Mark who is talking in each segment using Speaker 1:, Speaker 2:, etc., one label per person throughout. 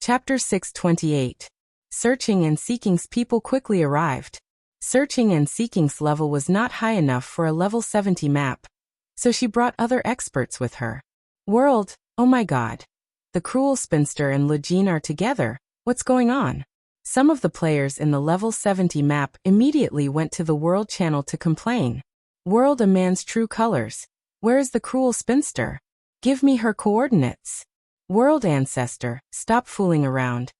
Speaker 1: Chapter 628. Searching and Seeking's people quickly arrived. Searching and Seeking's level was not high enough for a level 70 map, so she brought other experts with her. World, oh my god. The cruel spinster and Lujin are together, what's going on? Some of the players in the level 70 map immediately went to the World channel to complain. World, a man's true colors. Where is the cruel spinster? Give me her coordinates. World ancestor, stop fooling around.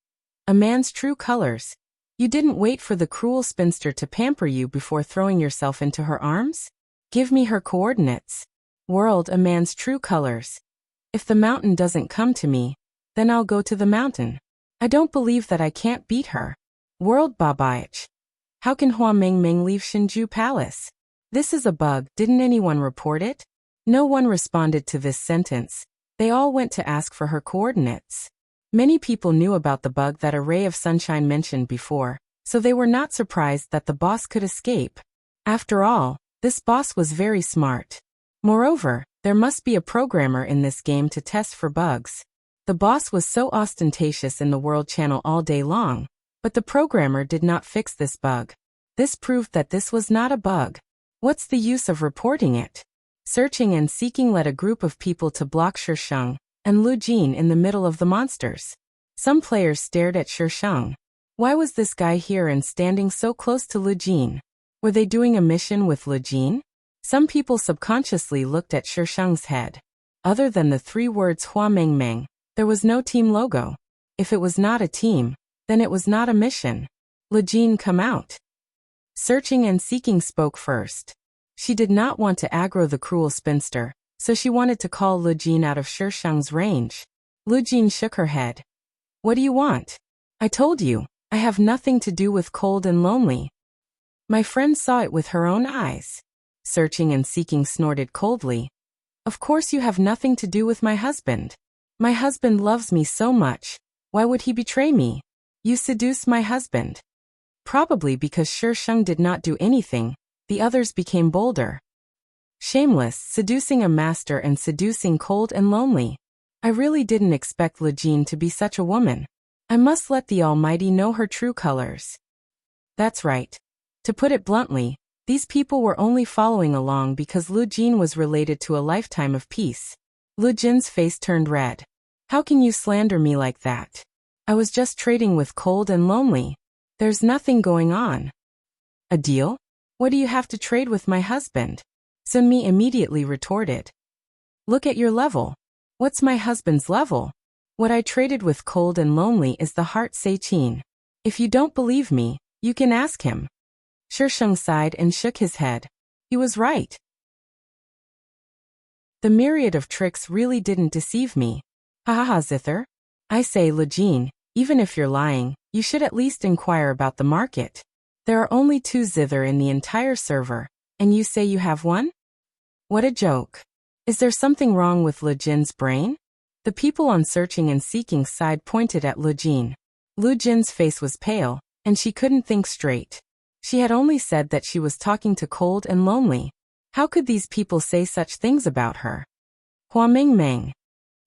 Speaker 1: A man's true colors. You didn't wait for the cruel spinster to pamper you before throwing yourself into her arms? Give me her coordinates. World, a man's true colors. If the mountain doesn't come to me, then I'll go to the mountain. I don't believe that I can't beat her. World Babaich. How can Hua Mengmeng leave Shinju Palace? This is a bug, didn't anyone report it? No one responded to this sentence. They all went to ask for her coordinates. Many people knew about the bug that a ray of sunshine mentioned before, so they were not surprised that the boss could escape. After all, this boss was very smart. Moreover, there must be a programmer in this game to test for bugs. The boss was so ostentatious in the World channel all day long, but the programmer did not fix this bug. This proved that this was not a bug. What's the use of reporting it? Searching and Seeking led a group of people to block Shisheng and Lu Jin in the middle of the monsters. Some players stared at Shisheng. Why was this guy here and standing so close to Lu Jin? Were they doing a mission with Lu Jin? Some people subconsciously looked at Shisheng's head. Other than the 3 words Hua Mengmeng, there was no team logo. If it was not a team, then it was not a mission. Lu Jin, come out. Searching and Seeking spoke first. She did not want to aggro the cruel spinster, so she wanted to call Lu Jin out of Shisheng's range. Lu Jin shook her head. What do you want? I told you, I have nothing to do with cold and lonely. My friend saw it with her own eyes. Searching and Seeking snorted coldly. Of course you have nothing to do with my husband. My husband loves me so much. Why would he betray me? You seduced my husband. Probably because Shisheng did not do anything, the others became bolder. Shameless, seducing a master and seducing cold and lonely. I really didn't expect Lu Jin to be such a woman. I must let the Almighty know her true colors. That's right. To put it bluntly, these people were only following along because Lu Jin was related to a lifetime of peace. Lu Jin's face turned red. How can you slander me like that? I was just trading with cold and lonely. There's nothing going on. A deal? What do you have to trade with my husband? Sunmi immediately retorted. Look at your level. What's my husband's level? What I traded with cold and lonely is the heart Seichin. If you don't believe me, you can ask him. Shisheng sighed and shook his head. He was right. The myriad of tricks really didn't deceive me. Ha ha ha, Zither. I say, Lu Jin, even if you're lying, you should at least inquire about the market. There are only 2 zither in the entire server, and you say you have 1? What a joke. Is there something wrong with Lu Jin's brain? The people on Searching and Seeking's side pointed at Lu Jin. Lu Jin's face was pale, and she couldn't think straight. She had only said that she was talking to cold and lonely. How could these people say such things about her? Hua Mengmeng.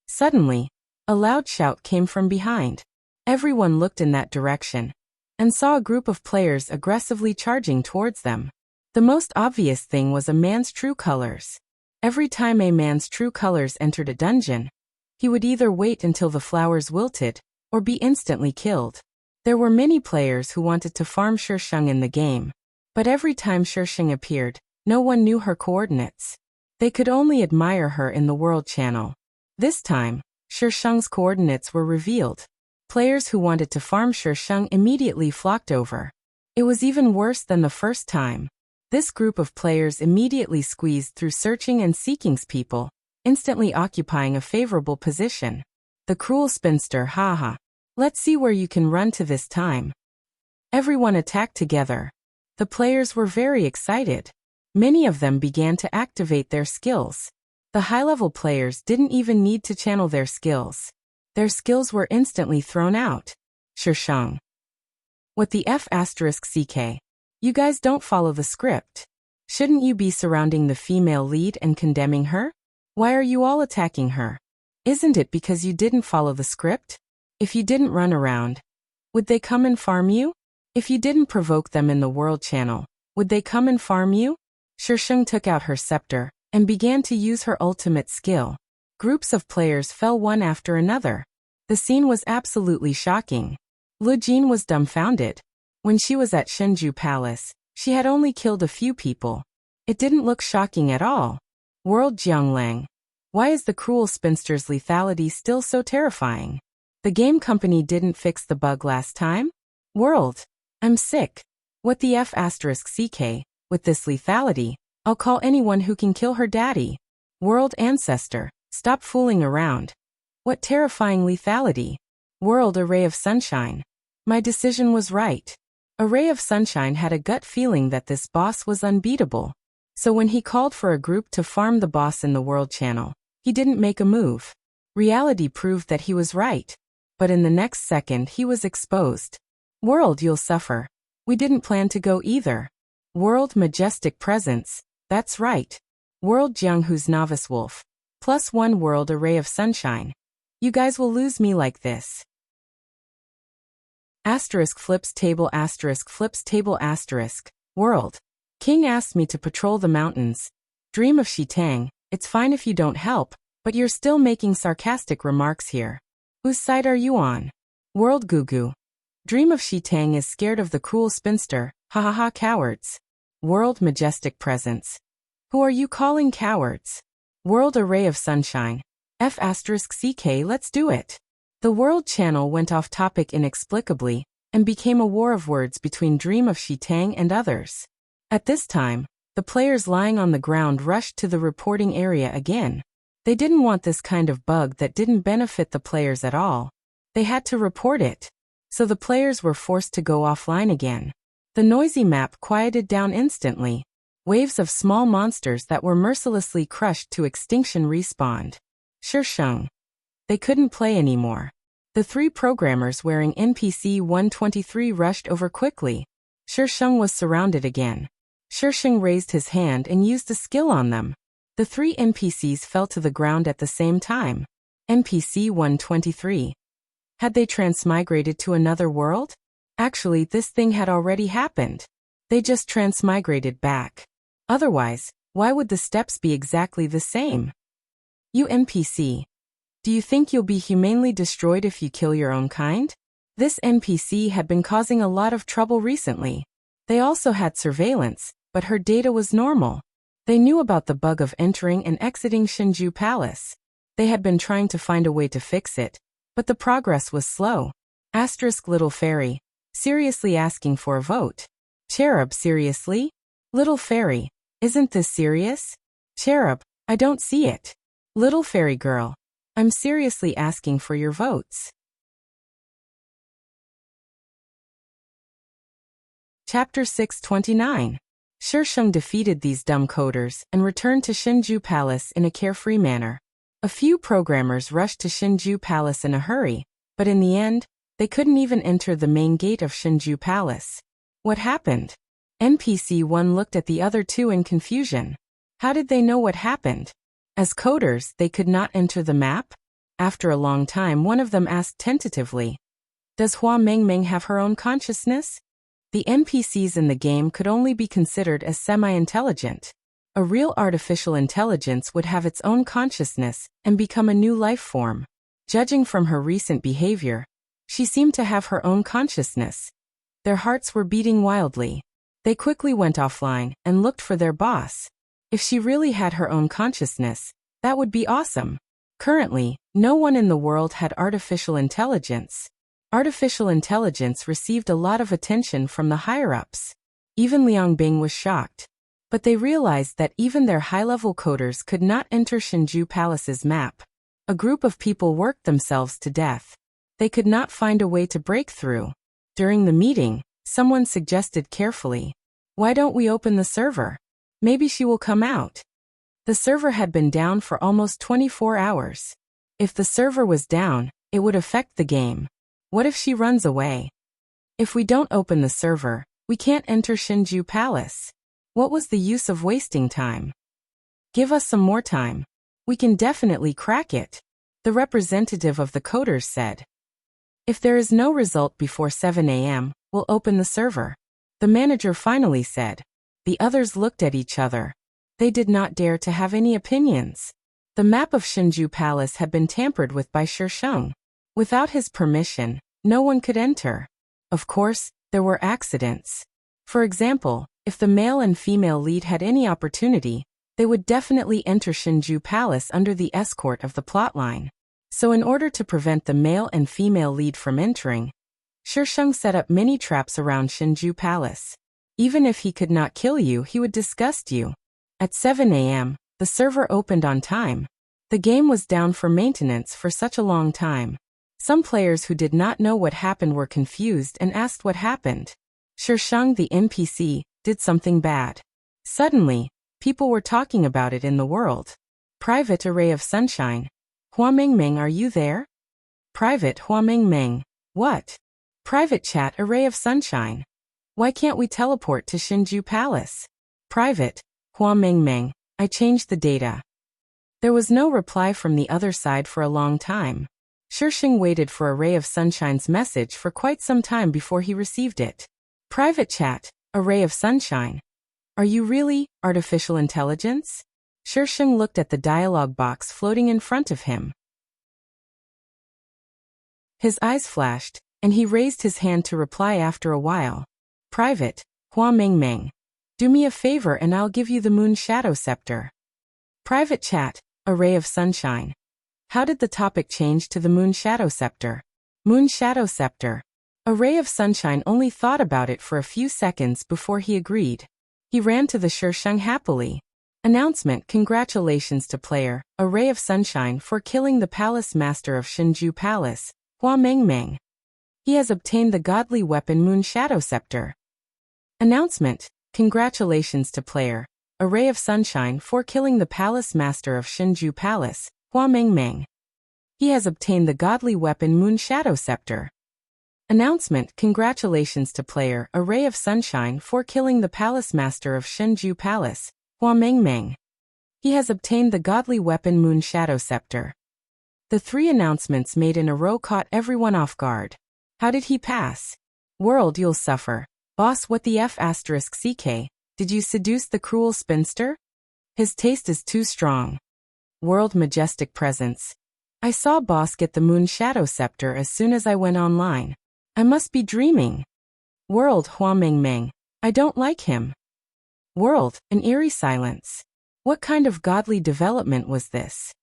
Speaker 1: Suddenly, a loud shout came from behind. Everyone looked in that direction and saw a group of players aggressively charging towards them. The most obvious thing was a man's true colors. Every time a man's true colors entered a dungeon, he would either wait until the flowers wilted, or be instantly killed. There were many players who wanted to farm Shisheng in the game, but every time Shisheng appeared, no one knew her coordinates. They could only admire her in the World channel. This time, Shisheng's coordinates were revealed. Players who wanted to farm Shisheng immediately flocked over. It was even worse than the first time. This group of players immediately squeezed through Searching and Seeking's people, instantly occupying a favorable position. The cruel spinster, haha. Let's see where you can run to this time. Everyone attacked together. The players were very excited. Many of them began to activate their skills. The high-level players didn't even need to channel their skills. Their skills were instantly thrown out. Shisheng. What the F***CK? You guys don't follow the script. Shouldn't you be surrounding the female lead and condemning her? Why are you all attacking her? Isn't it because you didn't follow the script? If you didn't run around, would they come and farm you? If you didn't provoke them in the World Channel, would they come and farm you? Shisheng took out her scepter and began to use her ultimate skill. Groups of players fell one after another. The scene was absolutely shocking. Lu Jin was dumbfounded. When she was at Shinju Palace, she had only killed a few people. It didn't look shocking at all. World Jianglang. Why is the cruel spinster's lethality still so terrifying? The game company didn't fix the bug last time? World. I'm sick. What the F*** CK, with this lethality, I'll call anyone who can kill her daddy. World Ancestor, stop fooling around. What terrifying lethality. World Array of Sunshine. My decision was right. Array of Sunshine had a gut feeling that this boss was unbeatable. So when he called for a group to farm the boss in the World Channel, he didn't make a move. Reality proved that he was right. But in the next second he was exposed. World, you'll suffer. We didn't plan to go either. World Majestic Presence, that's right. World Jianghu's Novice Wolf. +1 World Array of Sunshine. You guys will lose me like this. Asterisk flips table asterisk flips table asterisk. World. King asked me to patrol the mountains. Dream of Shitang, it's fine if you don't help, but you're still making sarcastic remarks here. Whose side are you on? World Gugu. Dream of Shitang is scared of the cruel spinster, ha ha ha cowards. World Majestic Presence. Who are you calling cowards? World Array of Sunshine. F***CK, let's do it. The World Channel went off topic inexplicably, and became a war of words between Dream of Shitang and others. At this time, the players lying on the ground rushed to the reporting area again. They didn't want this kind of bug that didn't benefit the players at all. They had to report it. So the players were forced to go offline again. The noisy map quieted down instantly. Waves of small monsters that were mercilessly crushed to extinction respawned. Shisheng. They couldn't play anymore. The three programmers wearing NPC 123 rushed over quickly. Shisheng was surrounded again. Shisheng raised his hand and used a skill on them. The three NPCs fell to the ground at the same time. NPC 123. Had they transmigrated to another world? Actually, this thing had already happened. They just transmigrated back. Otherwise, why would the steps be exactly the same? You NPC. Do you think you'll be humanely destroyed if you kill your own kind? This NPC had been causing a lot of trouble recently. They also had surveillance, but her data was normal. They knew about the bug of entering and exiting Shinju Palace. They had been trying to find a way to fix it, but the progress was slow. Asterisk Little Fairy. Seriously asking for a vote. Cherub, seriously? Little Fairy. Isn't this serious? Cherub, I don't see it. Little Fairy Girl. I'm seriously asking for your votes. Chapter 629. Shisheng defeated these dumb coders and returned to Shinju Palace in a carefree manner. A few programmers rushed to Shinju Palace in a hurry, but in the end, they couldn't even enter the main gate of Shinju Palace. What happened? NPC 1 looked at the other two in confusion. How did they know what happened? As coders, they could not enter the map? After a long time, one of them asked tentatively, does Hua Mengmeng have her own consciousness? The NPCs in the game could only be considered as semi-intelligent. A real artificial intelligence would have its own consciousness and become a new life form. Judging from her recent behavior, she seemed to have her own consciousness. Their hearts were beating wildly. They quickly went offline and looked for their boss. If she really had her own consciousness, that would be awesome. Currently, no one in the world had artificial intelligence. Artificial intelligence received a lot of attention from the higher-ups. Even Liang Bing was shocked. But they realized that even their high-level coders could not enter Shinju Palace's map. A group of people worked themselves to death. They could not find a way to break through. During the meeting, someone suggested carefully, why don't we open the server? Maybe she will come out. The server had been down for almost 24 hours. If the server was down, it would affect the game. What if she runs away? If we don't open the server, we can't enter Shinju Palace. What was the use of wasting time? Give us some more time. We can definitely crack it, the representative of the coders said. If there is no result before 7 a.m., we'll open the server. The manager finally said. The others looked at each other. They did not dare to have any opinions. The map of Shinju Palace had been tampered with by Shisheng. Without his permission, no one could enter. Of course, there were accidents. For example, if the male and female lead had any opportunity, they would definitely enter Shinju Palace under the escort of the plotline. So in order to prevent the male and female lead from entering, Shisheng set up many traps around Shinju Palace. Even if he could not kill you, he would disgust you. At 7 a.m., the server opened on time. The game was down for maintenance for such a long time. Some players who did not know what happened were confused and asked what happened. Shisheng, the NPC, did something bad. Suddenly, people were talking about it in the world. Private Array of Sunshine. Hua Mengmeng, are you there? Private Hua Mengmeng. What? Private Chat Array of Sunshine. Why can't we teleport to Shinju Palace? Private Hua Mengmeng. I changed the data. There was no reply from the other side for a long time. Shisheng waited for Array of Sunshine's message for quite some time before he received it. Private Chat, Array of Sunshine. Are you really artificial intelligence? Shisheng looked at the dialogue box floating in front of him. His eyes flashed, and he raised his hand to reply after a while. Private Hua Mengmeng. Do me a favor and I'll give you the Moon Shadow Scepter. Private Chat, Array of Sunshine. How did the topic change to the Moon Shadow Scepter? Moon Shadow Scepter. Array of Sunshine only thought about it for a few seconds before he agreed. He ran to the Shisheng happily. Announcement: congratulations to player Array of Sunshine for killing the Palace Master of Shinju Palace, Hua Mengmeng. He has obtained the godly weapon Moon Shadow Scepter. Announcement: congratulations to player Array of Sunshine for killing the Palace Master of Shinju Palace, Hua Mengmeng. He has obtained the godly weapon Moon Shadow Scepter. Announcement: congratulations to player Array of Sunshine for killing the Palace Master of Shinju Palace, Hua Mengmeng. He has obtained the godly weapon Moon Shadow Scepter. The three announcements made in a row caught everyone off guard. How did he pass? World, you'll suffer. Boss, what the F *CK? Did you seduce the cruel spinster? His taste is too strong. World, majestic presence. I saw boss get the Moon Shadow Scepter as soon as I went online. I must be dreaming. World, Hua Mengmeng. I don't like him. World, an eerie silence. What kind of godly development was this?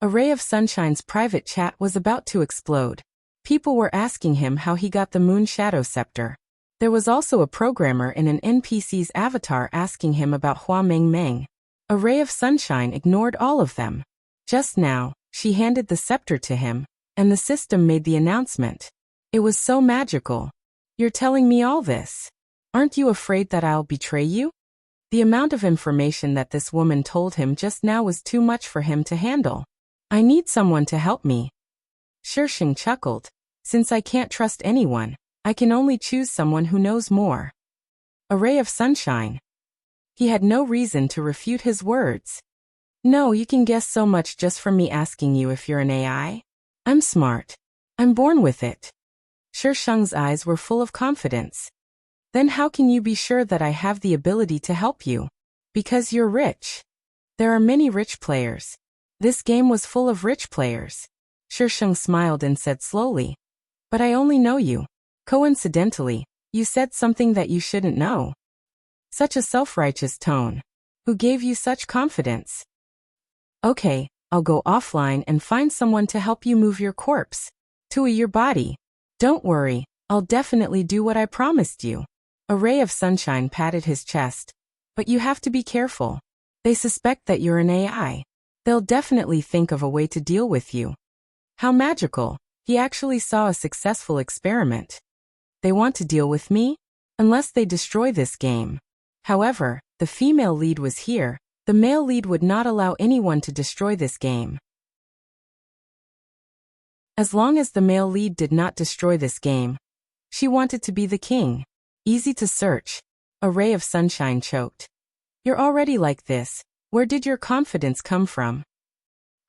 Speaker 1: Array of Sunshine's private chat was about to explode. People were asking him how he got the Moon Shadow Scepter. There was also a programmer in an NPC's avatar asking him about Hua Mengmeng. Array of Sunshine ignored all of them. Just now, she handed the scepter to him, and the system made the announcement. It was so magical. You're telling me all this? Aren't you afraid that I'll betray you? The amount of information that this woman told him just now was too much for him to handle. I need someone to help me. Shisheng chuckled. Since I can't trust anyone, I can only choose someone who knows more. Array of Sunshine. He had no reason to refute his words. No, you can guess so much just from me asking you if you're an AI. I'm smart. I'm born with it. Shisheng's eyes were full of confidence. Then how can you be sure that I have the ability to help you? Because you're rich. There are many rich players. This game was full of rich players. Shisheng smiled and said slowly. But I only know you. Coincidentally, you said something that you shouldn't know. Such a self-righteous tone. Who gave you such confidence? Okay, I'll go offline and find someone to help you move your corpse. To your body. Don't worry, I'll definitely do what I promised you. A ray of sunshine patted his chest. But you have to be careful. They suspect that you're an AI. They'll definitely think of a way to deal with you. How magical. He actually saw a successful experiment. They want to deal with me? Unless they destroy this game. However, the female lead was here. The male lead would not allow anyone to destroy this game. As long as the male lead did not destroy this game, she wanted to be the king. Easy to search. A ray of sunshine choked. You're already like this. Where did your confidence come from?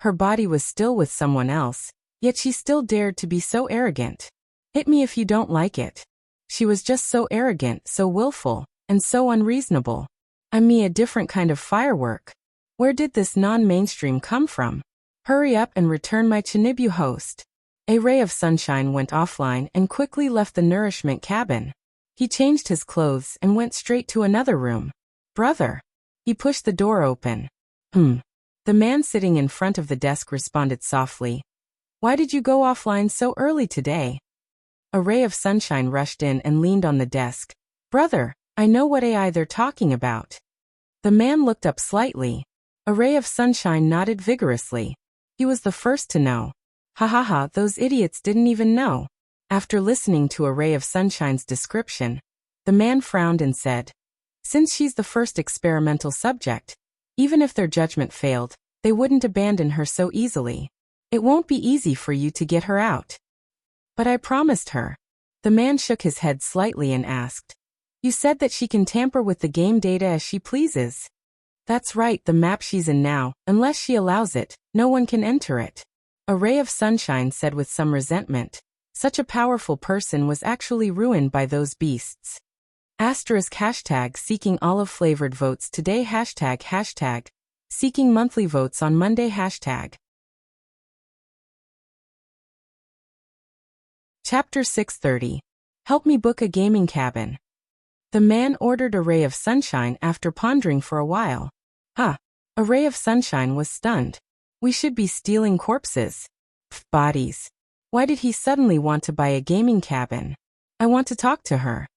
Speaker 1: Her body was still with someone else, yet she still dared to be so arrogant. Hit me if you don't like it. She was just so arrogant, so willful, and so unreasonable. I'm me a different kind of firework. Where did this non-mainstream come from? Hurry up and return my Chinibu host. A ray of sunshine went offline and quickly left the nourishment cabin. He changed his clothes and went straight to another room. Brother. He pushed the door open. The man sitting in front of the desk responded softly. Why did you go offline so early today? A ray of sunshine rushed in and leaned on the desk. Brother, I know what AI they're talking about. The man looked up slightly. A ray of sunshine nodded vigorously. He was the first to know. Ha ha ha, those idiots didn't even know. After listening to a ray of sunshine's description, the man frowned and said, since she's the first experimental subject, even if their judgment failed, they wouldn't abandon her so easily. It won't be easy for you to get her out. But I promised her. The man shook his head slightly and asked, you said that she can tamper with the game data as she pleases. That's right, the map she's in now, unless she allows it, no one can enter it. A ray of sunshine said with some resentment. Such a powerful person was actually ruined by those beasts. #hashtag seeking olive-flavored votes today #hashtag seeking monthly votes on Monday #. Chapter 630. Help me book a gaming cabin. The man ordered a ray of sunshine after pondering for a while. A ray of sunshine was stunned. We should be stealing corpses. Bodies. Why did he suddenly want to buy a gaming cabin? I want to talk to her.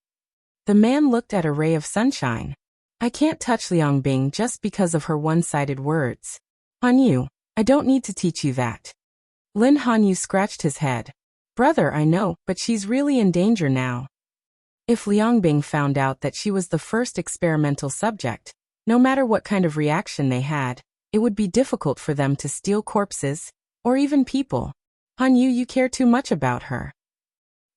Speaker 1: The man looked at a ray of sunshine. I can't touch Liang Bing just because of her one-sided words. Hanyu, I don't need to teach you that. Lin Hanyu scratched his head. Brother, I know, but she's really in danger now. If Liang Bing found out that she was the first experimental subject, no matter what kind of reaction they had, it would be difficult for them to steal corpses, or even people. Hanyu, you care too much about her.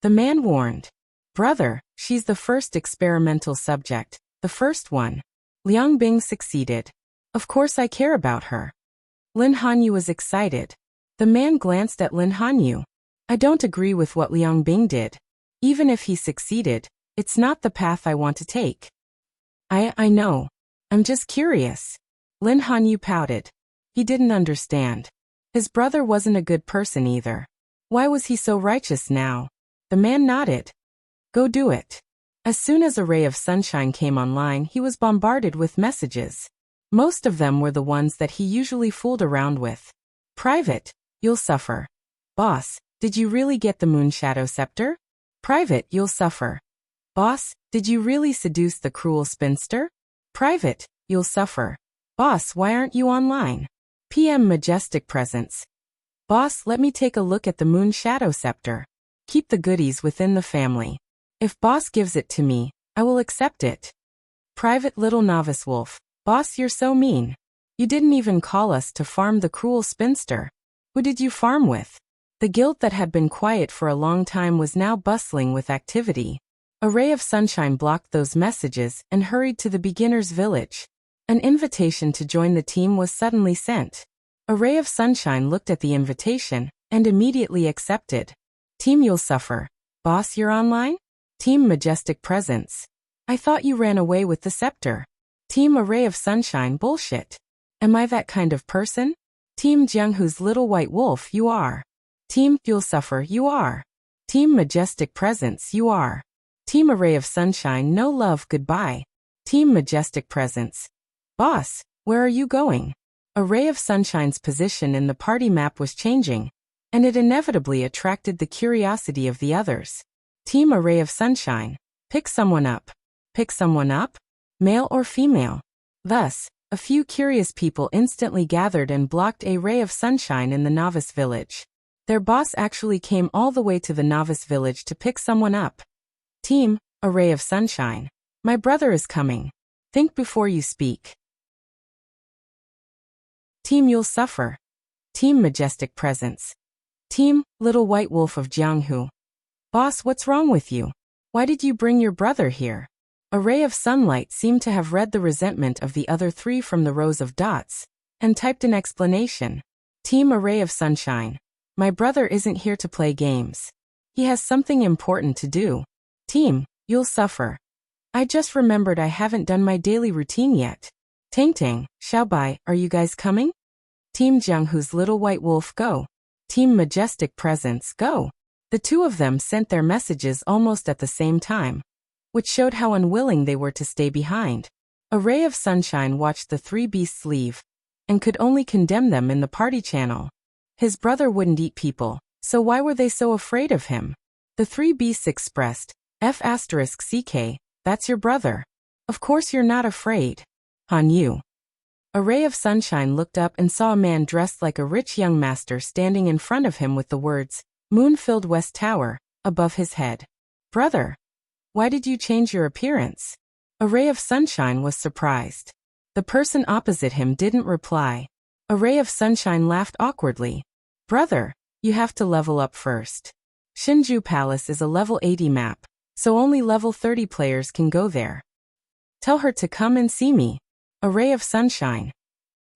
Speaker 1: The man warned. Brother, she's the first experimental subject, the first one. Liang Bing succeeded. Of course I care about her. Lin Hanyu was excited. The man glanced at Lin Hanyu. I don't agree with what Liang Bing did. Even if he succeeded, it's not the path I want to take. I know. I'm just curious. Lin Hanyu pouted. He didn't understand. His brother wasn't a good person either. Why was he so righteous now? The man nodded. Go do it. As soon as a ray of sunshine came online, he was bombarded with messages. Most of them were the ones that he usually fooled around with. Private, you'll suffer. Boss, did you really get the Moonshadow Scepter? Private, you'll suffer. Boss, did you really seduce the cruel spinster? Private, you'll suffer. Boss, why aren't you online? PM Majestic Presence. Boss, let me take a look at the Moonshadow Scepter. Keep the goodies within the family. If boss gives it to me, I will accept it. Private Little Novice Wolf. Boss, you're so mean. You didn't even call us to farm the cruel spinster. Who did you farm with? The guild that had been quiet for a long time was now bustling with activity. A ray of sunshine blocked those messages and hurried to the beginner's village. An invitation to join the team was suddenly sent. A ray of sunshine looked at the invitation and immediately accepted. Team, you'll suffer. Boss, you're online? Team Majestic Presence. I thought you ran away with the scepter. Team A Ray of Sunshine. Bullshit. Am I that kind of person? Team Jianghu's Little White Wolf. You are. Team You'll Suffer. You are. Team Majestic Presence. You are. Team A Ray of Sunshine. No love. Goodbye. Team Majestic Presence. Boss, where are you going? A Ray of Sunshine's position in the party map was changing, and it inevitably attracted the curiosity of the others. Team A Ray of Sunshine. Pick someone up. Pick someone up? Male or female? Thus, a few curious people instantly gathered and blocked A Ray of Sunshine in the novice village. Their boss actually came all the way to the novice village to pick someone up. Team A Ray of Sunshine. My brother is coming. Think before you speak. Team You'll Suffer. Team Majestic Presence. Team Little White Wolf of Jianghu. Boss, what's wrong with you? Why did you bring your brother here? A ray of sunlight seemed to have read the resentment of the other three from the rows of dots, and typed an explanation. Team A Ray of Sunshine. My brother isn't here to play games. He has something important to do. Team, you'll suffer. I just remembered I haven't done my daily routine yet. Tang Tang, Xiaobai, are you guys coming? Team Jianghu's little white wolf, go. Team Majestic Presence, go. The two of them sent their messages almost at the same time, which showed how unwilling they were to stay behind. A ray of sunshine watched the three beasts leave, and could only condemn them in the party channel. His brother wouldn't eat people, so why were they so afraid of him? The three beasts expressed, F***CK, that's your brother. Of course you're not afraid. Han Yu. A ray of sunshine looked up and saw a man dressed like a rich young master standing in front of him with the words, Moon-filled West Tower, above his head. Brother, why did you change your appearance? A ray of sunshine was surprised. The person opposite him didn't reply. A ray of sunshine laughed awkwardly. Brother, you have to level up first. Shinju Palace is a level 80 map, so only level 30 players can go there. Tell her to come and see me. A ray of sunshine.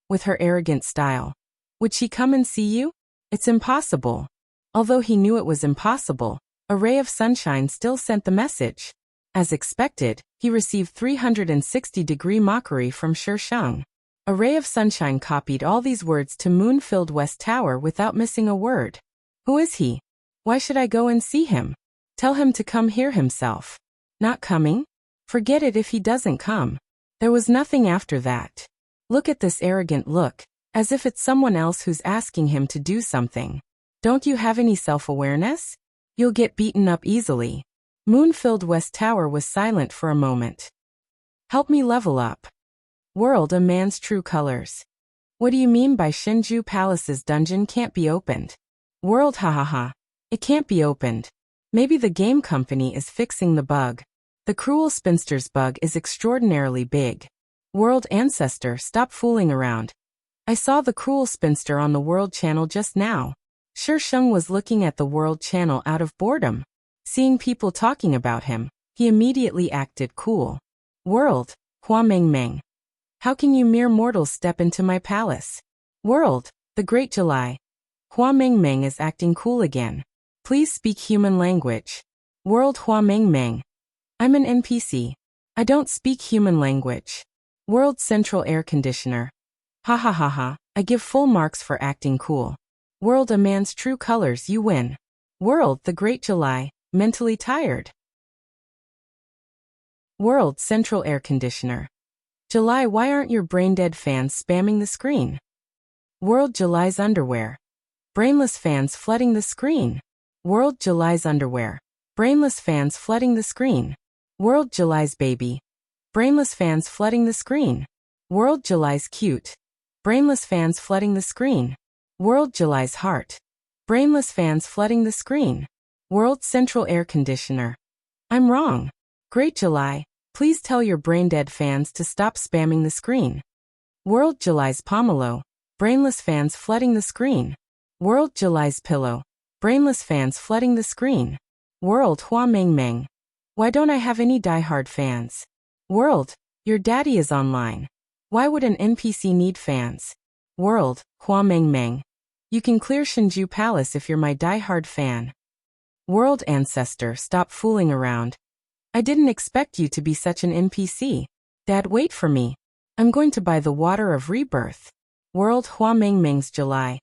Speaker 1: With her arrogant style. Would she come and see you? It's impossible. Although he knew it was impossible, a ray of sunshine still sent the message. As expected, he received 360-degree mockery from Shi Sheng. A ray of sunshine copied all these words to Moon-filled West Tower without missing a word. Who is he? Why should I go and see him? Tell him to come here himself. Not coming? Forget it if he doesn't come. There was nothing after that. Look at this arrogant look, as if it's someone else who's asking him to do something. Don't you have any self-awareness? You'll get beaten up easily. Moon-filled West Tower was silent for a moment. Help me level up. World a man's true colors. What do you mean by Shinju Palace's dungeon can't be opened? World hahaha. It can't be opened. Maybe the game company is fixing the bug. The cruel spinster's bug is extraordinarily big. World Ancestor, stop fooling around. I saw the cruel spinster on the World Channel just now. Shi Sheng was looking at the World Channel out of boredom. Seeing people talking about him, he immediately acted cool. World, Hua Meng Meng. How can you mere mortals step into my palace? World, the Great July. Hua Meng Meng is acting cool again. Please speak human language. World Hua Meng Meng. I'm an NPC. I don't speak human language. World Central Air Conditioner. Ha ha ha ha, I give full marks for acting cool. World a man's true colors, you win. World the Great July, mentally tired. World Central Air Conditioner. July, why aren't your brain-dead fans spamming the screen? World July's underwear. Brainless fans flooding the screen. World July's underwear. Brainless fans flooding the screen. World July's baby. Brainless fans flooding the screen. World July's cute. Brainless fans flooding the screen. World July's heart. Brainless fans flooding the screen. World Central Air Conditioner. I'm wrong. Great July, please tell your brain-dead fans to stop spamming the screen. World July's pomelo. Brainless fans flooding the screen. World July's pillow. Brainless fans flooding the screen. World Hua Meng Meng. Why don't I have any diehard fans? World, your daddy is online. Why would an NPC need fans? World, Hua Meng Meng. You can clear Shinju Palace if you're my diehard fan. World Ancestor, stop fooling around. I didn't expect you to be such an NPC. Dad, wait for me. I'm going to buy the water of rebirth. World Hua Meng Meng's July.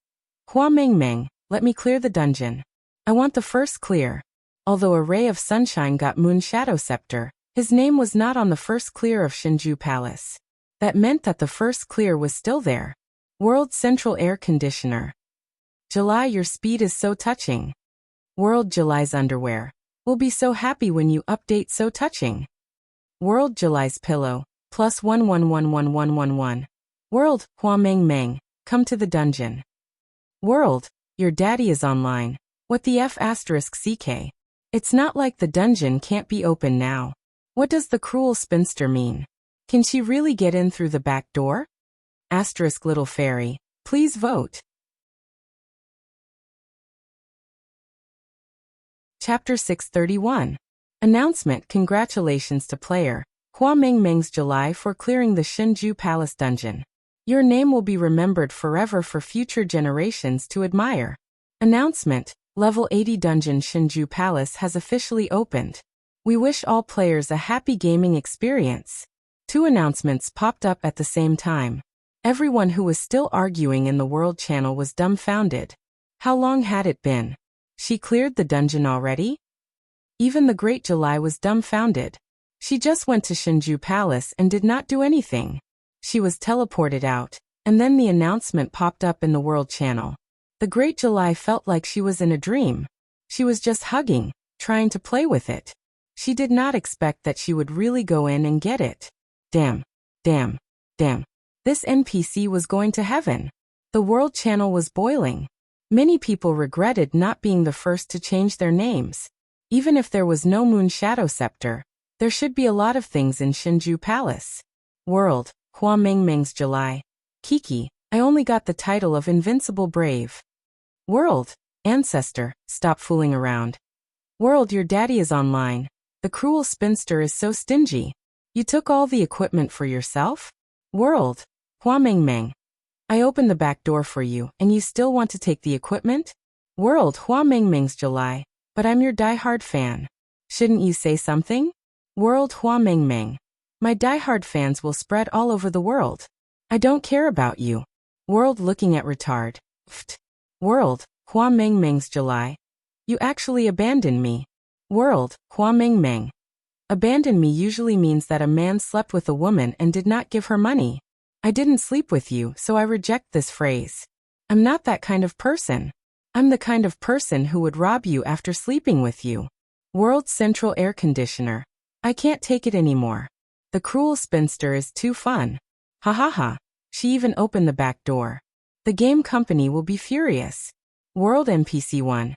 Speaker 1: Hua Meng Meng, let me clear the dungeon. I want the first clear. Although a ray of sunshine got Moon Shadow Scepter, his name was not on the first clear of Shinju Palace. That meant that the first clear was still there. World Central Air Conditioner. July, your speed is so touching. World July's underwear. We'll be so happy when you update so touching. World July's pillow. Plus 11111111. World, Hua Meng Meng, come to the dungeon. World, your daddy is online. What the F***CK? It's not like the dungeon can't be open now. What does the cruel spinster mean? Can she really get in through the back door? Asterisk little fairy, please vote. Chapter 631. Announcement. Congratulations to player Hua Meng Meng's July for clearing the Shinju Palace dungeon. Your name will be remembered forever for future generations to admire. Announcement. Level 80 Dungeon Shinju Palace has officially opened. We wish all players a happy gaming experience. 2 announcements popped up at the same time. Everyone who was still arguing in the World Channel was dumbfounded. How long had it been? She cleared the dungeon already? Even the Great July was dumbfounded. She just went to Shinju Palace and did not do anything. She was teleported out, and then the announcement popped up in the World Channel. The Great July felt like she was in a dream. She was just hugging, trying to play with it. She did not expect that she would really go in and get it. Damn. This NPC was going to heaven. The World Channel was boiling. Many people regretted not being the first to change their names. Even if there was no Moon Shadow Scepter, there should be a lot of things in Shinju Palace. World, Hua Mengmeng's July. Kiki, I only got the title of Invincible Brave. World, Ancestor, stop fooling around. World, your daddy is online. The cruel spinster is so stingy. You took all the equipment for yourself? World, Hua Mengmeng. I opened the back door for you, and you still want to take the equipment? World, Hua Mengmeng's July. But I'm your diehard fan. Shouldn't you say something? World, Hua Mengmeng. My diehard fans will spread all over the world. I don't care about you. World, looking at retard. Pfft. World, Hua Mengmeng's July. You actually abandoned me. World, Hua Mengmeng. Abandon me usually means that a man slept with a woman and did not give her money. I didn't sleep with you, so I reject this phrase. I'm not that kind of person. I'm the kind of person who would rob you after sleeping with you. World Central Air Conditioner. I can't take it anymore. The cruel spinster is too fun. Ha ha ha. She even opened the back door. The game company will be furious. World NPC 1.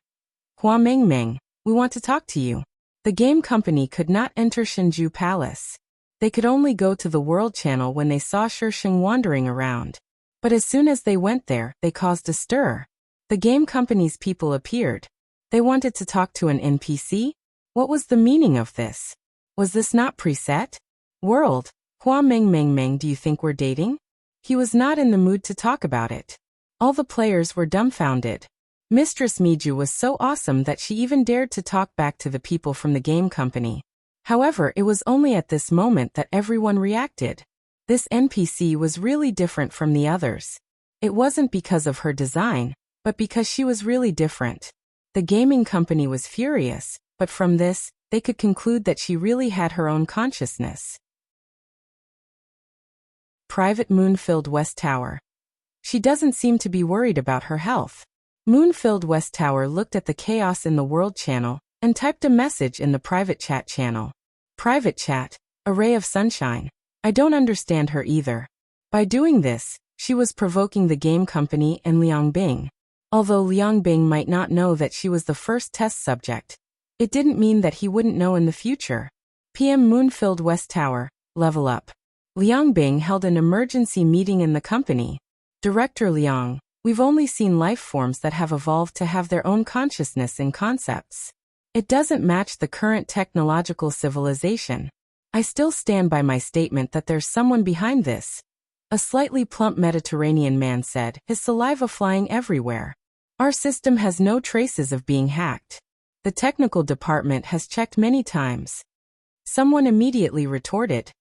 Speaker 1: Hua Mengmeng, we want to talk to you. The game company could not enter Shinju Palace. They could only go to the World Channel when they saw Shisheng wandering around. But as soon as they went there, they caused a stir. The game company's people appeared. They wanted to talk to an NPC? What was the meaning of this? Was this not preset? World, Hua Mengmeng, do you think we're dating? He was not in the mood to talk about it. All the players were dumbfounded. Mistress Miju was so awesome that she even dared to talk back to the people from the game company. However, it was only at this moment that everyone reacted. This NPC was really different from the others. It wasn't because of her design, but because she was really different. The gaming company was furious, but from this, they could conclude that she really had her own consciousness. Private Moon-filled West Tower. She doesn't seem to be worried about her health. Moon-filled West Tower looked at the chaos in the World Channel and typed a message in the private chat channel. Private chat, a ray of sunshine. I don't understand her either. By doing this, she was provoking the game company and Liang Bing. Although Liang Bing might not know that she was the first test subject, it didn't mean that he wouldn't know in the future. PM Moon-filled West Tower, level up. Liang Bing held an emergency meeting in the company. Director Liang, we've only seen life forms that have evolved to have their own consciousness and concepts. It doesn't match the current technological civilization. I still stand by my statement that there's someone behind this. A slightly plump Mediterranean man said, his saliva flying everywhere. Our system has no traces of being hacked. The technical department has checked many times. Someone immediately retorted.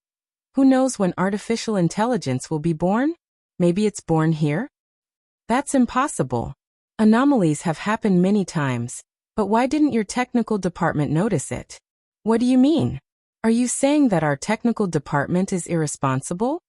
Speaker 1: Who knows when artificial intelligence will be born? Maybe it's born here? That's impossible. Anomalies have happened many times, but why didn't your technical department notice it? What do you mean? Are you saying that our technical department is irresponsible?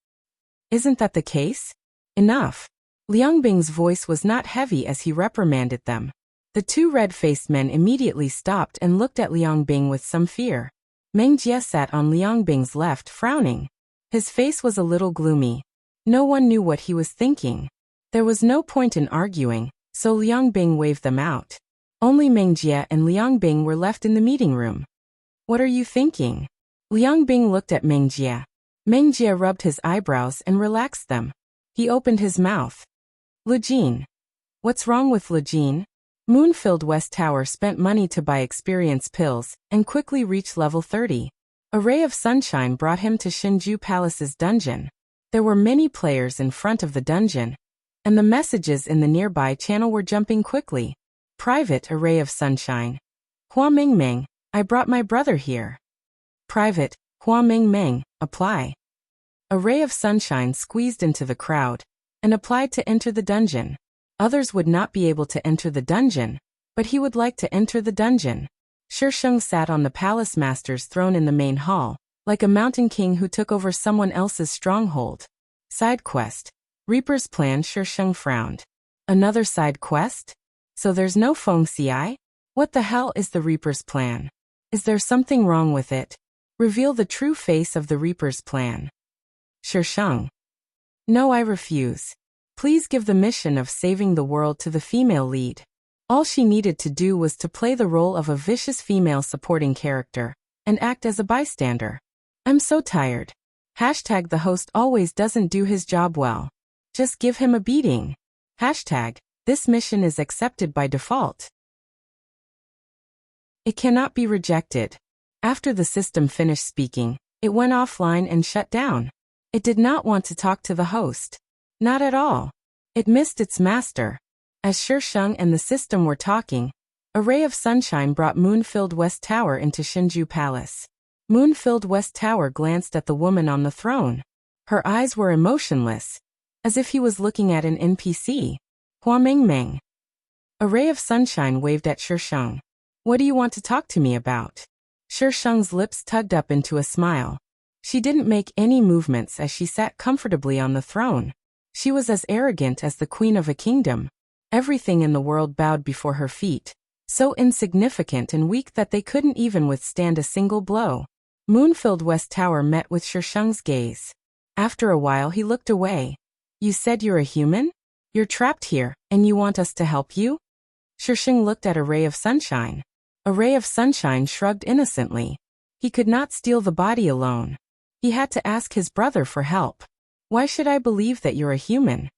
Speaker 1: Isn't that the case? Enough. Liang Bing's voice was not heavy as he reprimanded them. The 2 red-faced men immediately stopped and looked at Liang Bing with some fear. Meng Jie sat on Liang Bing's left, frowning. His face was a little gloomy. No one knew what he was thinking. There was no point in arguing, so Liang Bing waved them out. Only Meng Jie and Liang Bing were left in the meeting room. What are you thinking? Liang Bing looked at Meng Jie. Meng Jie rubbed his eyebrows and relaxed them. He opened his mouth. Lejin. What's wrong with Lejin? Moon-filled West Tower spent money to buy experience pills and quickly reached level 30. A ray of sunshine brought him to Shinju Palace's dungeon. There were many players in front of the dungeon, and the messages in the nearby channel were jumping quickly. Private, a ray of sunshine. Hua Mingming, I brought my brother here. Private, Hua Mingming, apply. A ray of sunshine squeezed into the crowd and applied to enter the dungeon. Others would not be able to enter the dungeon, but he would like to enter the dungeon. Shisheng sat on the palace master's throne in the main hall, like a mountain king who took over someone else's stronghold. Side quest. Reaper's plan. Shisheng frowned. Another side quest? So there's no Feng Ci? What the hell is the Reaper's plan? Is there something wrong with it? Reveal the true face of the Reaper's plan. Shisheng. No, I refuse. Please give the mission of saving the world to the female lead. All she needed to do was to play the role of a vicious female supporting character and act as a bystander. I'm so tired. Hashtag the host always doesn't do his job well. Just give him a beating. Hashtag this mission is accepted by default. It cannot be rejected. After the system finished speaking, it went offline and shut down. It did not want to talk to the host. Not at all. It missed its master. As Shisheng and the system were talking, a ray of sunshine brought Moon-filled West Tower into Shinju Palace. Moon-filled West Tower glanced at the woman on the throne. Her eyes were emotionless, as if he was looking at an NPC. Hua Mingming. A ray of sunshine waved at Shisheng. What do you want to talk to me about? Shisheng's lips tugged up into a smile. She didn't make any movements as she sat comfortably on the throne. She was as arrogant as the queen of a kingdom. Everything in the world bowed before her feet, so insignificant and weak that they couldn't even withstand a single blow. Moon-filled West Tower met with Shisheng's gaze. After a while he looked away. You said you're a human? You're trapped here, and you want us to help you? Shisheng looked at a ray of sunshine. A ray of sunshine shrugged innocently. He could not steal the body alone. He had to ask his brother for help. Why should I believe that you're a human?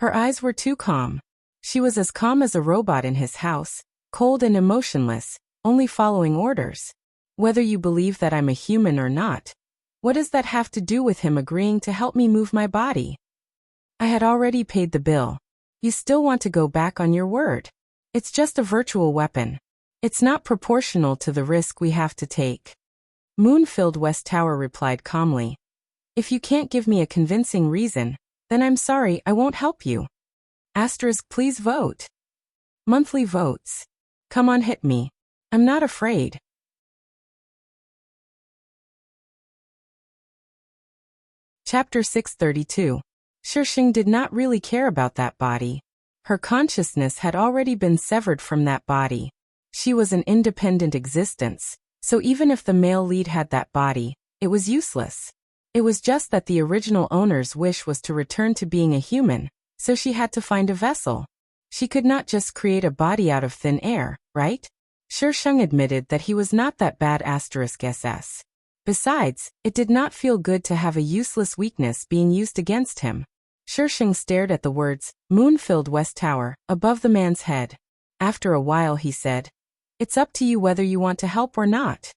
Speaker 1: Her eyes were too calm. She was as calm as a robot in his house, cold and emotionless, only following orders. Whether you believe that I'm a human or not, what does that have to do with him agreeing to help me move my body? I had already paid the bill. You still want to go back on your word? It's just a virtual weapon. It's not proportional to the risk we have to take. Moon-filled West Tower replied calmly. If you can't give me a convincing reason, then I'm sorry, I won't help you. Asterisk, please vote. Monthly votes. Come on, hit me. I'm not afraid. Chapter 632. Shisheng did not really care about that body. Her consciousness had already been severed from that body. She was an independent existence, so even if the male lead had that body, it was useless. It was just that the original owner's wish was to return to being a human, so she had to find a vessel. She could not just create a body out of thin air, right? Shisheng admitted that he was not that bad *SS. Besides, it did not feel good to have a useless weakness being used against him. Shisheng stared at the words, Moon-filled West Tower, above the man's head. After a while he said, It's up to you whether you want to help or not.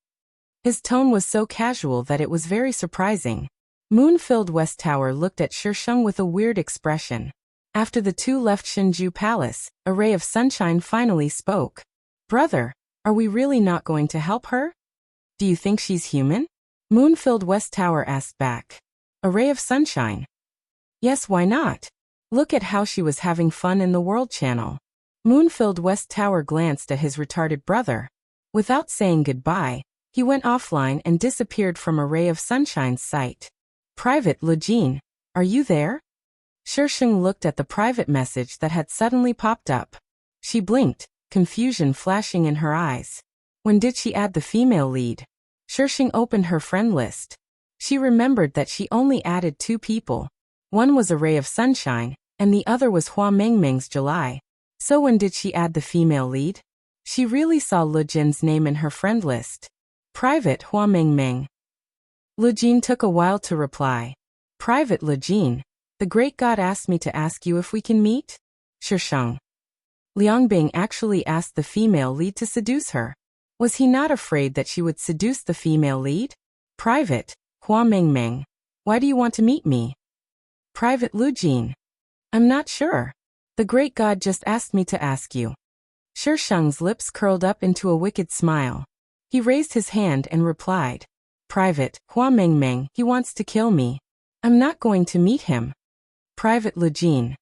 Speaker 1: His tone was so casual that it was very surprising. Moon-filled West Tower looked at Shisheng with a weird expression. After the two left Shinju Palace, a ray of sunshine finally spoke. Brother, are we really not going to help her? Do you think she's human? Moon-filled West Tower asked back. A ray of sunshine. Yes, why not? Look at how she was having fun in the World Channel. Moon-filled West Tower glanced at his retarded brother. Without saying goodbye, he went offline and disappeared from a ray of sunshine's sight. Private Lejin, are you there? Shisheng looked at the private message that had suddenly popped up. She blinked, confusion flashing in her eyes. When did she add the female lead? Shisheng opened her friend list. She remembered that she only added 2 people. One was a ray of sunshine, and the other was Hua Mingming's July. So when did she add the female lead? She really saw Lejin's name in her friend list. Private Hua Mingming. Lejin took a while to reply. Private Lejin, the great god asked me to ask you if we can meet? Shisheng. Liangbing actually asked the female lead to seduce her. Was he not afraid that she would seduce the female lead? Private Hua Mingming. Why do you want to meet me? Private Lujin. I'm not sure. The great god just asked me to ask you. Shisheng's lips curled up into a wicked smile. He raised his hand and replied. Private, Hua Mengmeng, he wants to kill me. I'm not going to meet him. Private Lu Jin.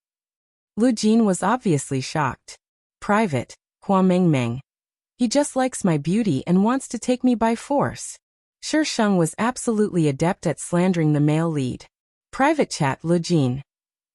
Speaker 1: Lu Jin was obviously shocked. Private, Hua Mengmeng. He just likes my beauty and wants to take me by force. Shisheng was absolutely adept at slandering the male lead. Private chat Lu Jin.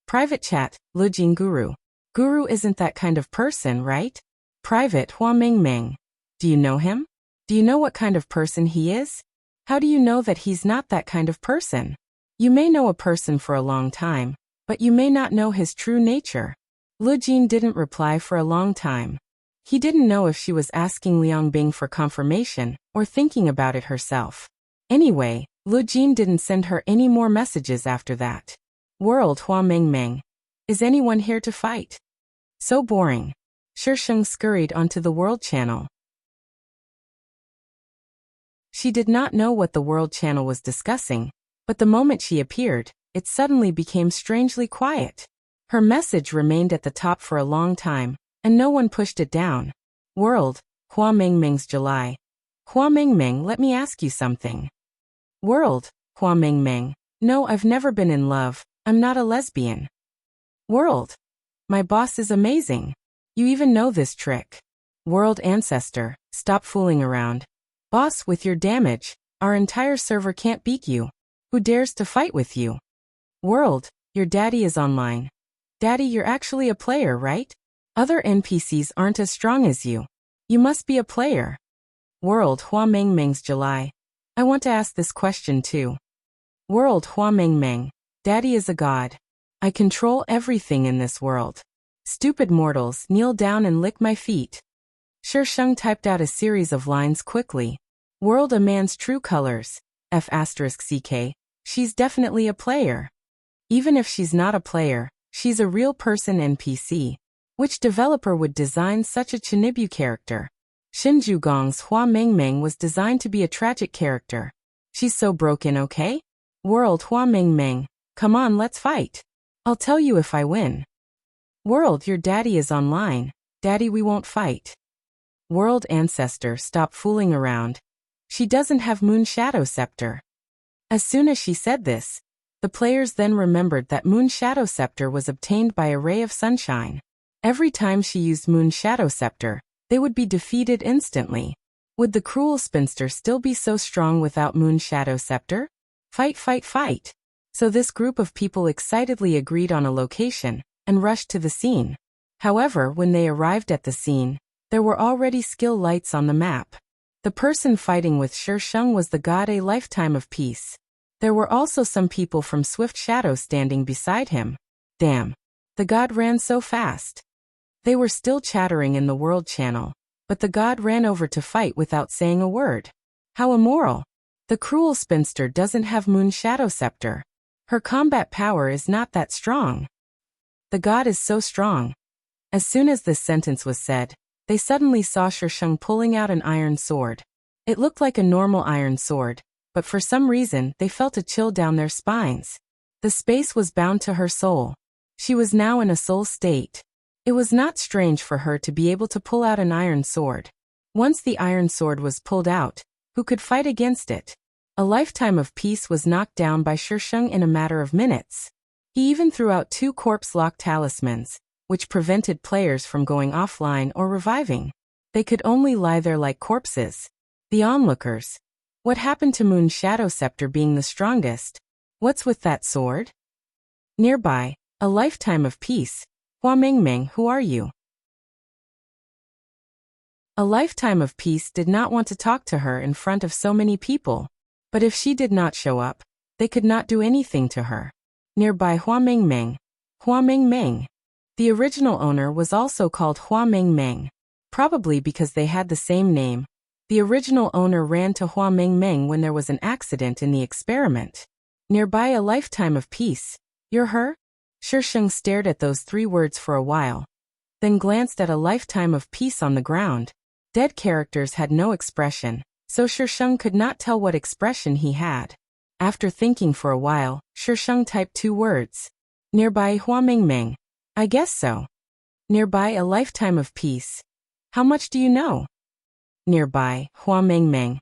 Speaker 1: Private chat, Lu Jin Guru. Guru isn't that kind of person, right? Private Hua Mengmeng. Do you know him? Do you know what kind of person he is? How do you know that he's not that kind of person? You may know a person for a long time, but you may not know his true nature. Lu Jin didn't reply for a long time. He didn't know if she was asking Liang Bing for confirmation or thinking about it herself. Anyway, Lu Jin didn't send her any more messages after that. World Hua Mengmeng. Is anyone here to fight? So boring. Shisheng scurried onto the World Channel. She did not know what the World Channel was discussing, but the moment she appeared, it suddenly became strangely quiet. Her message remained at the top for a long time, and no one pushed it down. World, Hua Mengmeng's July. Hua Mengmeng, let me ask you something. World, Hua Mengmeng. No, I've never been in love. I'm not a lesbian. World. My boss is amazing. You even know this trick. World Ancestor, stop fooling around. Boss, with your damage, our entire server can't beat you. Who dares to fight with you? World, your daddy is online. Daddy, you're actually a player, right? Other NPCs aren't as strong as you. You must be a player. World Hua Mengmeng's July. I want to ask this question too. World Hua Mengmeng. Daddy is a god. I control everything in this world. Stupid mortals, kneel down and lick my feet. Shisheng typed out a series of lines quickly. World, a man's true colors. F***ck. She's definitely a player. Even if she's not a player, she's a real person NPC. Which developer would design such a Chinibu character? Shinju Gong's Hua Mengmeng was designed to be a tragic character. She's so broken, okay? World Hua Mengmeng. Come on, let's fight. I'll tell you if I win. World, your daddy is online. Daddy, we won't fight. World Ancestor, stop fooling around. She doesn't have Moon Shadow Scepter. As soon as she said this, the players then remembered that Moon Shadow Scepter was obtained by a ray of sunshine. Every time she used Moon Shadow Scepter, they would be defeated instantly. Would the cruel spinster still be so strong without Moon Shadow Scepter? Fight, fight, fight. So this group of people excitedly agreed on a location and rushed to the scene. However, when they arrived at the scene, there were already skill lights on the map. The person fighting with Shisheng was the god A Lifetime of Peace. There were also some people from Swift Shadow standing beside him. Damn. The god ran so fast. They were still chattering in the World Channel, but the god ran over to fight without saying a word. How immoral. The cruel spinster doesn't have Moon Shadow Scepter. Her combat power is not that strong. The god is so strong. As soon as this sentence was said, they suddenly saw Shisheng pulling out an iron sword. It looked like a normal iron sword, but for some reason they felt a chill down their spines. The space was bound to her soul. She was now in a soul state. It was not strange for her to be able to pull out an iron sword. Once the iron sword was pulled out, who could fight against it? A Lifetime of Peace was knocked down by Shisheng in a matter of minutes. He even threw out 2 corpse-lock talismans, which prevented players from going offline or reviving. They could only lie there like corpses. The onlookers. What happened to Moon Shadow Scepter being the strongest? What's with that sword? Nearby, a Lifetime of Peace. Hua Mengmeng, who are you? A Lifetime of Peace did not want to talk to her in front of so many people. But if she did not show up, they could not do anything to her. Nearby Hua Mengmeng. Hua Mengmeng. The original owner was also called Hua Mengmeng. Probably because they had the same name. The original owner ran to Hua Mengmeng when there was an accident in the experiment. Nearby a Lifetime of Peace. You're her? Shisheng stared at those 3 words for a while, then glanced at a Lifetime of Peace on the ground. Dead characters had no expression, so Shisheng could not tell what expression he had. After thinking for a while, Shisheng typed 2 words. Nearby Hua Mengmeng. I guess so. Nearby a Lifetime of Peace. How much do you know? Nearby, Hua Mengmeng.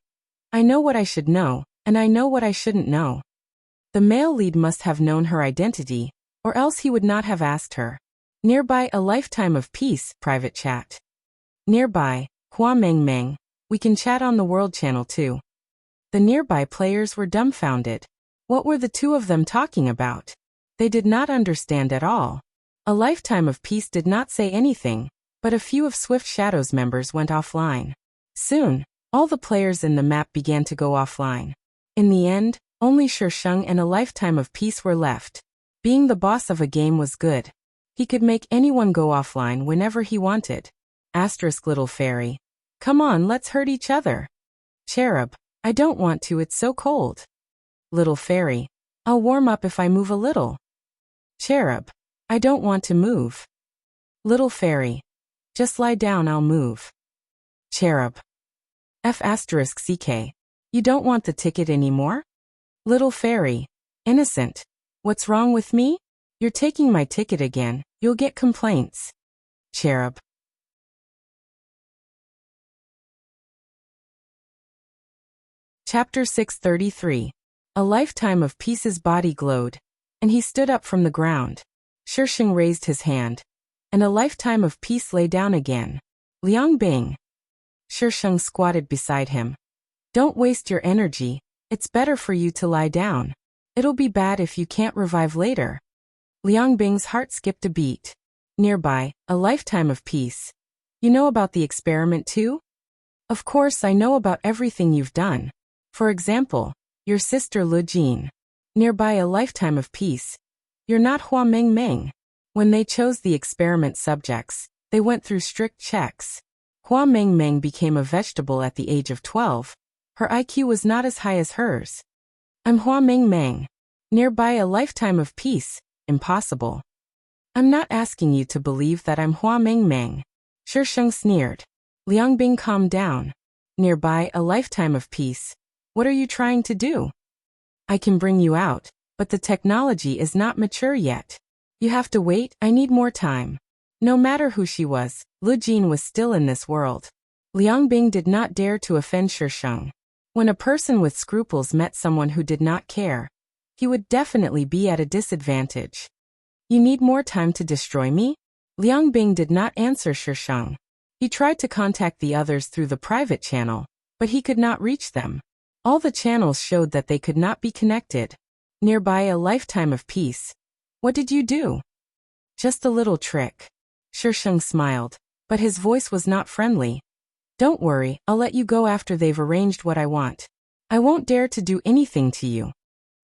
Speaker 1: I know what I should know, and I know what I shouldn't know. The male lead must have known her identity, or else he would not have asked her. Nearby, a lifetime of peace, private chat. Nearby, Hua Mengmeng. We can chat on the World Channel too. The nearby players were dumbfounded. What were the two of them talking about? They did not understand at all. A lifetime of peace did not say anything, but a few of Swift Shadow's members went offline. Soon, all the players in the map began to go offline. In the end, only Shisheng and a lifetime of peace were left. Being the boss of a game was good. He could make anyone go offline whenever he wanted. Asterisk little fairy. Come on, let's hurt each other. Cherub. I don't want to, it's so cold. Little fairy. I'll warm up if I move a little. Cherub. I don't want to move. Little fairy. Just lie down, I'll move. Cherub. *CK. You don't want the ticket anymore? Little fairy. Innocent. What's wrong with me? You're taking my ticket again, you'll get complaints. Cherub. Chapter 633. A lifetime of peace's body glowed, and he stood up from the ground. Shisheng raised his hand, and a lifetime of peace lay down again. Liang Bing. Shisheng squatted beside him. Don't waste your energy, it's better for you to lie down. It'll be bad if you can't revive later. Liang Bing's heart skipped a beat. Nearby, a lifetime of peace. You know about the experiment too? Of course I know about everything you've done. For example, your sister Lu Jin. Nearby, a lifetime of peace. You're not Hua Mengmeng. When they chose the experiment subjects, they went through strict checks. Hua Mengmeng became a vegetable at the age of 12. Her IQ was not as high as hers. I'm Hua Mengmeng. Nearby, a lifetime of peace. Impossible. I'm not asking you to believe that I'm Hua Mengmeng. Shisheng sneered. Liang Bing calmed down. Nearby, a lifetime of peace. What are you trying to do? I can bring you out, but the technology is not mature yet. You have to wait, I need more time. No matter who she was, Lu Jin was still in this world. Liang Bing did not dare to offend Shisheng. When a person with scruples met someone who did not care, he would definitely be at a disadvantage. You need more time to destroy me? Liang Bing did not answer Shisheng. He tried to contact the others through the private channel, but he could not reach them. All the channels showed that they could not be connected. Nearby, a lifetime of peace. What did you do? Just a little trick. Shisheng smiled, but his voice was not friendly. Don't worry, I'll let you go after they've arranged what I want. I won't dare to do anything to you.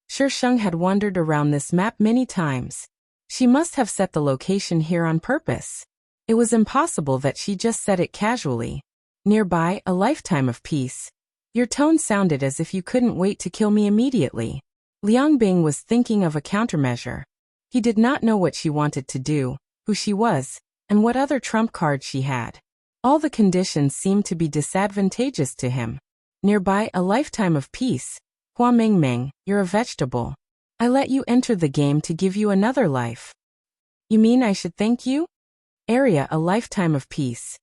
Speaker 1: Shisheng had wandered around this map many times. She must have set the location here on purpose. It was impossible that she just said it casually. Nearby, a lifetime of peace. Your tone sounded as if you couldn't wait to kill me immediately. Liang Bing was thinking of a countermeasure. He did not know what she wanted to do, who she was, and what other trump cards she had. All the conditions seemed to be disadvantageous to him. Nearby, a lifetime of peace. Hua Mengmeng, you're a vegetable. I let you enter the game to give you another life. You mean I should thank you? Area, a lifetime of peace.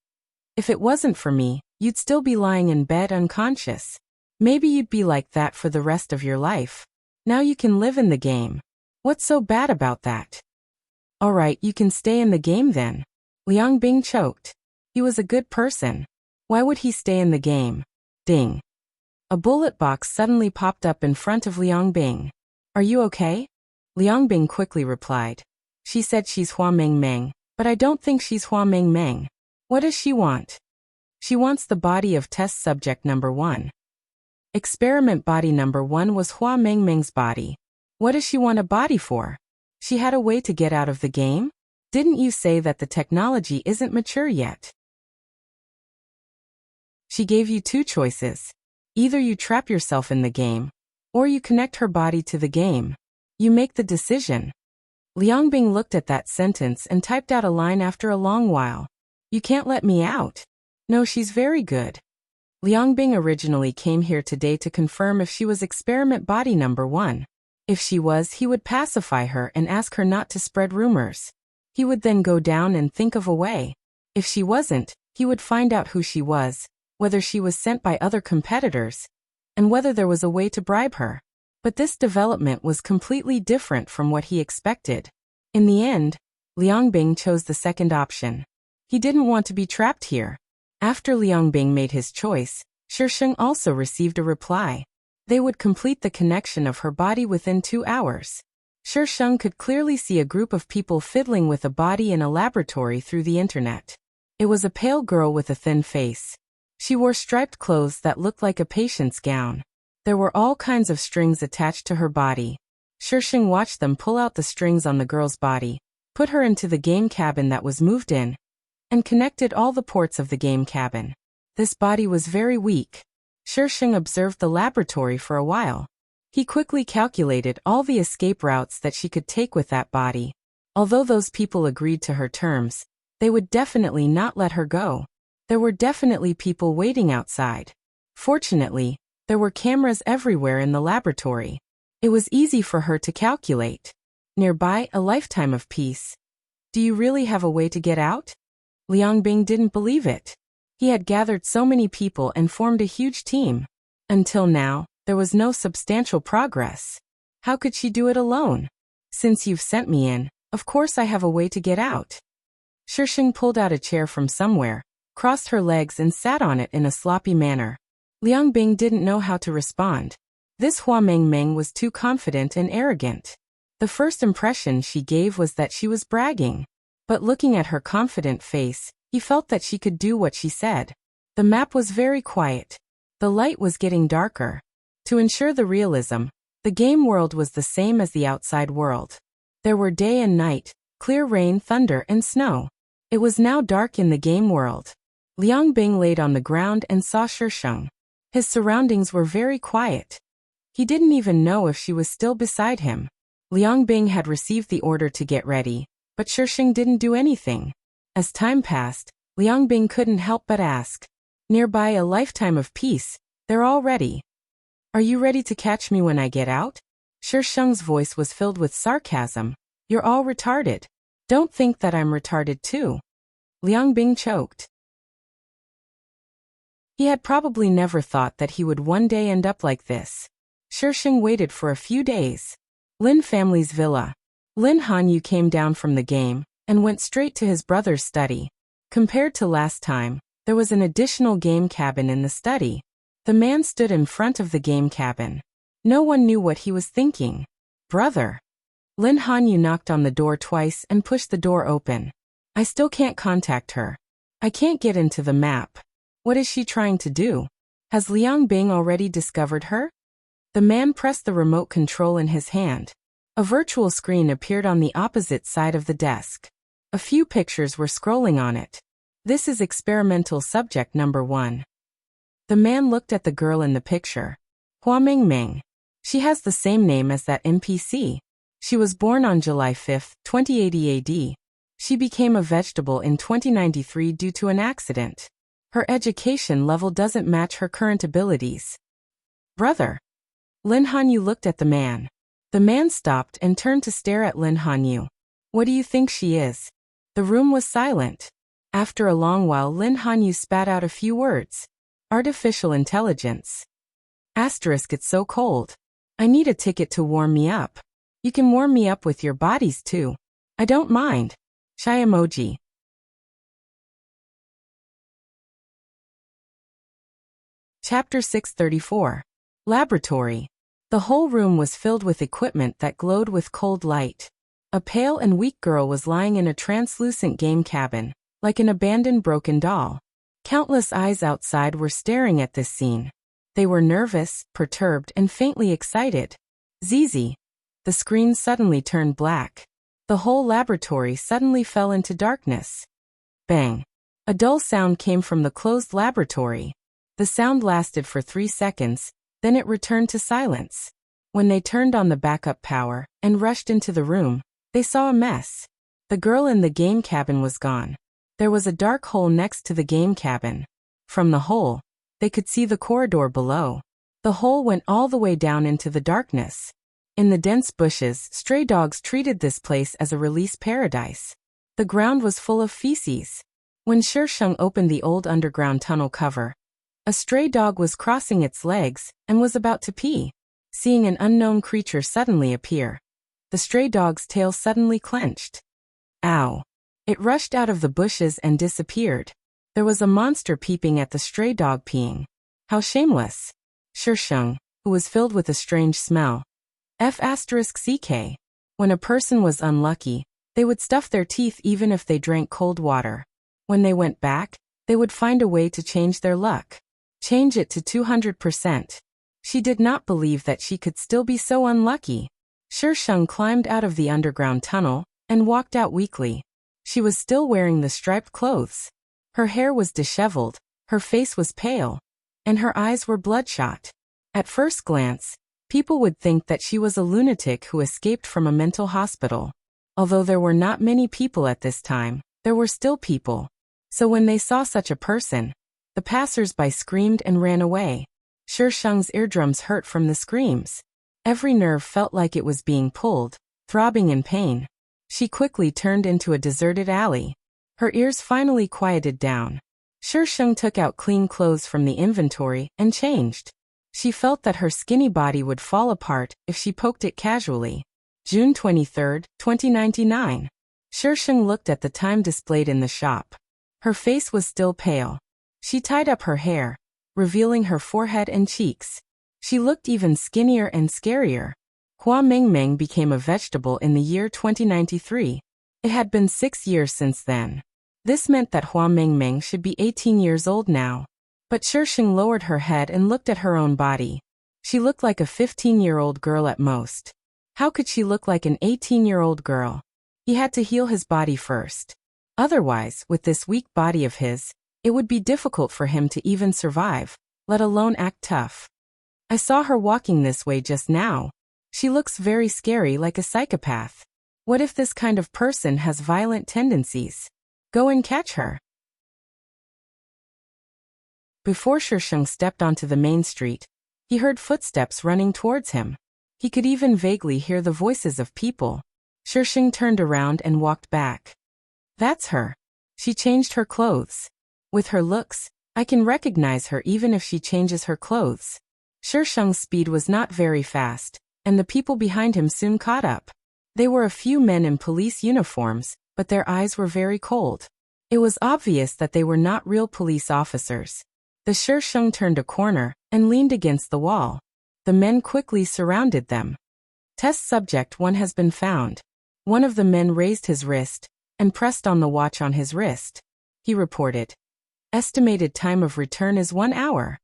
Speaker 1: If it wasn't for me, you'd still be lying in bed unconscious. Maybe you'd be like that for the rest of your life. Now you can live in the game. What's so bad about that? Alright, you can stay in the game then. Liang Bing choked. He was a good person. Why would he stay in the game? Ding. A bullet box suddenly popped up in front of Liang Bing. Are you okay? Liang Bing quickly replied. She said she's Hua Mengmeng, but I don't think she's Hua Mengmeng. What does she want? She wants the body of test subject number 1. Experiment body number 1 was Hua Mengmeng's body. What does she want a body for? She had a way to get out of the game? Didn't you say that the technology isn't mature yet? She gave you 2 choices. Either you trap yourself in the game, or you connect her body to the game. You make the decision. Liang Bing looked at that sentence and typed out a line after a long while. You can't let me out. No, she's very good. Liang Bing originally came here today to confirm if she was experiment body number 1. If she was, he would pacify her and ask her not to spread rumors. He would then go down and think of a way. If she wasn't, He would find out who she was, whether she was sent by other competitors, and whether there was a way to bribe her. But this development was completely different from what he expected. In the end, Liang Bing chose the second option. He didn't want to be trapped here. After Liang Bing made his choice, Shisheng also received a reply. They would complete the connection of her body within 2 hours. Shisheng could clearly see a group of people fiddling with a body in a laboratory through the internet. It was a pale girl with a thin face. She wore striped clothes that looked like a patient's gown. There were all kinds of strings attached to her body. Shisheng watched them pull out the strings on the girl's body, put her into the game cabin that was moved in, and connected all the ports of the game cabin. This body was very weak. Shisheng observed the laboratory for a while. He quickly calculated all the escape routes that she could take with that body. Although those people agreed to her terms, they would definitely not let her go. There were definitely people waiting outside. Fortunately, there were cameras everywhere in the laboratory. It was easy for her to calculate. Nearby, a lifetime of peace. Do you really have a way to get out? Liang Bing didn't believe it. He had gathered so many people and formed a huge team. Until now, there was no substantial progress. How could she do it alone? Since you've sent me in, of course I have a way to get out. Shisheng pulled out a chair from somewhere, crossed her legs and sat on it in a sloppy manner. Liang Bing didn't know how to respond. This Hua Mengmeng was too confident and arrogant. The first impression she gave was that she was bragging. But looking at her confident face, he felt that she could do what she said. The map was very quiet. The light was getting darker. To ensure the realism, the game world was the same as the outside world. There were day and night, clear rain, thunder, and snow. It was now dark in the game world. Liang Bing laid on the ground and saw Shisheng. His surroundings were very quiet. He didn't even know if she was still beside him. Liang Bing had received the order to get ready, but Shisheng didn't do anything. As time passed, Liang Bing couldn't help but ask. Nearby, a lifetime of peace. They're all ready. Are you ready to catch me when I get out? Shisheng's voice was filled with sarcasm. You're all retarded. Don't think that I'm retarded too. Liang Bing choked. He had probably never thought that he would one day end up like this. Shisheng waited for a few days. Lin family's villa. Lin Hanyu came down from the game and went straight to his brother's study. Compared to last time, there was an additional game cabin in the study. The man stood in front of the game cabin. No one knew what he was thinking. Brother. Lin Hanyu knocked on the door twice and pushed the door open. I still can't contact her. I can't get into the map. What is she trying to do? Has Liang Bing already discovered her? The man pressed the remote control in his hand. A virtual screen appeared on the opposite side of the desk. A few pictures were scrolling on it. This is experimental subject number 1. The man looked at the girl in the picture. Hua Mengmeng. She has the same name as that NPC. She was born on July 5, 2080 AD. She became a vegetable in 2093 due to an accident. Her education level doesn't match her current abilities. Brother. Lin Hanyu looked at the man. The man stopped and turned to stare at Lin Hanyu. What do you think she is? The room was silent. After a long while, Lin Hanyu spat out a few words. Artificial intelligence. Asterisk, it's so cold. I need a ticket to warm me up. You can warm me up with your bodies too. I don't mind. Shy emoji. Chapter 634. Laboratory. The whole room was filled with equipment that glowed with cold light. A pale and weak girl was lying in a translucent game cabin, like an abandoned broken doll. Countless eyes outside were staring at this scene. They were nervous, perturbed, and faintly excited. Zizi. The screen suddenly turned black. The whole laboratory suddenly fell into darkness. Bang. A dull sound came from the closed laboratory. The sound lasted for 3 seconds, then it returned to silence. When they turned on the backup power and rushed into the room, they saw a mess. The girl in the game cabin was gone. There was a dark hole next to the game cabin. From the hole, they could see the corridor below. The hole went all the way down into the darkness. In the dense bushes, stray dogs treated this place as a release paradise. The ground was full of feces. When Shisheng opened the old underground tunnel cover, a stray dog was crossing its legs and was about to pee. Seeing an unknown creature suddenly appear, the stray dog's tail suddenly clenched. Ow! It rushed out of the bushes and disappeared. There was a monster peeping at the stray dog peeing. How shameless! Shisheng, who was filled with a strange smell. F***ck. When a person was unlucky, they would stuff their teeth even if they drank cold water. When they went back, they would find a way to change their luck. Change it to 200%. She did not believe that she could still be so unlucky. Shisheng climbed out of the underground tunnel and walked out weakly. She was still wearing the striped clothes. Her hair was disheveled, her face was pale, and her eyes were bloodshot. At first glance, people would think that she was a lunatic who escaped from a mental hospital. Although there were not many people at this time, there were still people. So when they saw such a person, the passers-by screamed and ran away. Shisheng's eardrums hurt from the screams. Every nerve felt like it was being pulled, throbbing in pain. She quickly turned into a deserted alley. Her ears finally quieted down. Shisheng took out clean clothes from the inventory and changed. She felt that her skinny body would fall apart if she poked it casually. June 23, 2099. Shisheng looked at the time displayed in the shop. Her face was still pale. She tied up her hair, revealing her forehead and cheeks. She looked even skinnier and scarier. Hua Mengmeng became a vegetable in the year 2093. It had been 6 years since then. This meant that Hua Mengmeng should be 18 years old now. But Shisheng lowered her head and looked at her own body. She looked like a 15-year-old girl at most. How could she look like an 18-year-old girl? He had to heal his body first. Otherwise, with this weak body of his, it would be difficult for him to even survive, let alone act tough. I saw her walking this way just now. She looks very scary, like a psychopath. What if this kind of person has violent tendencies? Go and catch her. Before Shisheng stepped onto the main street, he heard footsteps running towards him. He could even vaguely hear the voices of people. Shisheng turned around and walked back. That's her. She changed her clothes. With her looks, I can recognize her even if she changes her clothes. Shisheng's speed was not very fast, and the people behind him soon caught up. They were a few men in police uniforms, but their eyes were very cold. It was obvious that they were not real police officers. The Shisheng turned a corner and leaned against the wall. The men quickly surrounded them. Test subject 1 has been found. One of the men raised his wrist and pressed on the watch on his wrist. He reported. Estimated time of return is 1 hour.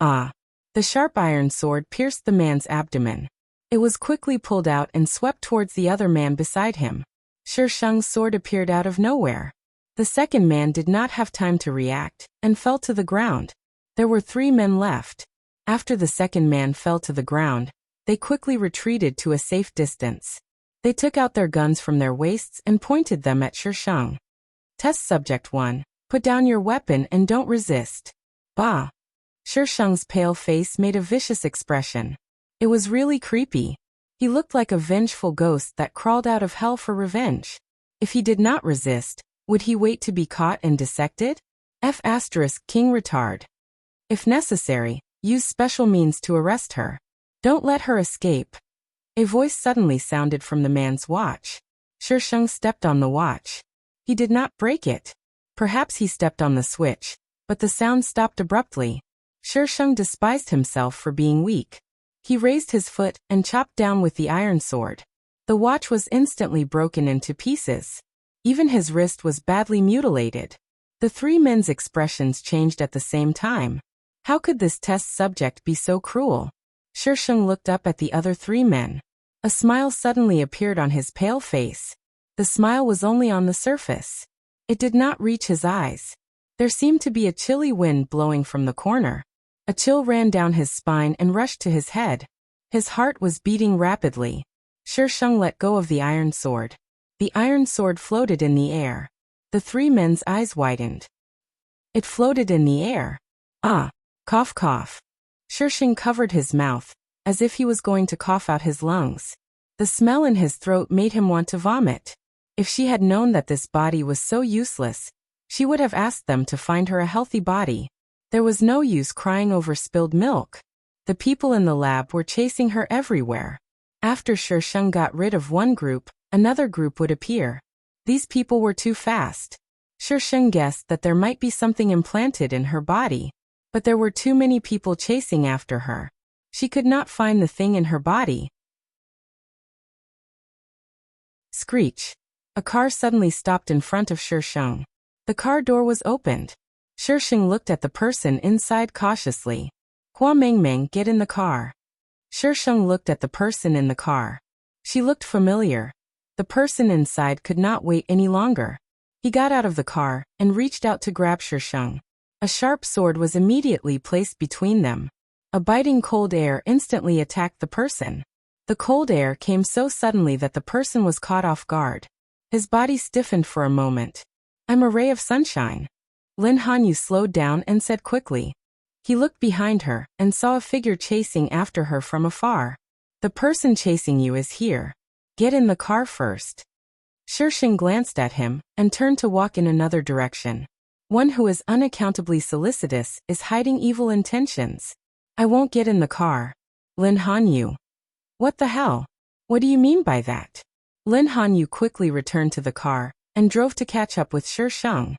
Speaker 1: Ah! The sharp iron sword pierced the man's abdomen. It was quickly pulled out and swept towards the other man beside him. Shisheng's sword appeared out of nowhere. The second man did not have time to react and fell to the ground. There were 3 men left. After the second man fell to the ground, they quickly retreated to a safe distance. They took out their guns from their waists and pointed them at Shisheng. Test subject 1, put down your weapon and don't resist. Bah! Shisheng's pale face made a vicious expression. It was really creepy. He looked like a vengeful ghost that crawled out of hell for revenge. If he did not resist, would he wait to be caught and dissected? King retard. If necessary, use special means to arrest her. Don't let her escape. A voice suddenly sounded from the man's watch. Shisheng stepped on the watch. He did not break it. Perhaps he stepped on the switch, but the sound stopped abruptly. Shisheng despised himself for being weak. He raised his foot and chopped down with the iron sword. The watch was instantly broken into pieces. Even his wrist was badly mutilated. The 3 men's expressions changed at the same time. How could this test subject be so cruel? Shisheng looked up at the other 3 men. A smile suddenly appeared on his pale face. The smile was only on the surface. It did not reach his eyes. There seemed to be a chilly wind blowing from the corner. A chill ran down his spine and rushed to his head. His heart was beating rapidly. Shisheng let go of the iron sword. The iron sword floated in the air. The 3 men's eyes widened. It floated in the air. Ah! Cough cough. Shisheng covered his mouth, as if he was going to cough out his lungs. The smell in his throat made him want to vomit. If she had known that this body was so useless, She would have asked them to find her a healthy body. There was no use crying over spilled milk. The people in the lab were chasing her everywhere. After Shisheng got rid of one group, another group would appear. These people were too fast. Shisheng guessed that there might be something implanted in her body, but there were too many people chasing after her. She could not find the thing in her body. Screech. A car suddenly stopped in front of Shisheng. The car door was opened. Shisheng looked at the person inside cautiously. Hua Mengmeng, get in the car. Shisheng looked at the person in the car. She looked familiar. The person inside could not wait any longer. He got out of the car and reached out to grab Shisheng. A sharp sword was immediately placed between them. A biting cold air instantly attacked the person. The cold air came so suddenly that the person was caught off guard. His body stiffened for a moment. I'm a ray of sunshine. Lin Hanyu slowed down and said quickly. He looked behind her and saw a figure chasing after her from afar. The person chasing you is here. Get in the car first. Shisheng glanced at him and turned to walk in another direction. One who is unaccountably solicitous is hiding evil intentions. I won't get in the car. Lin Hanyu. What the hell? What do you mean by that? Lin Hanyu quickly returned to the car and drove to catch up with Shisheng.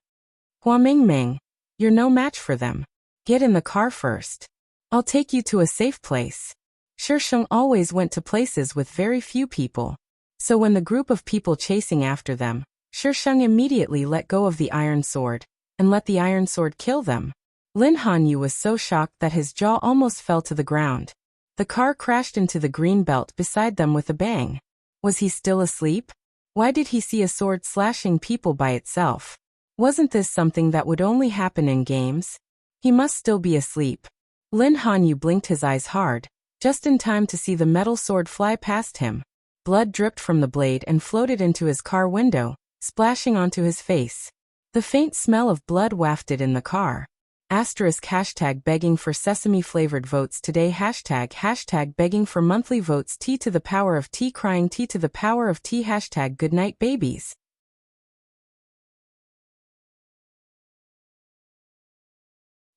Speaker 1: Hua Mengmeng, you're no match for them. Get in the car first. I'll take you to a safe place. Shisheng always went to places with very few people. So when the group of people chasing after them, Shisheng immediately let go of the iron sword and let the iron sword kill them. Lin Hanyu was so shocked that his jaw almost fell to the ground. The car crashed into the green belt beside them with a bang. Was he still asleep? Why did he see a sword slashing people by itself? Wasn't this something that would only happen in games? He must still be asleep. Lin Hanyu blinked his eyes hard, just in time to see the metal sword fly past him. Blood dripped from the blade and floated into his car window, splashing onto his face. The faint smell of blood wafted in the car. ## begging for sesame-flavored votes today ## begging for monthly votes T to the power of T crying T to the power of T # goodnight babies.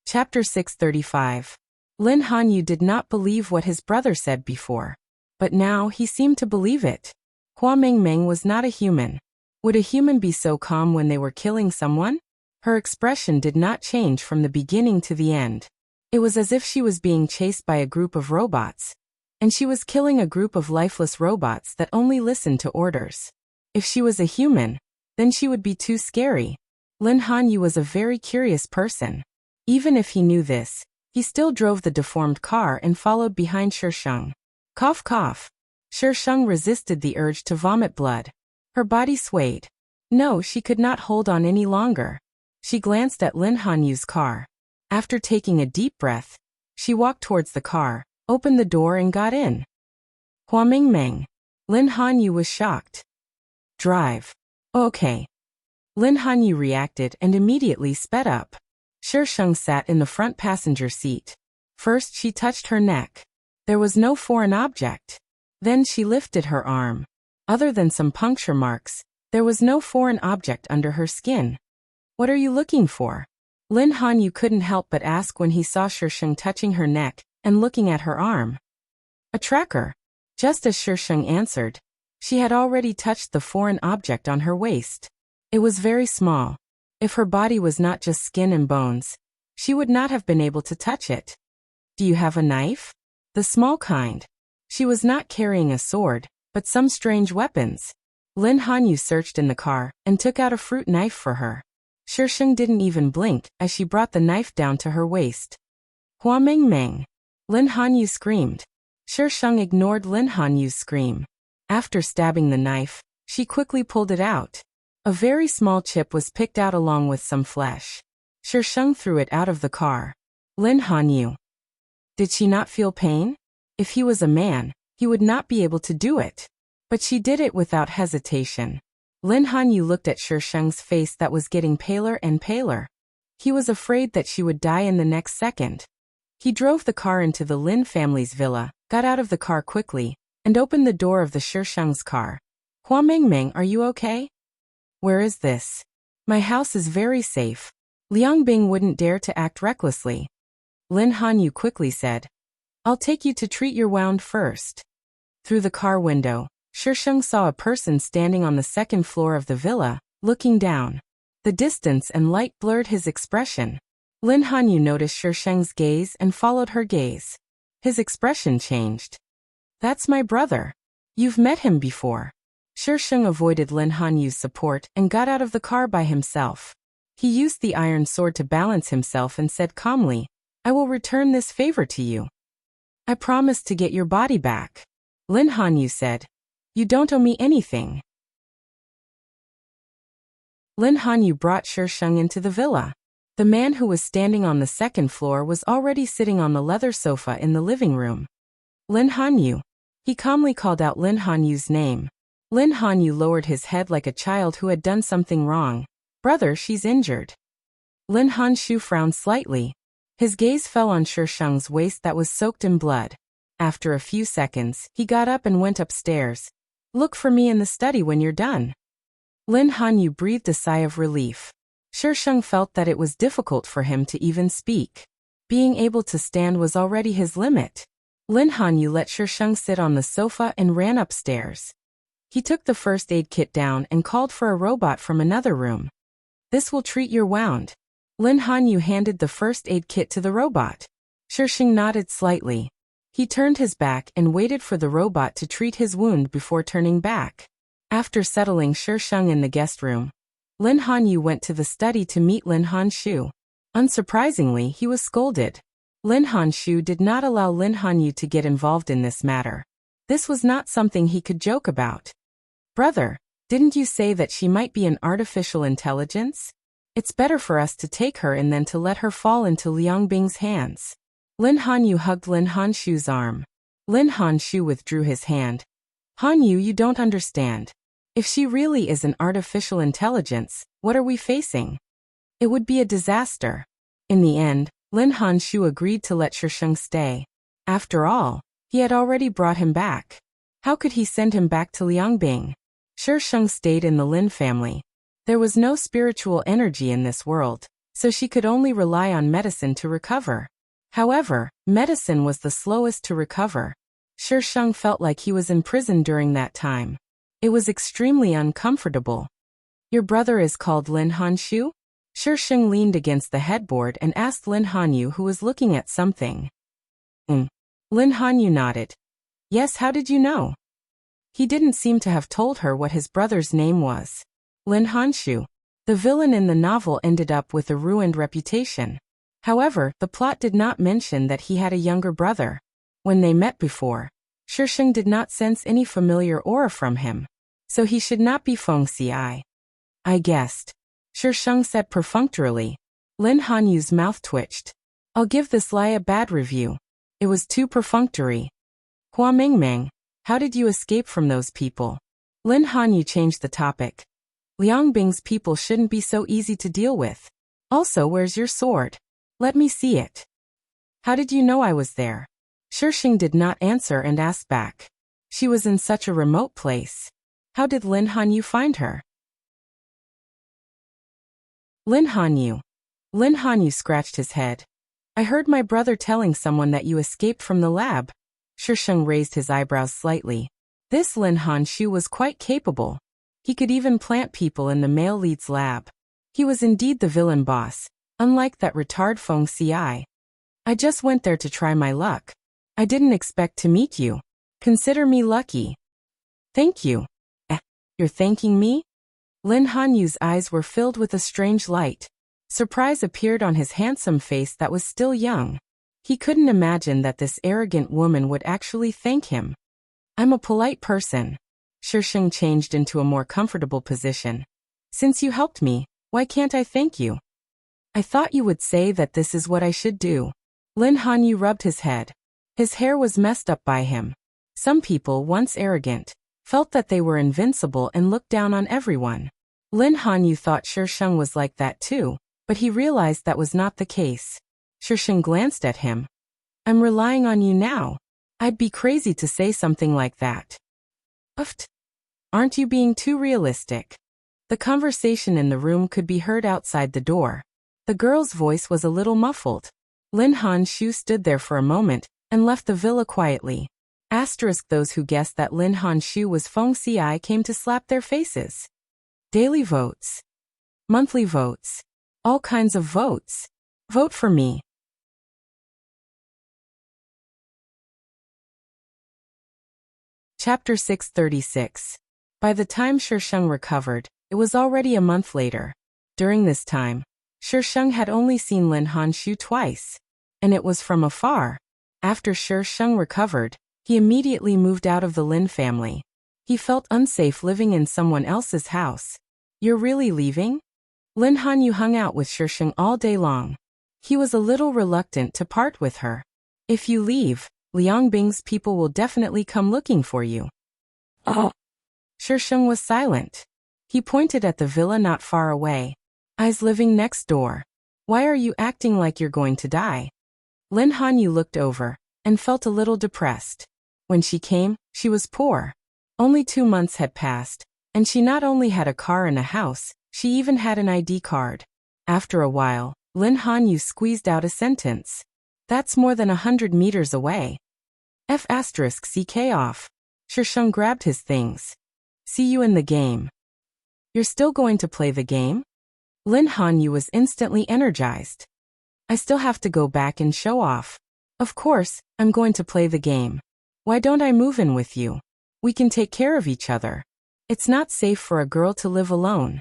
Speaker 1: Chapter 635. Lin Hanyu did not believe what his brother said before. But now he seemed to believe it. Hua Mengmeng was not a human. Would a human be so calm when they were killing someone? Her expression did not change from the beginning to the end. It was as if she was being chased by a group of robots. And she was killing a group of lifeless robots that only listened to orders. If she was a human, then she would be too scary. Lin Hanyu was a very curious person. Even if he knew this, he still drove the deformed car and followed behind Shisheng. Cough cough. Shisheng resisted the urge to vomit blood. Her body swayed. No, she could not hold on any longer. She glanced at Lin Hanyu's car. After taking a deep breath, she walked towards the car, opened the door and got in. Hua Mengmeng. Lin Hanyu was shocked. Drive. Okay. Lin Hanyu reacted and immediately sped up. Shisheng sat in the front passenger seat. First she touched her neck. There was no foreign object. Then she lifted her arm. Other than some puncture marks, there was no foreign object under her skin. What are you looking for? Lin Hanyu couldn't help but ask when he saw Shisheng touching her neck and looking at her arm. A tracker. Just as Shisheng answered, she had already touched the foreign object on her waist. It was very small. If her body was not just skin and bones, she would not have been able to touch it. Do you have a knife? The small kind. She was not carrying a sword, but some strange weapons. Lin Hanyu searched in the car and took out a fruit knife for her. Shisheng didn't even blink as she brought the knife down to her waist. Hua Mengmeng. Lin Hanyu screamed. Shisheng ignored Lin Hanyu's scream. After stabbing the knife, she quickly pulled it out. A very small chip was picked out along with some flesh. Shisheng threw it out of the car. Lin Hanyu. Did she not feel pain? If he was a man, he would not be able to do it. But she did it without hesitation. Lin Hanyu looked at Shisheng's face that was getting paler and paler. He was afraid that she would die in the next second. He drove the car into the Lin family's villa, got out of the car quickly, and opened the door of the Shisheng's car. Hua Mengmeng, are you okay? Where is this? My house is very safe. Liang Bing wouldn't dare to act recklessly. Lin Hanyu quickly said, I'll take you to treat your wound first. Through the car window, Shisheng saw a person standing on the second floor of the villa, looking down. The distance and light blurred his expression. Lin Hanyu noticed Shisheng's gaze and followed her gaze. His expression changed. That's my brother. You've met him before. Shisheng avoided Lin Hanyu's support and got out of the car by himself. He used the iron sword to balance himself and said calmly, I will return this favor to you. I promise to get your body back. Lin Hanyu said, You don't owe me anything. Lin Hanyu brought Shisheng into the villa. The man who was standing on the second floor was already sitting on the leather sofa in the living room. Lin Hanyu. He calmly called out Lin Hanyu's name. Lin Hanyu lowered his head like a child who had done something wrong. Brother, she's injured. Lin Hanshu frowned slightly. His gaze fell on Shisheng's waist that was soaked in blood. After a few seconds, he got up and went upstairs. Look for me in the study when you're done. Lin Hanyu breathed a sigh of relief. Shisheng felt that it was difficult for him to even speak. Being able to stand was already his limit. Lin Hanyu let Shisheng sit on the sofa and ran upstairs. He took the first aid kit down and called for a robot from another room. This will treat your wound. Lin Hanyu handed the first aid kit to the robot. Shisheng nodded slightly. He turned his back and waited for the robot to treat his wound before turning back. After settling Shisheng in the guest room, Lin Hanyu went to the study to meet Lin Hanshu. Unsurprisingly, he was scolded. Lin Hanshu did not allow Lin Hanyu to get involved in this matter. This was not something he could joke about. Brother, didn't you say that she might be an artificial intelligence? It's better for us to take her and then to let her fall into Liang Bing's hands. Lin Hanyu hugged Lin Hanshu's arm. Lin Hanshu withdrew his hand. Hanyu, you don't understand. If she really is an artificial intelligence, what are we facing? It would be a disaster. In the end, Lin Hanshu agreed to let Shisheng stay. After all, he had already brought him back. How could he send him back to Liangbing? Shisheng stayed in the Lin family. There was no spiritual energy in this world, so she could only rely on medicine to recover. However, medicine was the slowest to recover. Shisheng felt like he was in prison during that time. It was extremely uncomfortable. Your brother is called Lin Hanshu? Shisheng leaned against the headboard and asked Lin Hanyu, who was looking at something. Lin Hanyu nodded. Yes, how did you know? He didn't seem to have told her what his brother's name was. Lin Hanshu. The villain in the novel ended up with a ruined reputation. However, the plot did not mention that he had a younger brother. When they met before, Shisheng did not sense any familiar aura from him. So he should not be Feng Xi. I guessed. Shisheng said perfunctorily. Lin Hanyu's mouth twitched. I'll give this lie a bad review. It was too perfunctory. Hua Mingming, how did you escape from those people? Lin Hanyu changed the topic. Liangbing's people shouldn't be so easy to deal with. Also, where's your sword? Let me see it. How did you know I was there? Shisheng did not answer and asked back. She was in such a remote place. How did Lin Hanyu find her? Lin Hanyu. Lin Hanyu scratched his head. I heard my brother telling someone that you escaped from the lab. Shisheng raised his eyebrows slightly. This Lin Hanshu was quite capable. He could even plant people in the male lead's lab. He was indeed the villain boss, unlike that retard Feng Xi. I just went there to try my luck. I didn't expect to meet you. Consider me lucky. Thank you. You're thanking me? Lin Hanyu's eyes were filled with a strange light. Surprise appeared on his handsome face that was still young. He couldn't imagine that this arrogant woman would actually thank him. I'm a polite person. Shisheng changed into a more comfortable position. Since you helped me, why can't I thank you? I thought you would say that this is what I should do. Lin Hanyu rubbed his head. His hair was messed up by him. Some people, once arrogant, felt that they were invincible and looked down on everyone. Lin Hanyu thought Shisheng was like that too, but he realized that was not the case. Shisheng glanced at him. I'm relying on you now. I'd be crazy to say something like that. Uft. Aren't you being too realistic? The conversation in the room could be heard outside the door. The girl's voice was a little muffled. Lin Honshu stood there for a moment and left the villa quietly. Asterisk those who guessed that Lin Honshu was Feng Xiai came to slap their faces. Daily votes. Monthly votes. All kinds of votes. Vote for me. Chapter 636. By the time Shisheng recovered, it was already a month later. During this time, Shisheng had only seen Lin Honshu twice, and it was from afar. After Shisheng recovered, he immediately moved out of the Lin family. He felt unsafe living in someone else's house. You're really leaving? Lin Hanyu hung out with Shisheng all day long. He was a little reluctant to part with her. If you leave, Liang Bing's people will definitely come looking for you. Oh. Shisheng was silent. He pointed at the villa not far away. I's living next door. Why are you acting like you're going to die? Lin Hanyu looked over and felt a little depressed. When she came, she was poor. Only 2 months had passed, and she not only had a car and a house, she even had an ID card. After a while, Lin Hanyu squeezed out a sentence. That's more than 100 meters away. CK off. Shisheng grabbed his things. See you in the game. You're still going to play the game? Lin Hanyu was instantly energized. I still have to go back and show off. Of course, I'm going to play the game. Why don't I move in with you? We can take care of each other. It's not safe for a girl to live alone.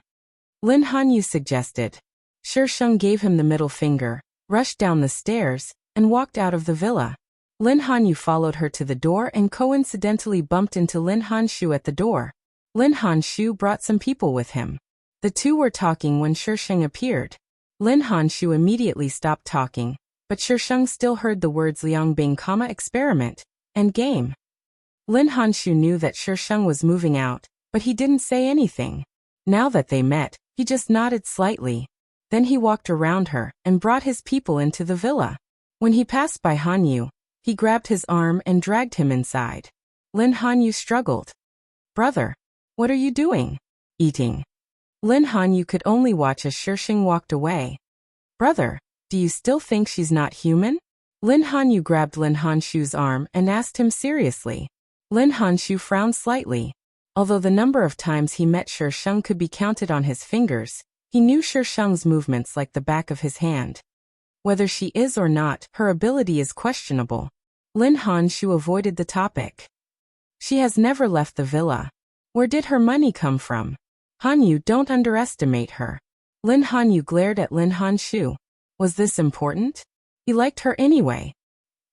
Speaker 1: Lin Hanyu suggested. Shisheng gave him the middle finger, rushed down the stairs, and walked out of the villa. Lin Hanyu followed her to the door and coincidentally bumped into Lin Honshu at the door. Lin Honshu brought some people with him. The two were talking when Shisheng appeared. Lin Honshu immediately stopped talking, but Shisheng still heard the words Liangbing, experiment, and game. Lin Honshu knew that Shisheng was moving out, but he didn't say anything. Now that they met, he just nodded slightly. Then he walked around her and brought his people into the villa. When he passed by Hanyu, he grabbed his arm and dragged him inside. Lin Hanyu struggled. Brother, what are you doing? Eating. Lin Hanyu could only watch as Shisheng walked away. Brother, do you still think she's not human? Lin Hanyu grabbed Lin Honshu's arm and asked him seriously. Lin Honshu frowned slightly. Although the number of times he met Shisheng could be counted on his fingers, he knew Shisheng's movements like the back of his hand. Whether she is or not, her ability is questionable. Lin Honshu avoided the topic. She has never left the villa. Where did her money come from? Hanyu, don't underestimate her. Lin Hanyu glared at Lin Honshu. Was this important? He liked her anyway.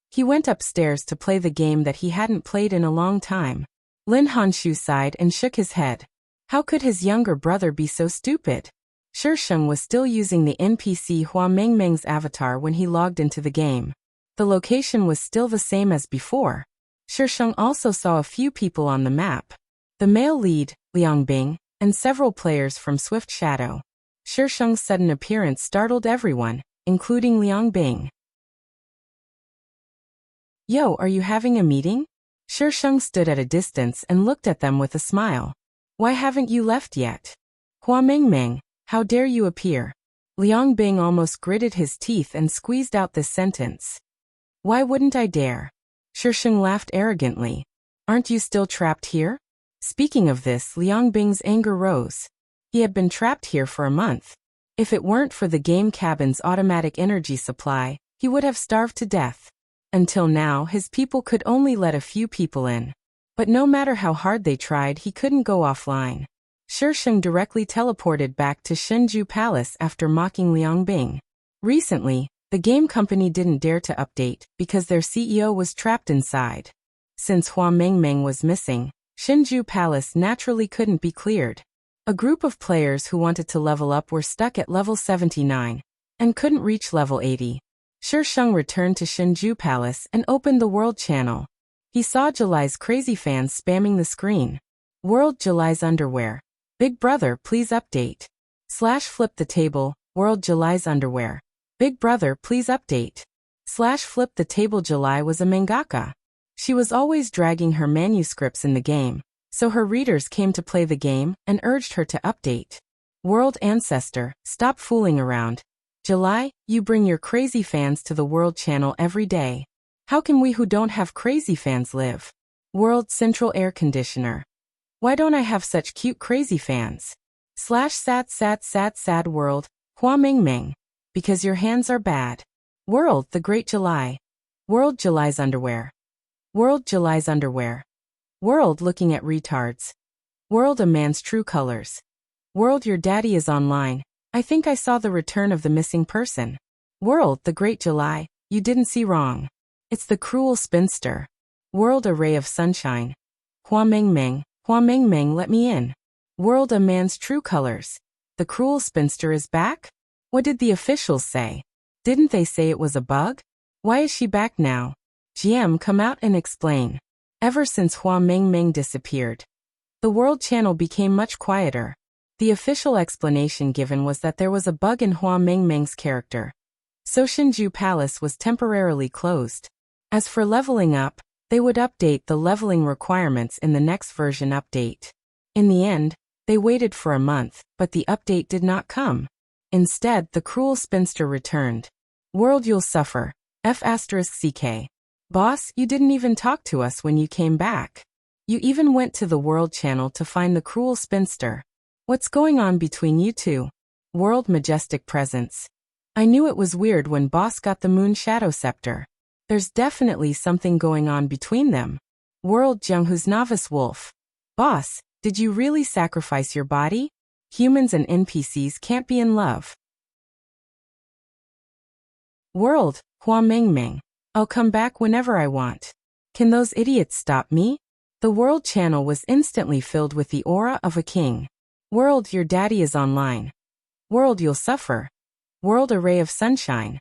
Speaker 1: He went upstairs to play the game that he hadn't played in a long time. Lin Honshu sighed and shook his head. How could his younger brother be so stupid? Shisheng was still using the NPC Hua Mengmeng's avatar when he logged into the game. The location was still the same as before. Shisheng also saw a few people on the map. The male lead, Liangbing, and several players from Swift Shadow. Shisheng's sudden appearance startled everyone, including Liangbing. Yo, are you having a meeting? Shisheng stood at a distance and looked at them with a smile. Why haven't you left yet? Hua Mengmeng, how dare you appear? Liangbing almost gritted his teeth and squeezed out this sentence. Why wouldn't I dare? Shisheng laughed arrogantly. Aren't you still trapped here? Speaking of this, Liangbing's anger rose. He had been trapped here for a month. If it weren't for the game cabin's automatic energy supply, he would have starved to death. Until now, his people could only let a few people in. But no matter how hard they tried, he couldn't go offline. Shisheng directly teleported back to Shinju Palace after mocking Liangbing. Recently, the game company didn't dare to update because their CEO was trapped inside. Since Hua Mengmeng was missing, Shinju Palace naturally couldn't be cleared. A group of players who wanted to level up were stuck at level 79 and couldn't reach level 80. Shisheng returned to Shinju Palace and opened the World channel. He saw July's crazy fans spamming the screen. World July's underwear. Big brother, please update. Flip the table, World July's underwear. Big brother, please update. Flip the table. July was a mangaka. She was always dragging her manuscripts in the game, So her readers came to play the game and urged her to update. World Ancestor, stop fooling around. July, you bring your crazy fans to the World Channel every day. How can we who don't have crazy fans live? World Central Air Conditioner. Why don't I have such cute crazy fans? /sad world, Hua Ming Ming. Because your hands are bad. World the Great July. World July's underwear. World July's underwear. World looking at retards. World a man's true colors. World your daddy is online. I think I saw the return of the missing person. World the Great July, you didn't see wrong. It's the cruel spinster. World a ray of sunshine. Hua Ming Ming, let me in. World a man's true colors. The cruel spinster is back? What did the officials say? Didn't they say it was a bug? Why is she back now? GM, come out and explain. Ever since Hua Ming Ming disappeared, the World Channel became much quieter. The official explanation given was that there was a bug in Hua Ming Ming's character. So Shinju Palace was temporarily closed. As for leveling up, they would update the leveling requirements in the next version update. In the end, they waited for a month, but the update did not come. Instead, the cruel spinster returned. World, you'll suffer. F***CK. Boss, you didn't even talk to us when you came back. You even went to the World Channel to find the cruel spinster. What's going on between you two? World Majestic Presence. I knew it was weird when Boss got the Moon Shadow Scepter. There's definitely something going on between them. World Junghu's Novice Wolf. Boss, did you really sacrifice your body? Humans and NPCs can't be in love. World, Hua Ming Ming. I'll come back whenever I want. Can those idiots stop me? The World Channel was instantly filled with the aura of a king. World, your daddy is online. World, you'll suffer. World, a ray of sunshine.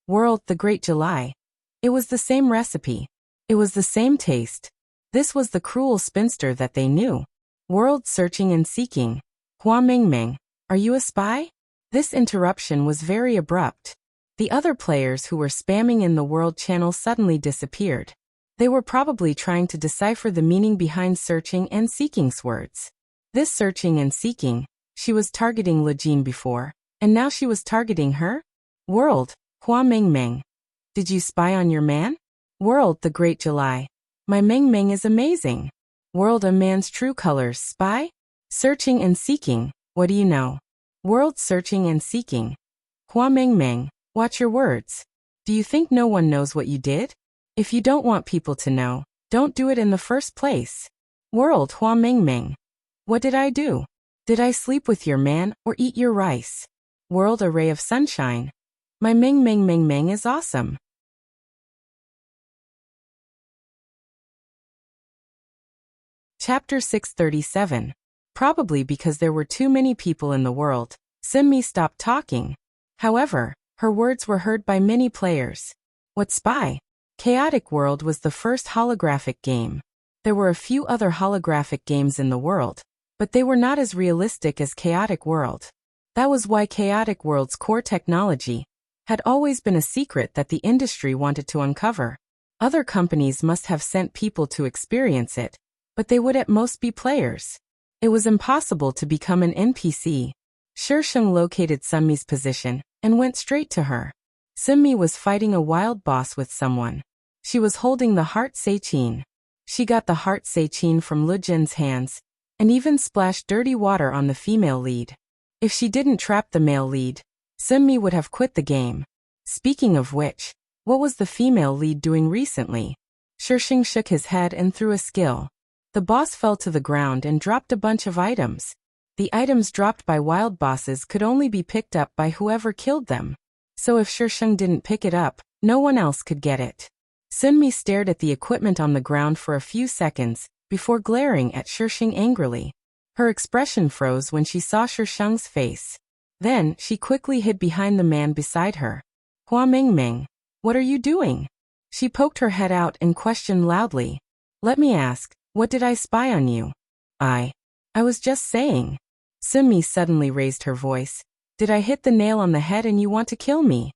Speaker 1: World, the Great July. It was the same recipe. It was the same taste. This was the cruel spinster that they knew. World searching and seeking. Hua Ming Ming, are you a spy? This interruption was very abrupt. The other players who were spamming in the World Channel suddenly disappeared. They were probably trying to decipher the meaning behind searching and seeking's words. This searching and seeking, she was targeting Lejin before, and now she was targeting her? World, Hua Ming Ming. Did you spy on your man? World, the Great July. My Ming Ming is amazing. World, a man's true colors, spy? Searching and seeking, what do you know? World searching and seeking. Hua Ming Ming, watch your words. Do you think no one knows what you did? If you don't want people to know, don't do it in the first place. World Hua Ming Ming. What did I do? Did I sleep with your man or eat your rice? World, a ray of sunshine. My Ming Ming Ming Ming is awesome. Chapter 637. Probably because there were too many people in the world, Sunmi stopped talking. However, her words were heard by many players. What spy? Chaotic World was the first holographic game. There were a few other holographic games in the world, but they were not as realistic as Chaotic World. That was why Chaotic World's core technology had always been a secret that the industry wanted to uncover. Other companies must have sent people to experience it, but they would at most be players. It was impossible to become an NPC. Shisheng located Sunmi's position and went straight to her. Sunmi was fighting a wild boss with someone. She was holding the Heart Seichin. She got the Heart Seichin from Lujin's hands and even splashed dirty water on the female lead. If she didn't trap the male lead, Sunmi would have quit the game. Speaking of which, what was the female lead doing recently? Shisheng shook his head and threw a skill. The boss fell to the ground and dropped a bunch of items. The items dropped by wild bosses could only be picked up by whoever killed them. So if Shisheng didn't pick it up, no one else could get it. Sunmi stared at the equipment on the ground for a few seconds, before glaring at Shisheng angrily. Her expression froze when she saw Shisheng's face. Then, she quickly hid behind the man beside her. Hua Ming Ming, what are you doing? She poked her head out and questioned loudly. Let me ask, what did I spy on you? I was just saying. Sunmi suddenly raised her voice. Did I hit the nail on the head and you want to kill me?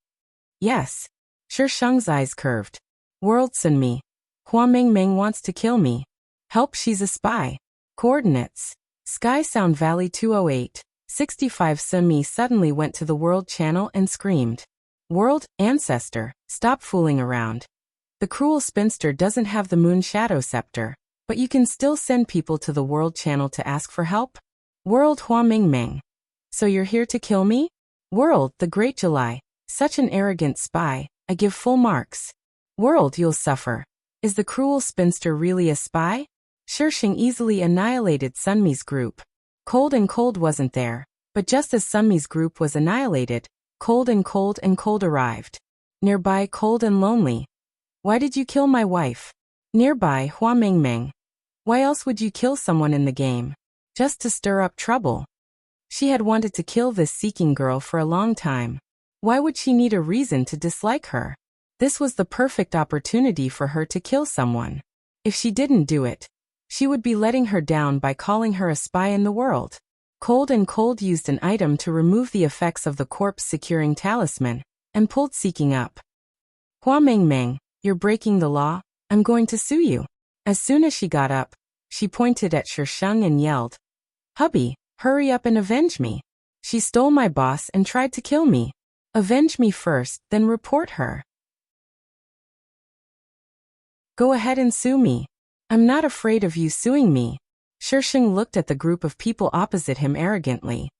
Speaker 1: Yes. Shisheng's eyes curved. World Sunmi. Hua Ming Ming wants to kill me. Help, she's a spy. Coordinates. Sky Sound Valley 208. 65 Sumi suddenly went to the World Channel and screamed. World, ancestor, stop fooling around. The cruel spinster doesn't have the moon shadow scepter, but you can still send people to the World Channel to ask for help? World Hua Ming Ming. So you're here to kill me? World, the Great July. Such an arrogant spy, I give full marks. World, you'll suffer. Is the cruel spinster really a spy? Shirsheng easily annihilated Sunmi's group. Cold and Cold wasn't there, but just as Sunmi's group was annihilated, Cold and Cold arrived. Nearby Cold and Lonely. Why did you kill my wife? Nearby Hua Ming Ming. Why else would you kill someone in the game? Just to stir up trouble. She had wanted to kill this seeking girl for a long time. Why would she need a reason to dislike her? This was the perfect opportunity for her to kill someone. If she didn't do it, she would be letting her down by calling her a spy in the world. Cold and Cold used an item to remove the effects of the corpse-securing talisman, and pulled Seeking up. Hua Ming Ming, you're breaking the law, I'm going to sue you. As soon as she got up, she pointed at Shirsheng and yelled, Hubby, hurry up and avenge me. She stole my boss and tried to kill me. Avenge me first, then report her. Go ahead and sue me. I'm not afraid of you suing me. Shirsheng looked at the group of people opposite him arrogantly.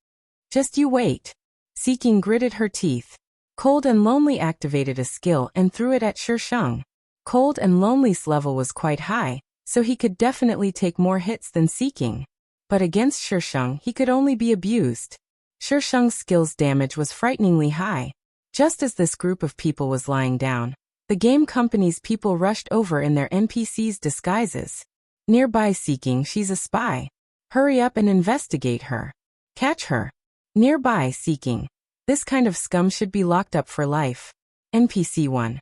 Speaker 1: Just you wait. Seeking gritted her teeth. Cold and Lonely activated a skill and threw it at Shirsheng. Cold and Lonely's level was quite high, so he could definitely take more hits than Seeking. But against Shirsheng he could only be abused. Shirsheng's skill's damage was frighteningly high. Just as this group of people was lying down, the game company's people rushed over in their NPC's disguises. Nearby Seeking, she's a spy. Hurry up and investigate her. Catch her. Nearby Seeking. This kind of scum should be locked up for life. NPC 1.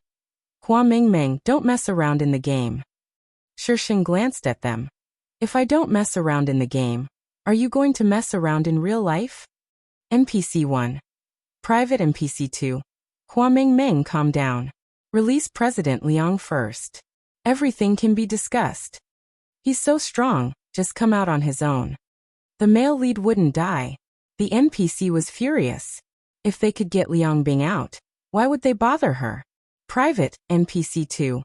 Speaker 1: Hua Ming Ming, don't mess around in the game. Shirsheng glanced at them. If I don't mess around in the game, are you going to mess around in real life? NPC 1. Private NPC 2. Hua Ming Ming, calm down. Release President Liang first. Everything can be discussed. He's so strong, just come out on his own. The male lead wouldn't die. The NPC was furious. If they could get Liang Bing out, why would they bother her? Private NPC 2.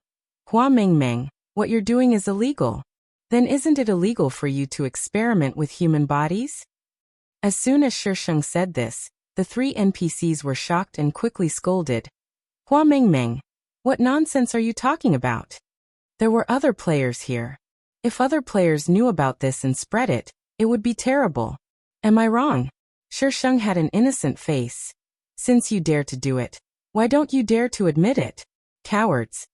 Speaker 1: Hua Ming Ming, what you're doing is illegal. Then isn't it illegal for you to experiment with human bodies? As soon as Shirsheng said this, the three NPCs were shocked and quickly scolded. Hua Ming Ming, what nonsense are you talking about? There were other players here. If other players knew about this and spread it, it would be terrible. Am I wrong? Shirsheng had an innocent face. Since you dare to do it, why don't you dare to admit it? Cowards.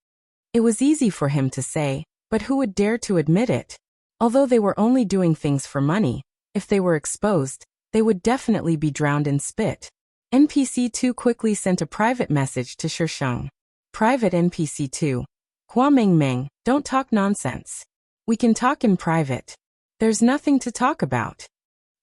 Speaker 1: It was easy for him to say, but who would dare to admit it? Although they were only doing things for money, if they were exposed, they would definitely be drowned in spit. NPC 2 quickly sent a private message to Shirsheng. Private NPC 2. Hua Ming Ming, don't talk nonsense. We can talk in private. There's nothing to talk about.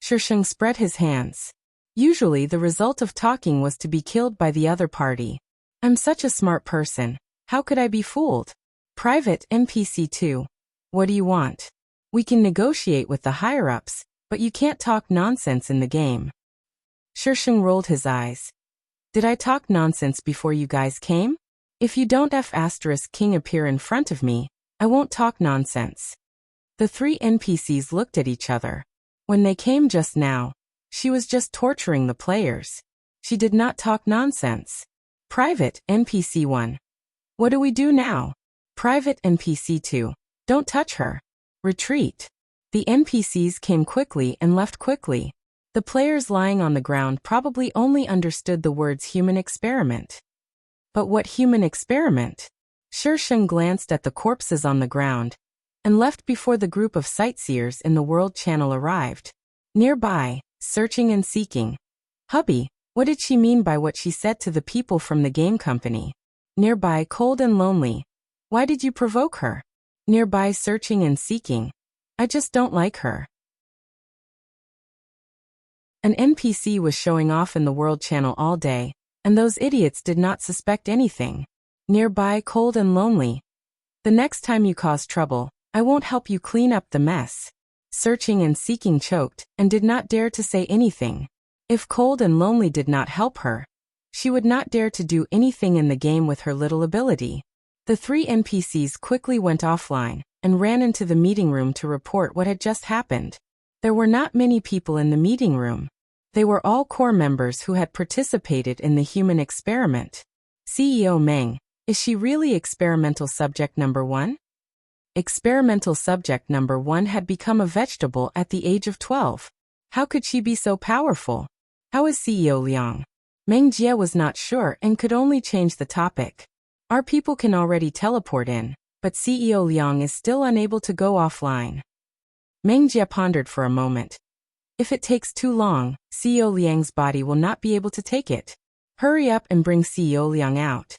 Speaker 1: Shirsheng spread his hands. Usually the result of talking was to be killed by the other party. I'm such a smart person. How could I be fooled? Private NPC 2. What do you want? We can negotiate with the higher-ups, but you can't talk nonsense in the game. Shirsheng rolled his eyes. Did I talk nonsense before you guys came? If you don't King appear in front of me, I won't talk nonsense. The three NPCs looked at each other. When they came just now, she was just torturing the players. She did not talk nonsense. Private NPC 1. What do we do now? Private NPC 2. Don't touch her. Retreat. The NPCs came quickly and left quickly. The players lying on the ground probably only understood the words human experiment. But what human experiment? Shirsheng glanced at the corpses on the ground and left before the group of sightseers in the World Channel arrived. Nearby, searching and seeking. Hubby, what did she mean by what she said to the people from the game company? Nearby, Cold and Lonely. Why did you provoke her? Nearby, searching and seeking. I just don't like her. An NPC was showing off in the World Channel all day, and those idiots did not suspect anything. Nearby, Cold and Lonely. The next time you cause trouble, I won't help you clean up the mess. Searching and seeking choked, and did not dare to say anything. If cold and lonely did not help her, she would not dare to do anything in the game with her little ability. The 3 NPCs quickly went offline, and ran into the meeting room to report what had just happened. There were not many people in the meeting room. They were all core members who had participated in the human experiment. CEO Meng, is she really experimental subject number 1? Experimental subject number 1 had become a vegetable at the age of 12. How could she be so powerful? How is CEO Liang? Meng Jie was not sure and could only change the topic. Our people can already teleport in, but CEO Liang is still unable to go offline. Meng Jie pondered for a moment. If it takes too long, CEO Liang's body will not be able to take it. Hurry up and bring CEO Liang out.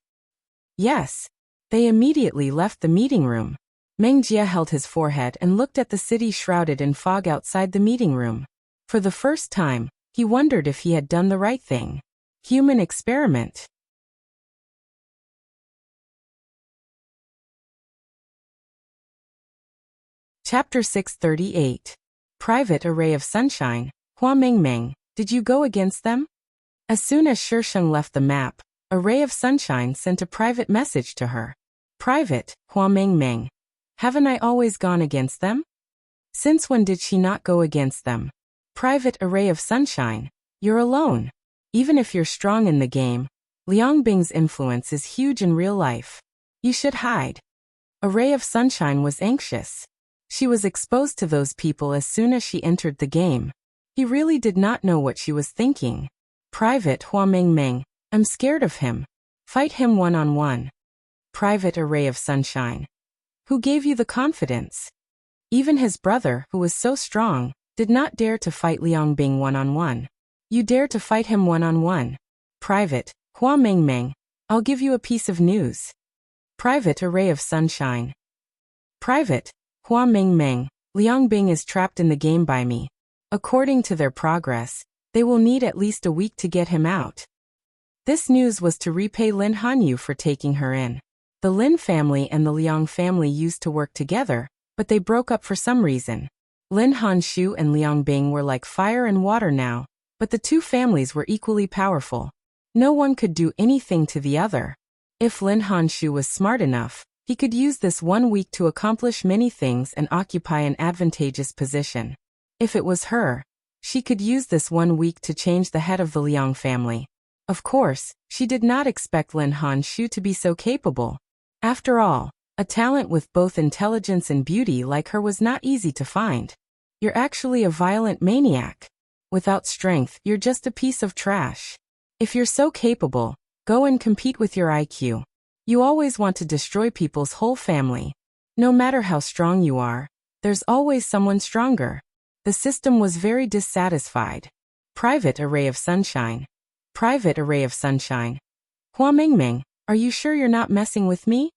Speaker 1: Yes. They immediately left the meeting room. Meng Jie held his forehead and looked at the city shrouded in fog outside the meeting room. For the first time, he wondered if he had done the right thing. Human experiment. Chapter 638. Private Array of Sunshine. Hua Mengmeng, did you go against them? As soon as Shisheng left the map, a ray of sunshine sent a private message to her. Private, Hua Mengmeng. Haven't I always gone against them? Since when did she not go against them? Private Array of Sunshine. You're alone. Even if you're strong in the game, Liang Bing's influence is huge in real life. You should hide. Array of Sunshine was anxious. She was exposed to those people as soon as she entered the game. He really did not know what she was thinking. Private Hua Mengmeng, I'm scared of him. Fight him one-on-one. Private Array of Sunshine. Who gave you the confidence? Even his brother, who was so strong, did not dare to fight Liang Bing one-on-one. You dare to fight him one-on-one. Private Hua Mengmeng, I'll give you a piece of news. Private Array of Sunshine. Private Hua Mengmeng, Liang Bing is trapped in the game by me. According to their progress, they will need at least a week to get him out. This news was to repay Lin Hanyu for taking her in. The Lin family and the Liang family used to work together, but they broke up for some reason. Lin Hanshu and Liang Bing were like fire and water now, but the two families were equally powerful. No one could do anything to the other. If Lin Hanshu was smart enough, he could use this 1 week to accomplish many things and occupy an advantageous position. If it was her, she could use this 1 week to change the head of the Liang family. Of course, she did not expect Lin Hanshu to be so capable. After all, a talent with both intelligence and beauty like her was not easy to find. You're actually a violent maniac. Without strength, you're just a piece of trash. If you're so capable, go and compete with your IQ. You always want to destroy people's whole family. No matter how strong you are, there's always someone stronger. The system was very dissatisfied. Private Array of Sunshine. Private Array of Sunshine. Hua Mengmeng, are you sure you're not messing with me?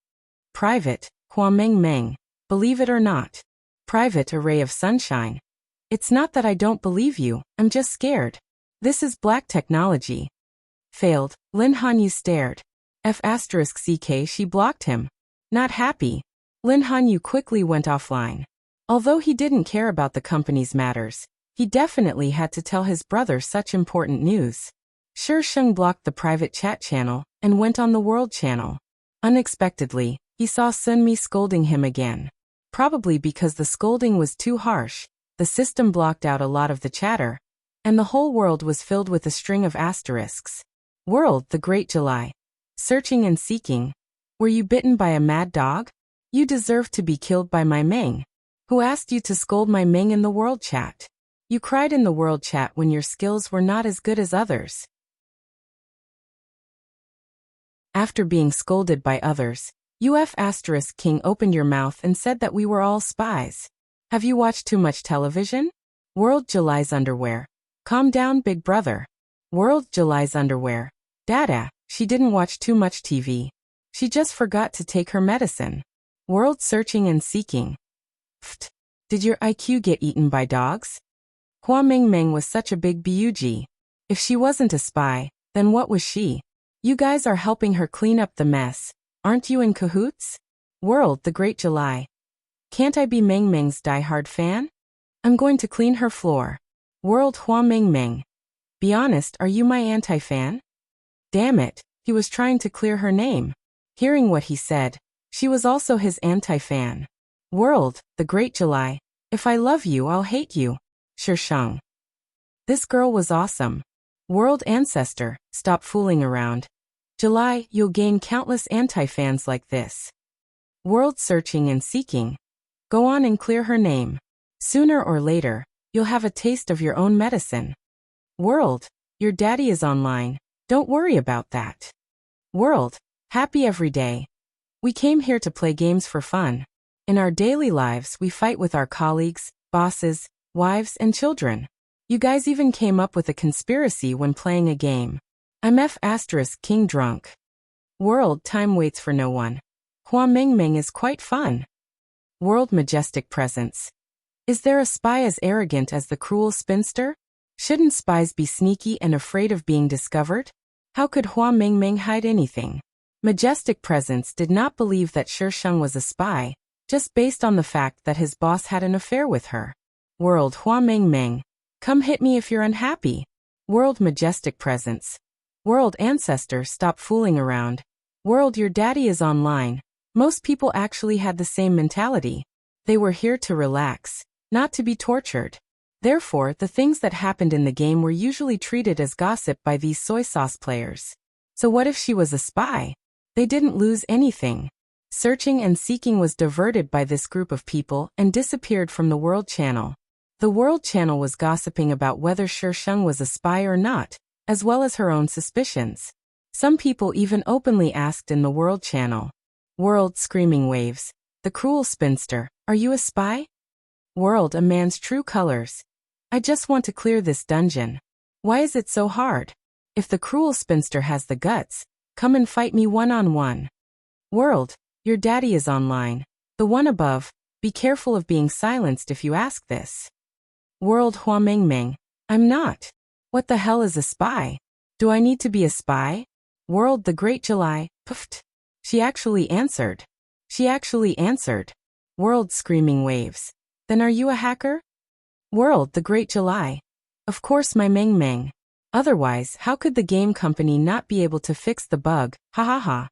Speaker 1: Private Hua Mengmeng, believe it or not. Private Array of Sunshine. It's not that I don't believe you, I'm just scared. This is black technology. Failed. Lin Hanyu stared. F***ck she blocked him. Not happy. Lin Hanyu quickly went offline. Although he didn't care about the company's matters, he definitely had to tell his brother such important news. Shisheng blocked the private chat channel and went on the world channel. Unexpectedly, he saw Sunmi scolding him again. Probably because the scolding was too harsh, the system blocked out a lot of the chatter, and the whole world was filled with a string of asterisks. World, the Great July. Searching and seeking. Were you bitten by a mad dog? You deserve to be killed by my Meng. Who asked you to scold my Meng in the world chat? You cried in the world chat when your skills were not as good as others. After being scolded by others, King opened your mouth and said that we were all spies. Have you watched too much television? World July's underwear. Calm down, big brother. World July's underwear. Dada, she didn't watch too much TV. She just forgot to take her medicine. World Searching and Seeking. Pfft. Did your IQ get eaten by dogs? Hua Mengmeng was such a big BUG. If she wasn't a spy, then what was she? You guys are helping her clean up the mess. Aren't you in cahoots? World, the Great July. Can't I be Mengmeng's diehard fan? I'm going to clean her floor. World Hua Ming Ming. Be honest, are you my anti-fan? Damn it, he was trying to clear her name. Hearing what he said, she was also his anti-fan. World, the Great July. If I love you, I'll hate you. Sheng. This girl was awesome. World Ancestor, stop fooling around. July, you'll gain countless anti-fans like this. World Searching and Seeking. Go on and clear her name. Sooner or later, you'll have a taste of your own medicine. World, your daddy is online. Don't worry about that. World, happy every day. We came here to play games for fun. In our daily lives, we fight with our colleagues, bosses, wives, and children. You guys even came up with a conspiracy when playing a game. I'm F** King Drunk. World, time waits for no one. Hua Ming Ming is quite fun. World Majestic Presence. Is there a spy as arrogant as the cruel spinster? Shouldn't spies be sneaky and afraid of being discovered? How could Hua Ming Ming hide anything? Majestic Presence did not believe that Sheng was a spy, just based on the fact that his boss had an affair with her. World Hua Ming Ming. Come hit me if you're unhappy. World Majestic Presence. World Ancestor, stop fooling around. World, your daddy is online. Most people actually had the same mentality. They were here to relax, not to be tortured. Therefore, the things that happened in the game were usually treated as gossip by these soy sauce players. So what if she was a spy? They didn't lose anything. Searching and Seeking was diverted by this group of people and disappeared from the World Channel. The World Channel was gossiping about whether Sheng was a spy or not, as well as her own suspicions. Some people even openly asked in the World Channel. World Screaming Waves. The cruel spinster. Are you a spy? World, a man's true colors. I just want to clear this dungeon. Why is it so hard? If the cruel spinster has the guts, come and fight me one-on-one. World, your daddy is online. The one above, be careful of being silenced if you ask this. World Hua Ming Ming. I'm not. What the hell is a spy? Do I need to be a spy? World the Great July. Puffed. She actually answered. She actually answered. World Screaming Waves. Then are you a hacker? World the Great July. Of course, my Ming Ming. Otherwise, how could the game company not be able to fix the bug? Ha ha ha.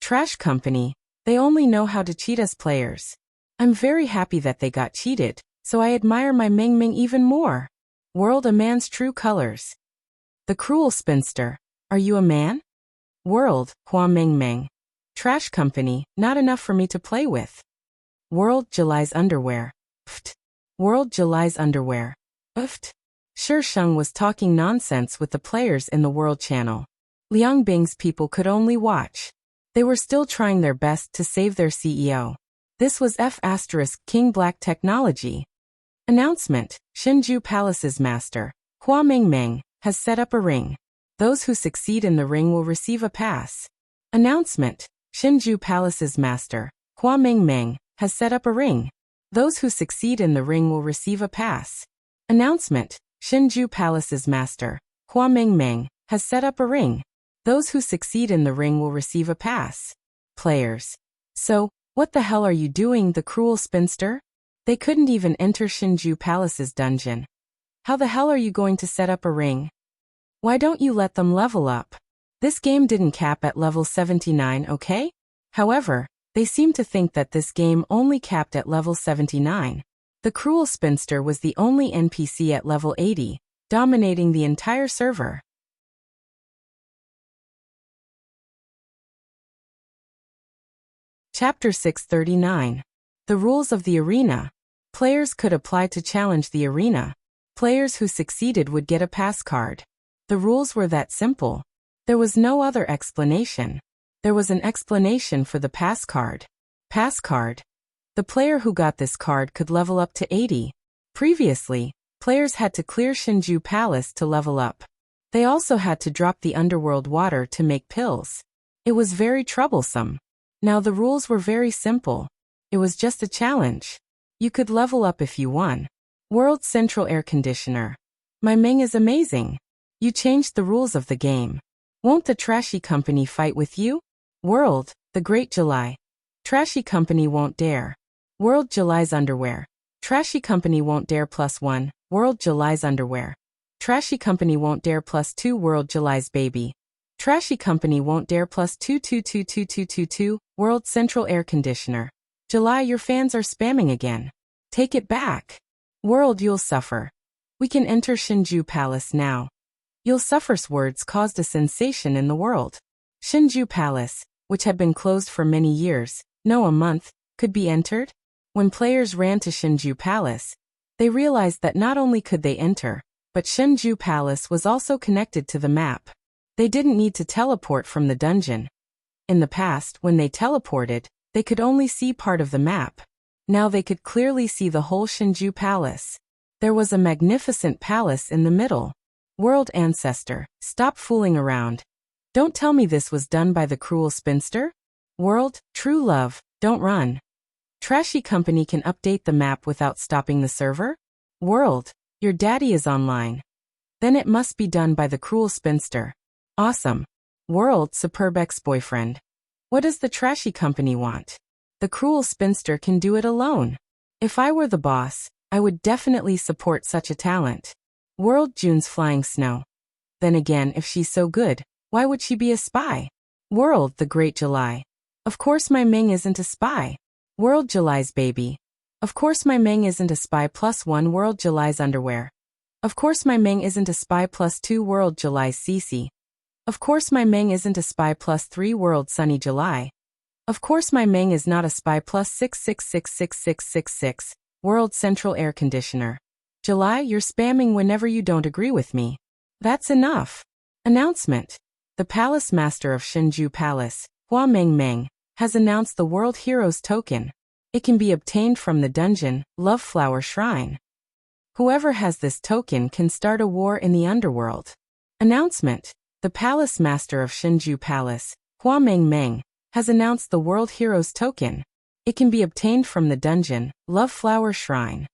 Speaker 1: Trash company. They only know how to cheat us players. I'm very happy that they got cheated, so I admire my Ming Ming even more. World, a man's true colors. The cruel spinster. Are you a man? World, Hua Ming Ming. Trash company, not enough for me to play with. World, July's underwear. Pft. World, July's underwear. Pft. Sheng was talking nonsense with the players in the World Channel. Liang Bing's people could only watch. They were still trying their best to save their CEO. This was F** King Black Technology. Announcement. Shinju Palace's master, Hua Ming Ming, has set up a ring. Those who succeed in the ring will receive a pass. Announcement. Shinju Palace's master, Hua Ming Ming, has set up a ring. Those who succeed in the ring will receive a pass. Announcement. Shinju Palace's master, Hua Ming Ming, has set up a ring. Those who succeed in the ring will receive a pass. Players. So, what the hell are you doing, the cruel spinster? They couldn't even enter Shinju Palace's dungeon. How the hell are you going to set up a ring? Why don't you let them level up? This game didn't cap at level 79, okay? However, they seem to think that this game only capped at level 79. The cruel spinster was the only NPC at level 80, dominating the entire server. Chapter 639. The rules of the arena. Players could apply to challenge the arena. Players who succeeded would get a pass card. The rules were that simple. There was no other explanation. There was an explanation for the pass card. Pass card. The player who got this card could level up to 80. Previously, players had to clear Shinju Palace to level up. They also had to drop the underworld water to make pills. It was very troublesome. Now the rules were very simple. It was just a challenge. You could level up if you won. World Central Air Conditioner. My Ming is amazing. You changed the rules of the game. Won't the trashy company fight with you? World, the Great July. Trashy company won't dare. World July's underwear. Trashy company won't dare +1. World July's underwear. Trashy company won't dare +2. World July's baby. Trashy company won't dare +2222222. World Central Air Conditioner. July, your fans are spamming again. Take it back. World, you'll suffer. We can enter Shinju Palace now. You'll suffer's words caused a sensation in the world. Shinju Palace, which had been closed for many years, no, a month, could be entered? When players ran to Shinju Palace, they realized that not only could they enter, but Shinju Palace was also connected to the map. They didn't need to teleport from the dungeon. In the past, when they teleported, they could only see part of the map. Now they could clearly see the whole Shinju Palace. There was a magnificent palace in the middle. World Ancestor, stop fooling around. Don't tell me this was done by the cruel spinster? World, true love, don't run. Trashy company can update the map without stopping the server? World, your daddy is online. Then it must be done by the cruel spinster. Awesome. World, superb ex-boyfriend. What does the trashy company want? The cruel spinster can do it alone. If I were the boss, I would definitely support such a talent. World, June's flying snow. Then again, if she's so good, why would she be a spy? World, the great July. Of course my Ming isn't a spy. World, July's baby. Of course my Ming isn't a spy. +1. World, July's underwear. Of course my Ming isn't a spy. +2. World, July's CC. Of course my Ming isn't a spy. +3. World, sunny July. Of course my Ming is not a spy. +6666666. World, central air conditioner. July, you're spamming whenever you don't agree with me. That's enough. Announcement. The Palace Master of Shinju Palace, Hua Meng, has announced the World Heroes token. It can be obtained from the dungeon, Love Flower Shrine. Whoever has this token can start a war in the underworld. Announcement. The Palace Master of Shinju Palace, Hua Meng, has announced the World Heroes token. It can be obtained from the dungeon, Love Flower Shrine.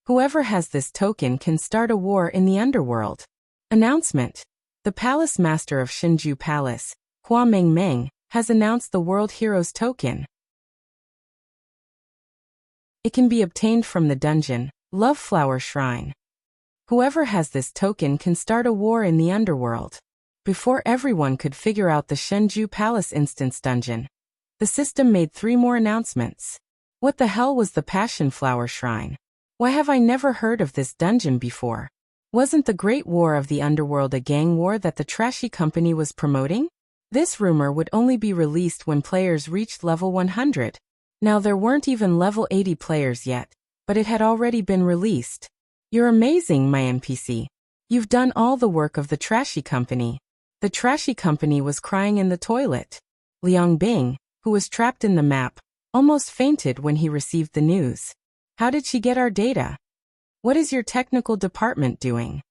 Speaker 1: Whoever has this token can start a war in the underworld. Announcement. The Palace Master of Shinju Palace, Hua Meng, has announced the World Heroes token. It can be obtained from the dungeon, Love Flower Shrine. Whoever has this token can start a war in the underworld. Before everyone could figure out the Shinju Palace instance dungeon, the system made 3 more announcements. What the hell was the Passion Flower Shrine? Why have I never heard of this dungeon before? Wasn't the Great War of the Underworld a gang war that the trashy company was promoting? This rumor would only be released when players reached level 100. Now there weren't even level 80 players yet, but it had already been released. You're amazing, my NPC. You've done all the work of the trashy company. The trashy company was crying in the toilet. Liang Bing, who was trapped in the map, almost fainted when he received the news. How did she get our data? What is your technical department doing?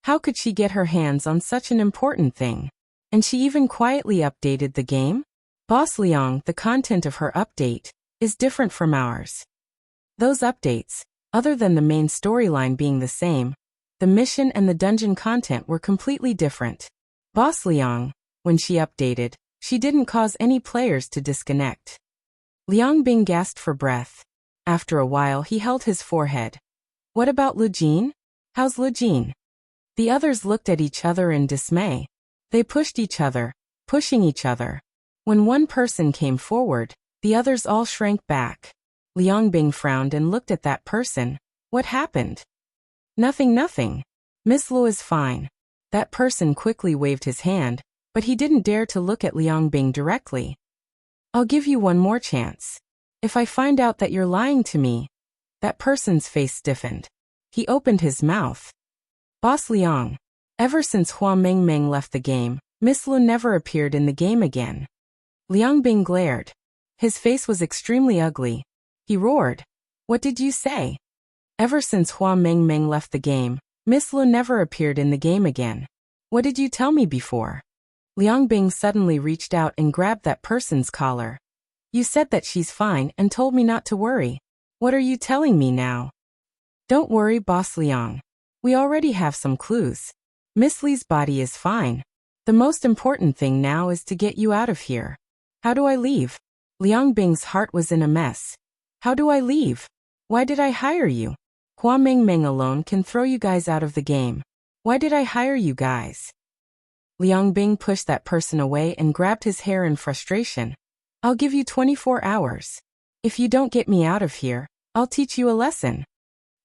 Speaker 1: How could she get her hands on such an important thing? And she even quietly updated the game? Boss Liang, the content of her update is different from ours. Those updates, other than the main storyline being the same, the mission and the dungeon content were completely different. Boss Liang, when she updated, she didn't cause any players to disconnect. Liang Bing gasped for breath. After a while he held his forehead. What about Lu Jin? How's Lu Jin? The others looked at each other in dismay. They pushed each other, pushing each other. When one person came forward, the others all shrank back. Liang Bing frowned and looked at that person. What happened? Nothing. Miss Lu is fine. That person quickly waved his hand, but he didn't dare to look at Liang Bing directly. I'll give you one more chance. If I find out that you're lying to me. That person's face stiffened. He opened his mouth. Boss Liang. Ever since Hua Meng left the game, Miss Lu never appeared in the game again. Liang Bing glared. His face was extremely ugly. He roared. What did you say? Ever since Hua Meng left the game, Miss Lu never appeared in the game again. What did you tell me before? Liang Bing suddenly reached out and grabbed that person's collar. You said that she's fine and told me not to worry. What are you telling me now? Don't worry, Boss Liang. We already have some clues. Miss Li's body is fine. The most important thing now is to get you out of here. How do I leave? Liang Bing's heart was in a mess. How do I leave? Why did I hire you? Hua Mingming alone can throw you guys out of the game. Why did I hire you guys? Liang Bing pushed that person away and grabbed his hair in frustration. I'll give you 24 hours. If you don't get me out of here, I'll teach you a lesson.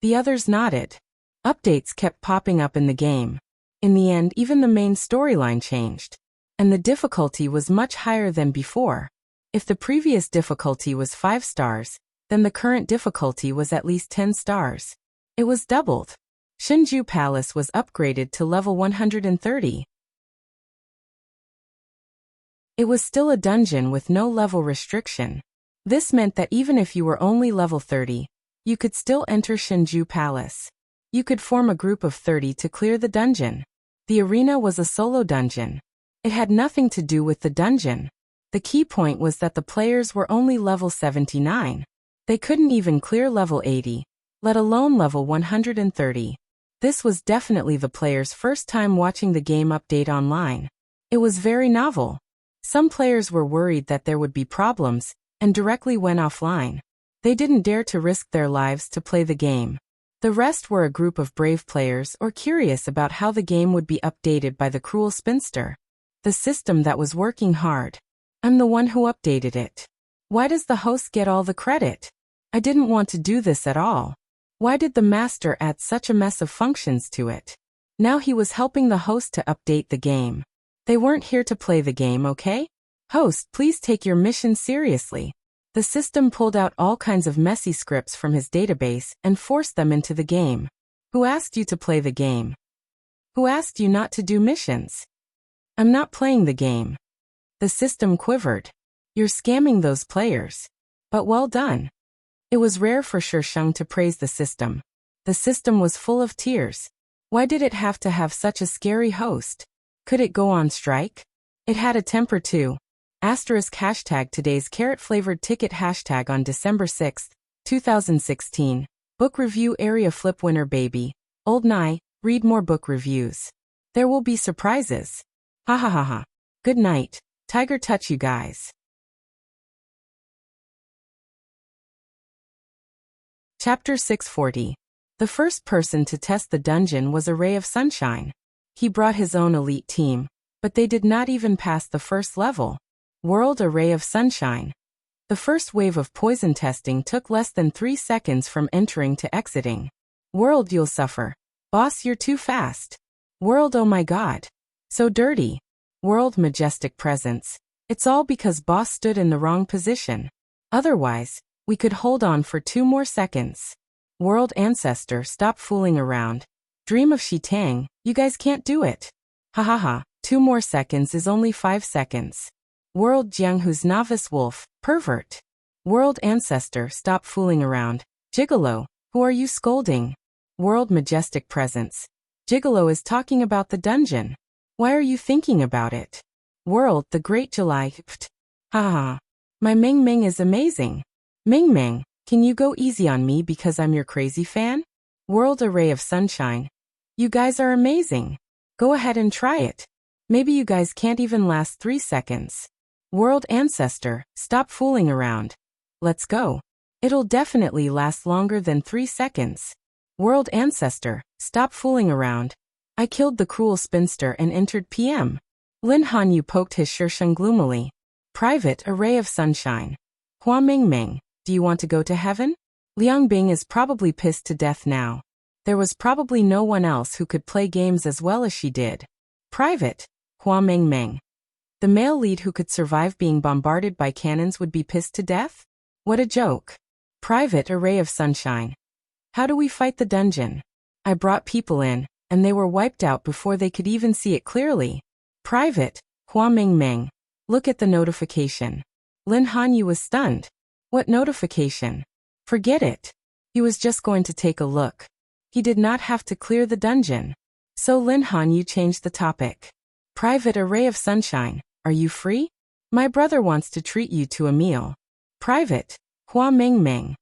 Speaker 1: The others nodded. Updates kept popping up in the game. In the end, even the main storyline changed. And the difficulty was much higher than before. If the previous difficulty was 5 stars, then the current difficulty was at least 10 stars. It was doubled. Shinju Palace was upgraded to level 130. It was still a dungeon with no level restriction. This meant that even if you were only level 30, you could still enter Shinju Palace. You could form a group of 30 to clear the dungeon. The arena was a solo dungeon. It had nothing to do with the dungeon. The key point was that the players were only level 79. They couldn't even clear level 80, let alone level 130. This was definitely the players' first time watching the game update online. It was very novel. Some players were worried that there would be problems, and directly went offline. They didn't dare to risk their lives to play the game. The rest were a group of brave players or curious about how the game would be updated by the cruel spinster. The system that was working hard. I'm the one who updated it. Why does the host get all the credit? I didn't want to do this at all. Why did the master add such a mess of functions to it? Now he was helping the host to update the game. They weren't here to play the game, okay? Host, please take your mission seriously. The system pulled out all kinds of messy scripts from his database and forced them into the game. Who asked you to play the game? Who asked you not to do missions? I'm not playing the game. The system quivered. You're scamming those players. But well done. It was rare for Shisheng to praise the system. The system was full of tears. Why did it have to have such a scary host? Could it go on strike? It had a temper too. #hashtag today's carrot-flavored ticket hashtag on December 6, 2016. Book review area flip winner baby. Old Nye, read more book reviews. There will be surprises. Ha ha ha ha. Good night. Tiger touch you guys. Chapter 640. The first person to test the dungeon was a Ray of Sunshine. He brought his own elite team, but they did not even pass the first level. World A Ray of Sunshine. The first wave of poison testing took less than 3 seconds from entering to exiting. World You'll suffer. Boss You're too fast. World Oh my god. So dirty. World Majestic Presence. It's all because boss stood in the wrong position. Otherwise, we could hold on for 2 more seconds. World Ancestor Stop fooling around. Dream of Shitang, you guys can't do it. Ha ha ha, 2 more seconds is only 5 seconds. World Jianghu's Novice Wolf, Pervert. World Ancestor Stop fooling around. Gigolo, who are you scolding? World Majestic Presence. Gigolo is talking about the dungeon. Why are you thinking about it? World The Great July. Pft. Ha ha. My Ming Ming is amazing. Ming Ming, can you go easy on me because I'm your crazy fan? World A Ray of Sunshine. You guys are amazing. Go ahead and try it. Maybe you guys can't even last 3 seconds. World Ancestor, stop fooling around. Let's go. It'll definitely last longer than 3 seconds. World Ancestor, stop fooling around. I killed the cruel spinster and entered PM. Lin Hanyu poked his Shisheng gloomily. Private A Ray of Sunshine. Hua Mingming, do you want to go to heaven? Liang Bing is probably pissed to death now. There was probably no one else who could play games as well as she did. Private, Hua Mingming. The male lead who could survive being bombarded by cannons would be pissed to death? What a joke. Private A Ray of Sunshine. How do we fight the dungeon? I brought people in, and they were wiped out before they could even see it clearly. Private, Hua Mingming. Look at the notification. Lin Hanyu was stunned. What notification? Forget it. He was just going to take a look. He did not have to clear the dungeon. So Lin Hanyu changed the topic. Private A Ray of Sunshine, are you free? My brother wants to treat you to a meal. Private, Hua Mingming.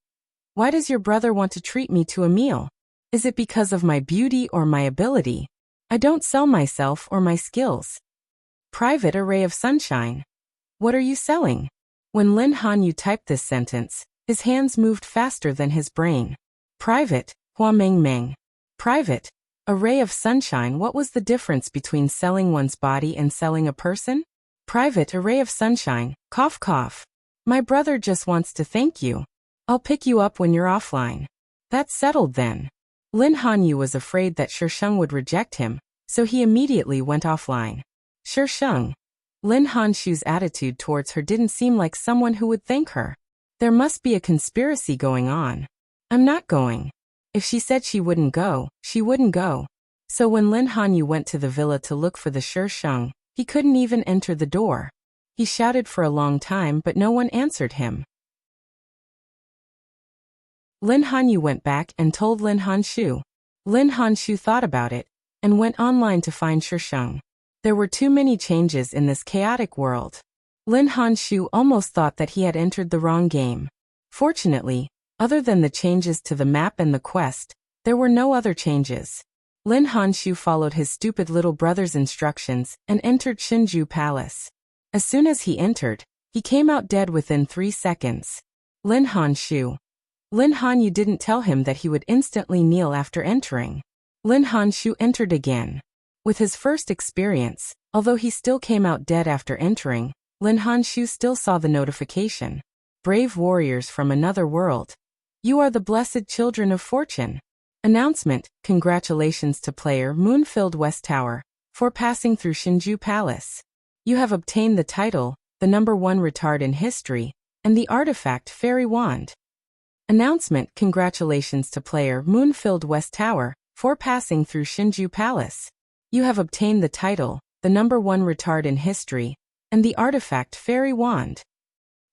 Speaker 1: Why does your brother want to treat me to a meal? Is it because of my beauty or my ability? I don't sell myself or my skills. Private A Ray of Sunshine. What are you selling? When Lin Hanyu typed this sentence, His hands moved faster than his brain. Private, Hua Meng Meng. Private, a ray of sunshine. What was the difference between selling one's body and selling a person? Private, a ray of sunshine. Cough cough. My brother just wants to thank you. I'll pick you up when you're offline. That's settled then. Lin Hanyu was afraid that Shisheng would reject him, so he immediately went offline. Shisheng. Lin Hanshu's attitude towards her didn't seem like someone who would thank her. There must be a conspiracy going on. I'm not going. If she said she wouldn't go, she wouldn't go. So when Lin Hanyu went to the villa to look for the Shisheng, he couldn't even enter the door. He shouted for a long time but no one answered him. Lin Hanyu went back and told Lin Hanshu. Lin Hanshu thought about it and went online to find Shisheng. There were too many changes in this chaotic world. Lin Hanshu almost thought that he had entered the wrong game. Fortunately, other than the changes to the map and the quest, there were no other changes. Lin Hanshu followed his stupid little brother's instructions and entered Shinju Palace. As soon as he entered, he came out dead within 3 seconds. Lin Hanshu. Lin Hanyu didn't tell him that he would instantly kneel after entering. Lin Hanshu entered again. With his first experience, although he still came out dead after entering, Lin Hanshu still saw the notification. Brave warriors from another world. You are the blessed children of fortune. Announcement, congratulations to player Moon-filled West Tower for passing through Shinju Palace. You have obtained the title, the #1 retard in history, and the artifact Fairy Wand. Announcement, congratulations to player Moon-filled West Tower for passing through Shinju Palace. You have obtained the title, the #1 retard in history, and the artifact Fairy Wand.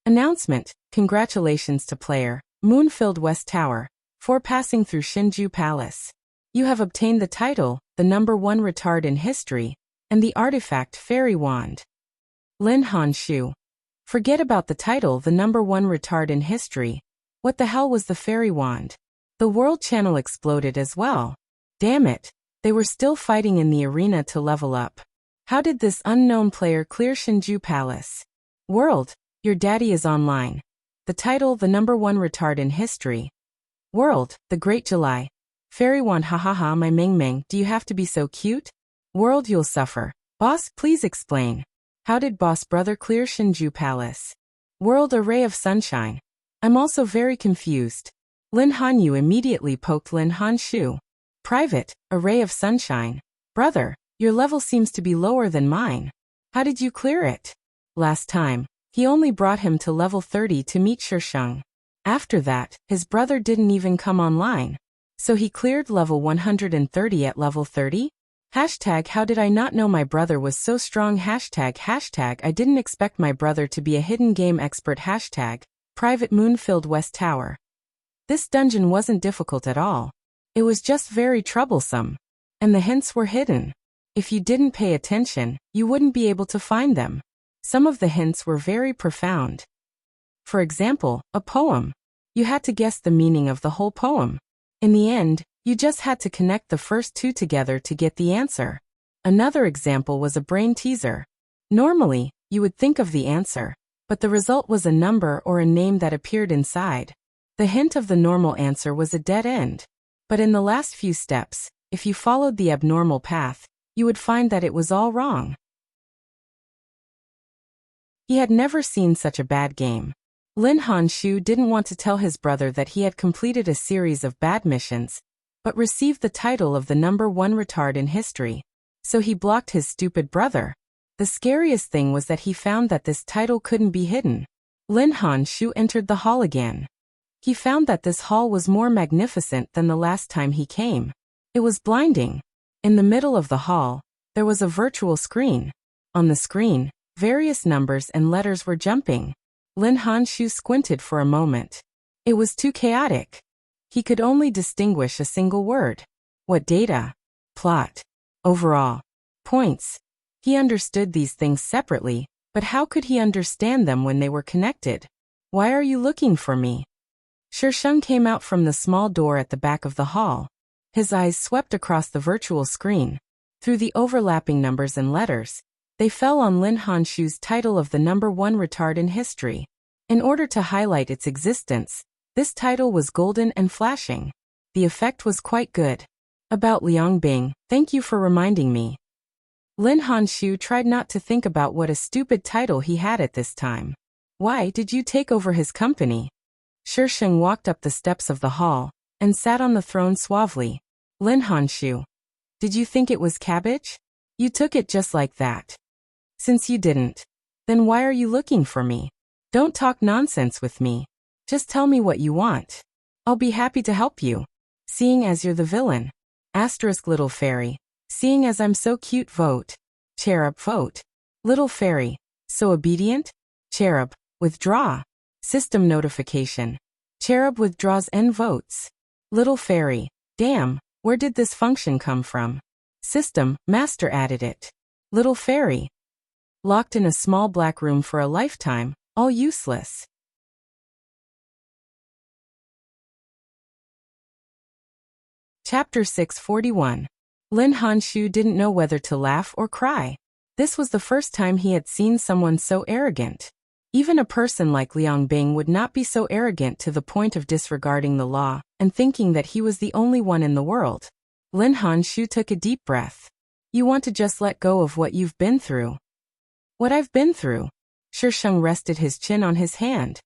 Speaker 1: Announcement, congratulations to player Moon-filled West Tower for passing through Shinju Palace. You have obtained the title, the #1 retard in history, and the artifact Fairy Wand. Lin Hanshu. Forget about the title, the #1 retard in history. What the hell was the Fairy Wand? The World Channel exploded as well. Damn it, they were still fighting in the arena to level up. How did this unknown player clear Shinju Palace? World, your daddy is online. The title, the #1 retard in history. World, the Great July. Fairy Wand, hahaha, my Meng Meng, do you have to be so cute? World, you'll suffer. Boss, please explain. How did Boss Brother clear Shinju Palace? World, a ray of sunshine. I'm also very confused. Lin Hanyu immediately poked Lin Hanshu. Private, a ray of sunshine. Brother, your level seems to be lower than mine. How did you clear it? Last time, he only brought him to level 30 to meet Shisheng. After that, his brother didn't even come online. So he cleared level 130 at level 30? Hashtag how did I not know my brother was so strong? Hashtag I didn't expect my brother to be a hidden game expert. Hashtag private moon-filled West Tower. This dungeon wasn't difficult at all. It was just very troublesome. And the hints were hidden. If you didn't pay attention, you wouldn't be able to find them. Some of the hints were very profound. For example, a poem. You had to guess the meaning of the whole poem. In the end, you just had to connect the first two together to get the answer. Another example was a brain teaser. Normally, you would think of the answer, but the result was a number or a name that appeared inside. The hint of the normal answer was a dead end. But in the last few steps, if you followed the abnormal path, you would find that it was all wrong. He had never seen such a bad game. Lin Hanshu didn't want to tell his brother that he had completed a series of bad missions, but received the title of the #1 retard in history. So he blocked his stupid brother. The scariest thing was that he found that this title couldn't be hidden. Lin Hanshu entered the hall again. He found that this hall was more magnificent than the last time he came. It was blinding. In the middle of the hall, there was a virtual screen. On the screen, various numbers and letters were jumping. Lin Hanshu squinted for a moment. It was too chaotic. He could only distinguish a single word. What data? Plot. Overall. Points. He understood these things separately, but how could he understand them when they were connected? Why are you looking for me? Shisheng came out from the small door at the back of the hall. His eyes swept across the virtual screen. Through the overlapping numbers and letters, they fell on Lin Hanshu's title of the #1 retard in history. In order to highlight its existence, this title was golden and flashing. The effect was quite good. About Liang Bing, thank you for reminding me. Lin Honshu tried not to think about what a stupid title he had at this time. Why did you take over his company? Shisheng walked up the steps of the hall and sat on the throne suavely. Lin Honshu, did you think it was cabbage? You took it just like that. Since you didn't, then why are you looking for me? Don't talk nonsense with me. Just tell me what you want. I'll be happy to help you. Seeing as you're the villain. Asterisk little fairy. Seeing as I'm so cute vote. Cherub vote. Little fairy. So obedient? Cherub, withdraw. System notification. Cherub withdraws N votes. Little fairy. Damn, where did this function come from? System, master added it. Little fairy. Locked in a small black room for a lifetime, all useless. Chapter 641. Lin Honshu didn't know whether to laugh or cry. This was the first time he had seen someone so arrogant. Even a person like Liang Bing would not be so arrogant to the point of disregarding the law and thinking that he was the only one in the world. Lin Honshu took a deep breath. You want to just let go of what you've been through? What I've been through? Shisheng rested his chin on his hand.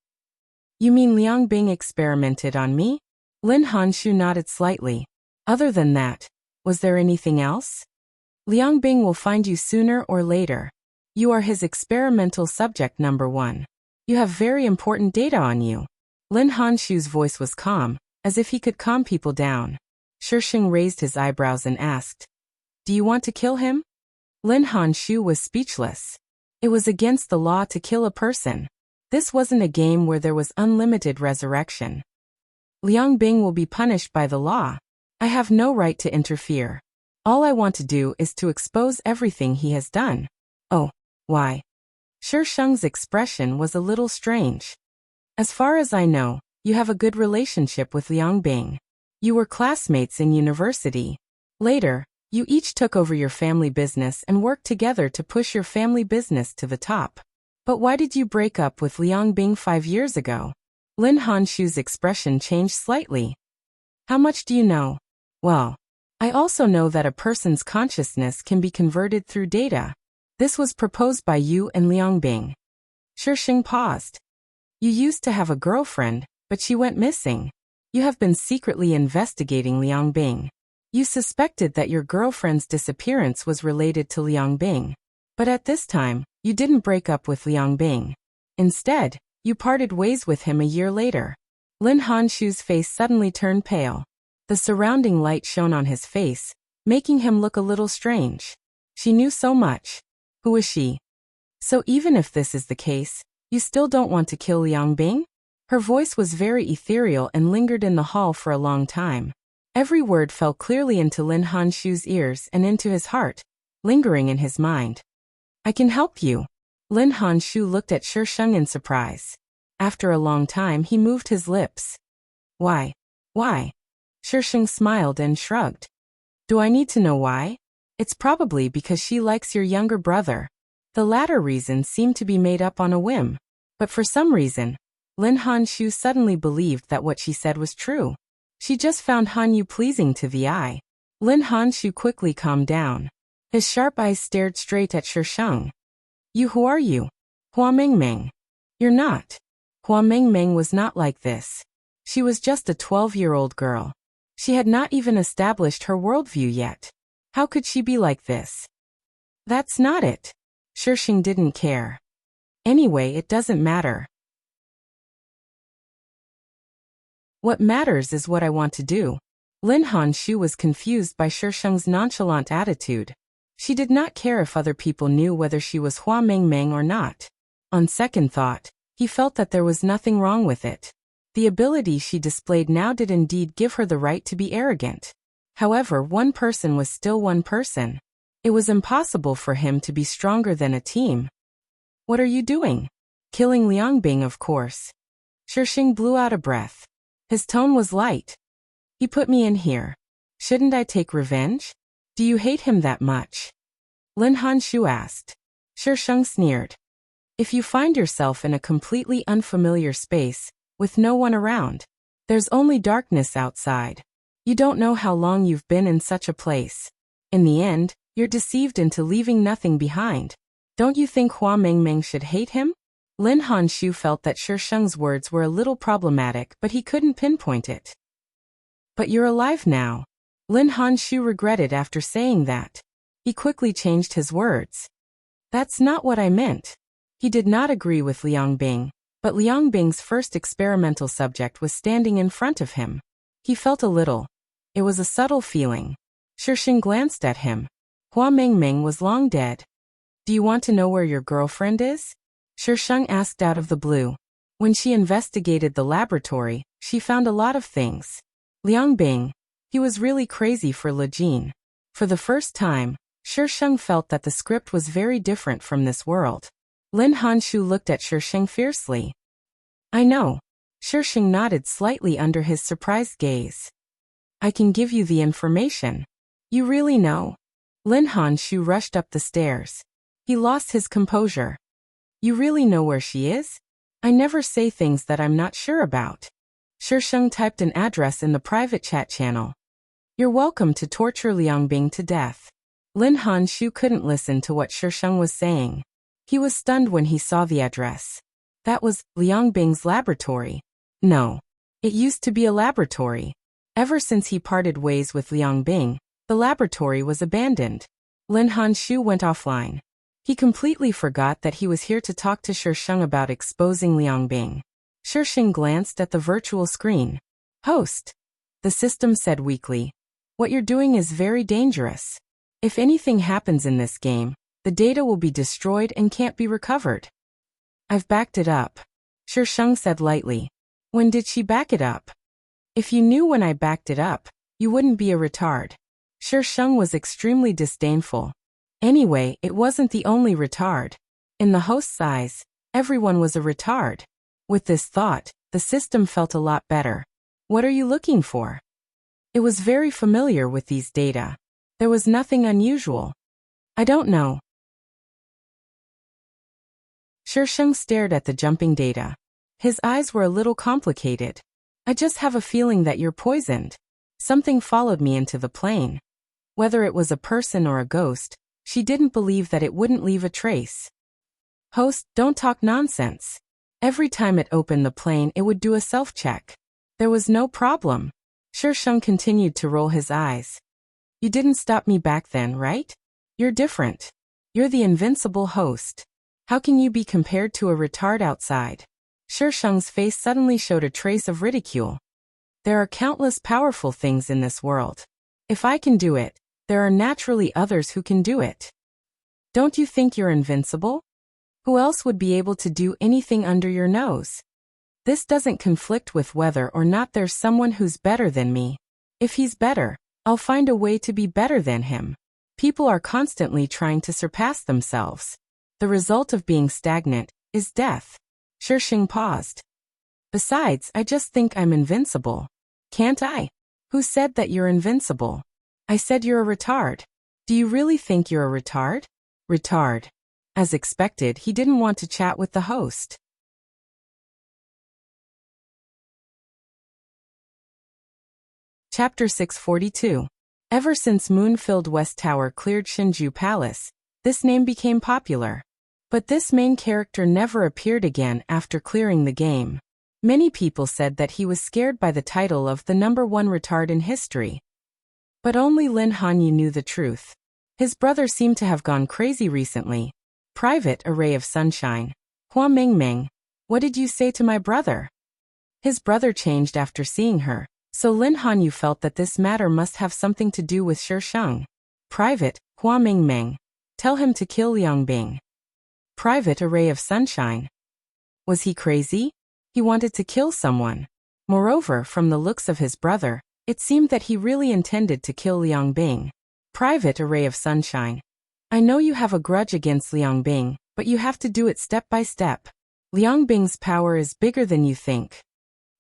Speaker 1: You mean Liang Bing experimented on me? Lin Honshu nodded slightly. Other than that, was there anything else? Liang Bing will find you sooner or later. You are his experimental subject number 1. You have very important data on you. Lin Honshu's voice was calm, as if he could calm people down. Shisheng raised his eyebrows and asked, do you want to kill him? Lin Honshu was speechless. It was against the law to kill a person. This wasn't a game where there was unlimited resurrection. Liang Bing will be punished by the law. I have no right to interfere. All I want to do is to expose everything he has done. Oh, why? Shisheng's expression was a little strange. As far as I know, you have a good relationship with Liang Bing. You were classmates in university. Later, you each took over your family business and worked together to push your family business to the top. But why did you break up with Liang Bing 5 years ago? Lin Honshu's expression changed slightly. How much do you know? Well, I also know that a person's consciousness can be converted through data. This was proposed by you and Liang Bing. Shisheng paused. You used to have a girlfriend, but she went missing. You have been secretly investigating Liang Bing. You suspected that your girlfriend's disappearance was related to Liang Bing. But at this time, you didn't break up with Liang Bing. Instead, you parted ways with him a year later. Lin Honshu's face suddenly turned pale. The surrounding light shone on his face, making him look a little strange. She knew so much. Who is she? So even if this is the case, you still don't want to kill Liang Bing? Her voice was very ethereal and lingered in the hall for a long time. Every word fell clearly into Lin Honshu's ears and into his heart, lingering in his mind. I can help you. Lin Honshu looked at Shisheng in surprise. After a long time he moved his lips. Why? Why? Shisheng smiled and shrugged. Do I need to know why? It's probably because she likes your younger brother. The latter reason seemed to be made up on a whim. But for some reason, Lin Honshu suddenly believed that what she said was true. She just found Hanyu pleasing to the eye. Lin Honshu quickly calmed down. His sharp eyes stared straight at Shisheng. Who are you? Hua Mingming. You're not. Hua Mingming was not like this. She was just a 12-year-old girl. She had not even established her worldview yet. How could she be like this? That's not it. Shisheng didn't care. Anyway, it doesn't matter. What matters is what I want to do. Lin Honshu was confused by Shisheng's nonchalant attitude. She did not care if other people knew whether she was Hua Mingming or not. On second thought, he felt that there was nothing wrong with it. The ability she displayed now did indeed give her the right to be arrogant. However, one person was still one person. It was impossible for him to be stronger than a team. What are you doing? Killing Liang Bing, of course. Shisheng blew out a breath. His tone was light. He put me in here. Shouldn't I take revenge? Do you hate him that much? Lin Honshu asked. Shisheng sneered. If you find yourself in a completely unfamiliar space, with no one around, there's only darkness outside. You don't know how long you've been in such a place. In the end, you're deceived into leaving nothing behind. Don't you think Hua Mengmeng should hate him? Lin Honshu felt that Shisheng's words were a little problematic, but he couldn't pinpoint it. But you're alive now. Lin Honshu regretted after saying that. He quickly changed his words. That's not what I meant. He did not agree with Liang Bing, but Liang Bing's first experimental subject was standing in front of him. He felt a little. It was a subtle feeling. Shisheng glanced at him. Hua Mengmeng was long dead. Do you want to know where your girlfriend is? Shisheng asked out of the blue. When she investigated the laboratory, she found a lot of things. Liang Bing. He was really crazy for Le Jin. For the first time, Shisheng felt that the script was very different from this world. Lin Honshu looked at Shisheng fiercely. I know. Shisheng nodded slightly under his surprised gaze. I can give you the information. You really know? Lin Honshu rushed up the stairs. He lost his composure. You really know where she is? I never say things that I'm not sure about. Shisheng typed an address in the private chat channel. You're welcome to torture Liang Bing to death. Lin Honshu couldn't listen to what Shisheng was saying. He was stunned when he saw the address. That was Liang Bing's laboratory. No. It used to be a laboratory. Ever since he parted ways with Liang Bing, the laboratory was abandoned. Lin Honshu went offline. He completely forgot that he was here to talk to Shisheng about exposing Liang Bing. Shisheng glanced at the virtual screen. Host. The system said weakly. What you're doing is very dangerous. If anything happens in this game, the data will be destroyed and can't be recovered. I've backed it up. Shisheng said lightly. When did she back it up? If you knew when I backed it up, you wouldn't be a retard. Shisheng was extremely disdainful. Anyway, it wasn't the only retard. In the host's eyes, everyone was a retard. With this thought, the system felt a lot better. What are you looking for? It was very familiar with these data. There was nothing unusual. I don't know. Shisheng stared at the jumping data. His eyes were a little complicated. I just have a feeling that you're poisoned. Something followed me into the plane. Whether it was a person or a ghost, she didn't believe that it wouldn't leave a trace. Host, don't talk nonsense. Every time it opened the plane, it would do a self-check. There was no problem. Shisheng continued to roll his eyes. You didn't stop me back then, right? You're different. You're the invincible host. How can you be compared to a retard outside? Shisheng's face suddenly showed a trace of ridicule. There are countless powerful things in this world. If I can do it, there are naturally others who can do it. Don't you think you're invincible? Who else would be able to do anything under your nose? This doesn't conflict with whether or not there's someone who's better than me. If he's better, I'll find a way to be better than him. People are constantly trying to surpass themselves. The result of being stagnant is death. Shisheng paused. Besides, I just think I'm invincible. Can't I? Who said that you're invincible? I said you're a retard. Do you really think you're a retard? Retard. As expected, he didn't want to chat with the host. Chapter 642. Ever since Moon-filled West Tower cleared Shinju Palace, this name became popular. But this main character never appeared again after clearing the game. Many people said that he was scared by the title of the #1 retard in history. But only Lin Hanyu knew the truth. His brother seemed to have gone crazy recently. Private A Ray of Sunshine. Hua Mengmeng, what did you say to my brother? His brother changed after seeing her, so Lin Hanyu felt that this matter must have something to do with Shisheng. Private, Hua Mengmeng. Tell him to kill Liang Bing. Private A Ray of Sunshine. Was he crazy? He wanted to kill someone. Moreover, from the looks of his brother, it seemed that he really intended to kill Liang Bing. Private A Ray of Sunshine. I know you have a grudge against Liang Bing, but you have to do it step by step. Liang Bing's power is bigger than you think.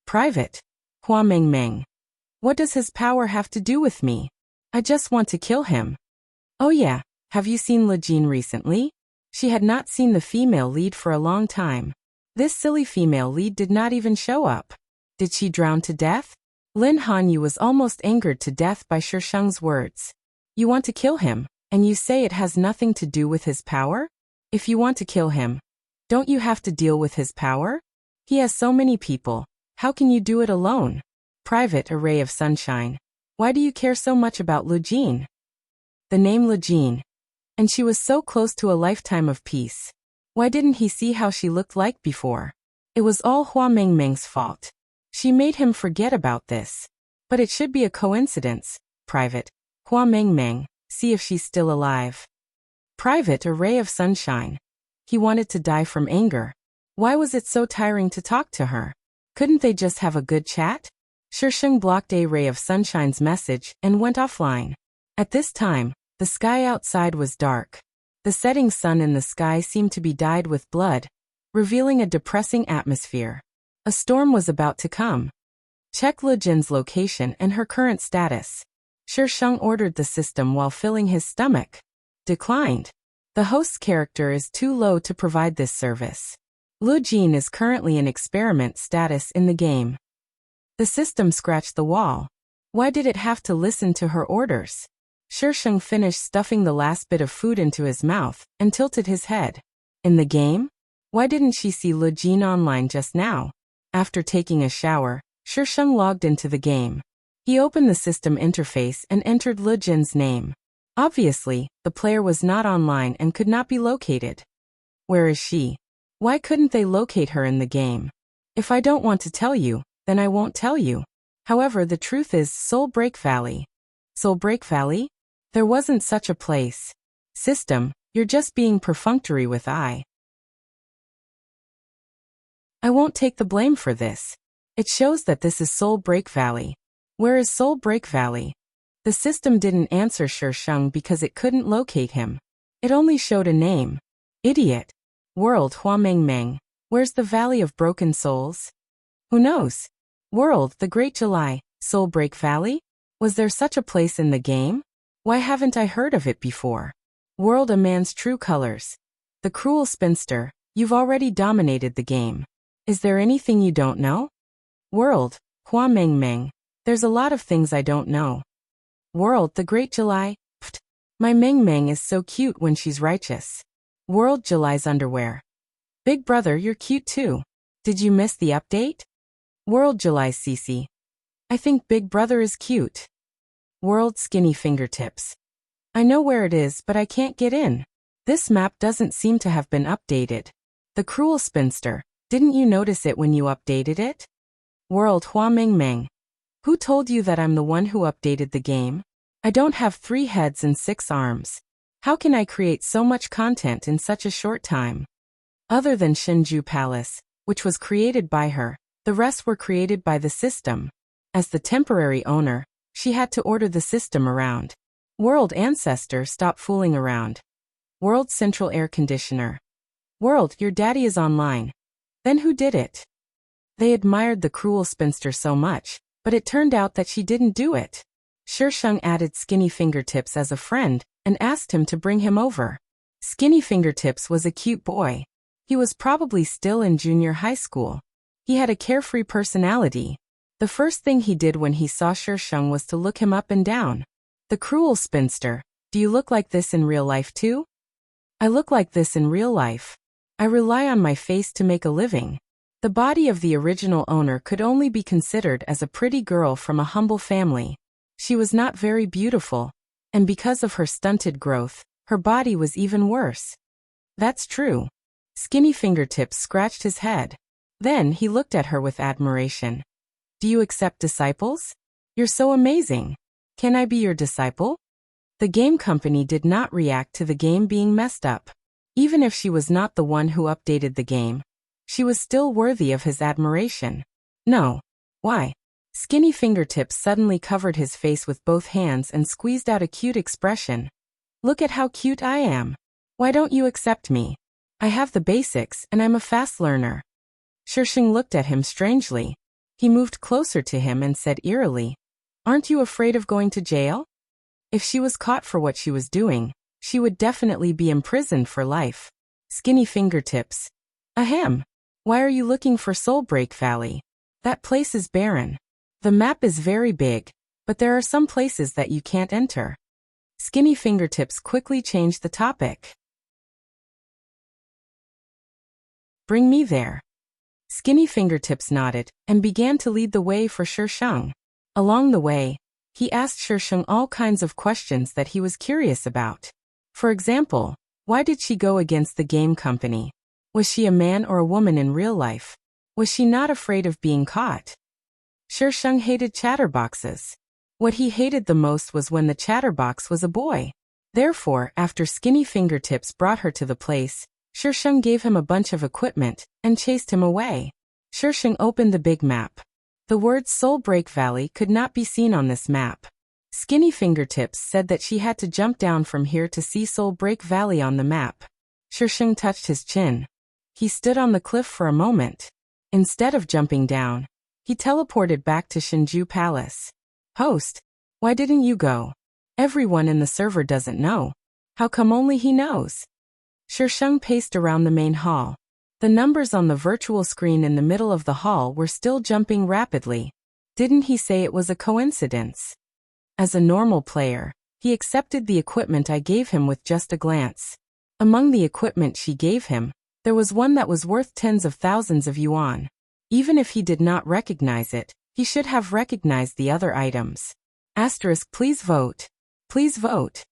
Speaker 1: Private. Hua Mengmeng. What does his power have to do with me? I just want to kill him. Oh yeah, have you seen Le Jin recently? She had not seen the female lead for a long time. This silly female lead did not even show up. Did she drown to death? Lin Hanyu was almost angered to death by Shi Sheng's words. You want to kill him, and you say it has nothing to do with his power? If you want to kill him, don't you have to deal with his power? He has so many people. How can you do it alone? Private A Ray of Sunshine. Why do you care so much about Lu Jin? The name Lu Jin. And she was so close to a lifetime of peace. Why didn't he see how she looked like before? It was all Hua Mengmeng's fault. She made him forget about this. But it should be a coincidence. Private. Hua Mengmeng, see if she's still alive. Private A Ray of Sunshine. He wanted to die from anger. Why was it so tiring to talk to her? Couldn't they just have a good chat? Shi Sheng blocked A Ray of Sunshine's message and went offline. At this time, the sky outside was dark. The setting sun in the sky seemed to be dyed with blood, revealing a depressing atmosphere. A storm was about to come. Check Lu Jin's location and her current status. Shi Sheng ordered the system while filling his stomach. Declined. The host's character is too low to provide this service. Lu Jin is currently in experiment status in the game. The system scratched the wall. Why did it have to listen to her orders? Shi Sheng finished stuffing the last bit of food into his mouth and tilted his head. In the game? Why didn't she see Lu Jin online just now? After taking a shower, Shi Sheng logged into the game. He opened the system interface and entered Lu Jin's name. Obviously, the player was not online and could not be located. Where is she? Why couldn't they locate her in the game? If I don't want to tell you, then I won't tell you. However, the truth is Soul Break Valley. Soul Break Valley? There wasn't such a place. System, you're just being perfunctory with I won't take the blame for this. It shows that this is Soul Break Valley. Where is Soul Break Valley? The system didn't answer Shi Sheng because it couldn't locate him. It only showed a name. Idiot. World Hua Mengmeng. Where's the Valley of Broken Souls? Who knows? World The Great July, Soul Break Valley? Was there such a place in the game? Why haven't I heard of it before? World A Man's True Colors. The Cruel Spinster, you've already dominated the game. Is there anything you don't know? World, Hua Mengmeng. There's a lot of things I don't know. World The Great July. Pfft. My Mengmeng is so cute when she's righteous. World July's underwear. Big brother, you're cute too. Did you miss the update? World July's CC. I think Big Brother is cute. World Skinny Fingertips. I know where it is, but I can't get in. This map doesn't seem to have been updated. The Cruel Spinster. Didn't you notice it when you updated it? World Hua Mengmeng. Who told you that I'm the one who updated the game? I don't have 3 heads and 6 arms. How can I create so much content in such a short time? Other than Shinju Palace, which was created by her, the rest were created by the system. As the temporary owner, she had to order the system around. World Ancestor, stop fooling around. World Central Air Conditioner. World, your daddy is online. Then who did it? They admired the Cruel Spinster so much, but it turned out that she didn't do it. Shi Sheng added Skinny Fingertips as a friend and asked him to bring him over. Skinny Fingertips was a cute boy. He was probably still in junior high school. He had a carefree personality. The first thing he did when he saw Shi Sheng was to look him up and down. The Cruel Spinster, do you look like this in real life too? I look like this in real life. I rely on my face to make a living. The body of the original owner could only be considered as a pretty girl from a humble family. She was not very beautiful, and because of her stunted growth, her body was even worse. That's true. Skinny Fingertips scratched his head. Then he looked at her with admiration. Do you accept disciples? You're so amazing. Can I be your disciple? The game company did not react to the game being messed up. Even if she was not the one who updated the game, she was still worthy of his admiration. No. Why? Skinny Fingertips suddenly covered his face with both hands and squeezed out a cute expression. Look at how cute I am. Why don't you accept me? I have the basics and I'm a fast learner. Shi Sheng looked at him strangely. He moved closer to him and said eerily, Aren't you afraid of going to jail? If she was caught for what she was doing, she would definitely be imprisoned for life. Skinny fingertips. Ahem. Why are you looking for Soulbreak Valley? That place is barren. The map is very big, but there are some places that you can't enter. Skinny fingertips quickly changed the topic. Bring me there. Skinny fingertips nodded and began to lead the way for Shisheng. Along the way, he asked Shisheng all kinds of questions that he was curious about. For example, why did she go against the game company? Was she a man or a woman in real life? Was she not afraid of being caught? Shisheng hated chatterboxes. What he hated the most was when the chatterbox was a boy. Therefore, after Skinny Fingertips brought her to the place, Shisheng gave him a bunch of equipment and chased him away. Shisheng opened the big map. The words Soulbreak Valley could not be seen on this map. Skinny Fingertips said that she had to jump down from here to see Soulbreak Valley on the map. Shisheng touched his chin. He stood on the cliff for a moment. Instead of jumping down, he teleported back to Shinju Palace. Host, why didn't you go? Everyone in the server doesn't know. How come only he knows? Shisheng paced around the main hall. The numbers on the virtual screen in the middle of the hall were still jumping rapidly. Didn't he say it was a coincidence? As a normal player, he accepted the equipment I gave him with just a glance. Among the equipment she gave him, there was one that was worth tens of thousands of yuan. Even if he did not recognize it, he should have recognized the other items. Asterisk, please vote. Please vote.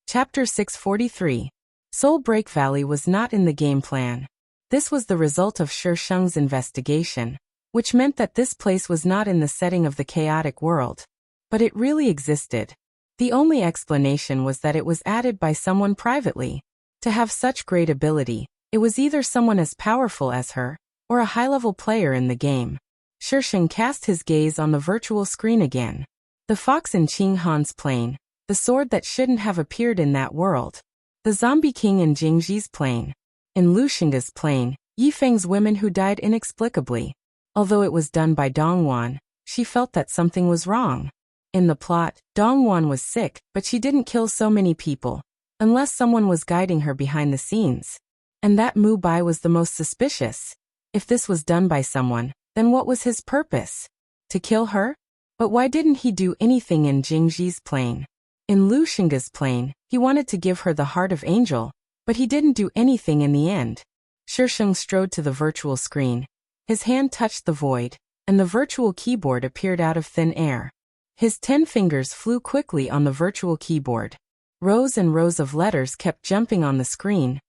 Speaker 1: Chapter 643. Soulbreak Valley was not in the game plan. This was the result of Shisheng's investigation, which meant that this place was not in the setting of the chaotic world. But it really existed. The only explanation was that it was added by someone privately. To have such great ability, it was either someone as powerful as her, or a high-level player in the game. Shisheng cast his gaze on the virtual screen again. The fox in Qing Han's plane, the sword that shouldn't have appeared in that world. The zombie king in Jingji's plane. In Lu Xingge's plane, Yifeng's women who died inexplicably. Although it was done by Dongwan, she felt that something was wrong. In the plot, Dongwan was sick, but she didn't kill so many people, unless someone was guiding her behind the scenes. And that Mu Bai was the most suspicious. If this was done by someone, then what was his purpose? To kill her? But why didn't he do anything in Jingji's plane? In Lu Xingge's plane, he wanted to give her the heart of angel, but he didn't do anything in the end. Shisheng strode to the virtual screen. His hand touched the void, and the virtual keyboard appeared out of thin air. His 10 fingers flew quickly on the virtual keyboard. Rows and rows of letters kept jumping on the screen,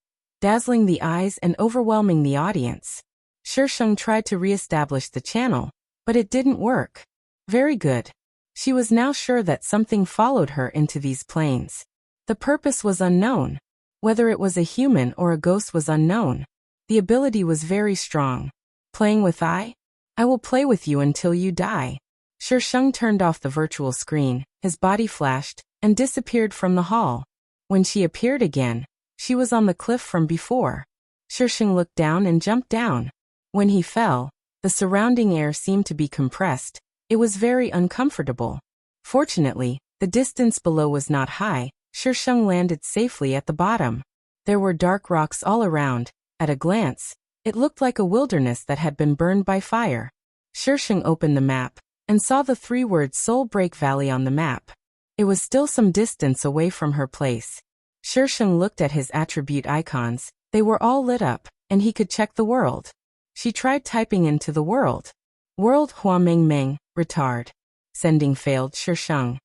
Speaker 1: dazzling the eyes and overwhelming the audience. Shisheng tried to re-establish the channel, but it didn't work. Very good. She was now sure that something followed her into these planes. The purpose was unknown. Whether it was a human or a ghost was unknown. The ability was very strong. Playing with I will play with you until you die. Shisheng turned off the virtual screen, his body flashed, and disappeared from the hall. When she appeared again, she was on the cliff from before. Shisheng looked down and jumped down. When he fell, the surrounding air seemed to be compressed. It was very uncomfortable. Fortunately, the distance below was not high. Shisheng landed safely at the bottom. There were dark rocks all around. At a glance, it looked like a wilderness that had been burned by fire. Shisheng opened the map and saw the 3 words Soulbreak Valley on the map. It was still some distance away from her place. Shisheng looked at his attribute icons. They were all lit up, and he could check the world. She tried typing into the world. World Huamengmeng, retard. Sending failed. Shisheng.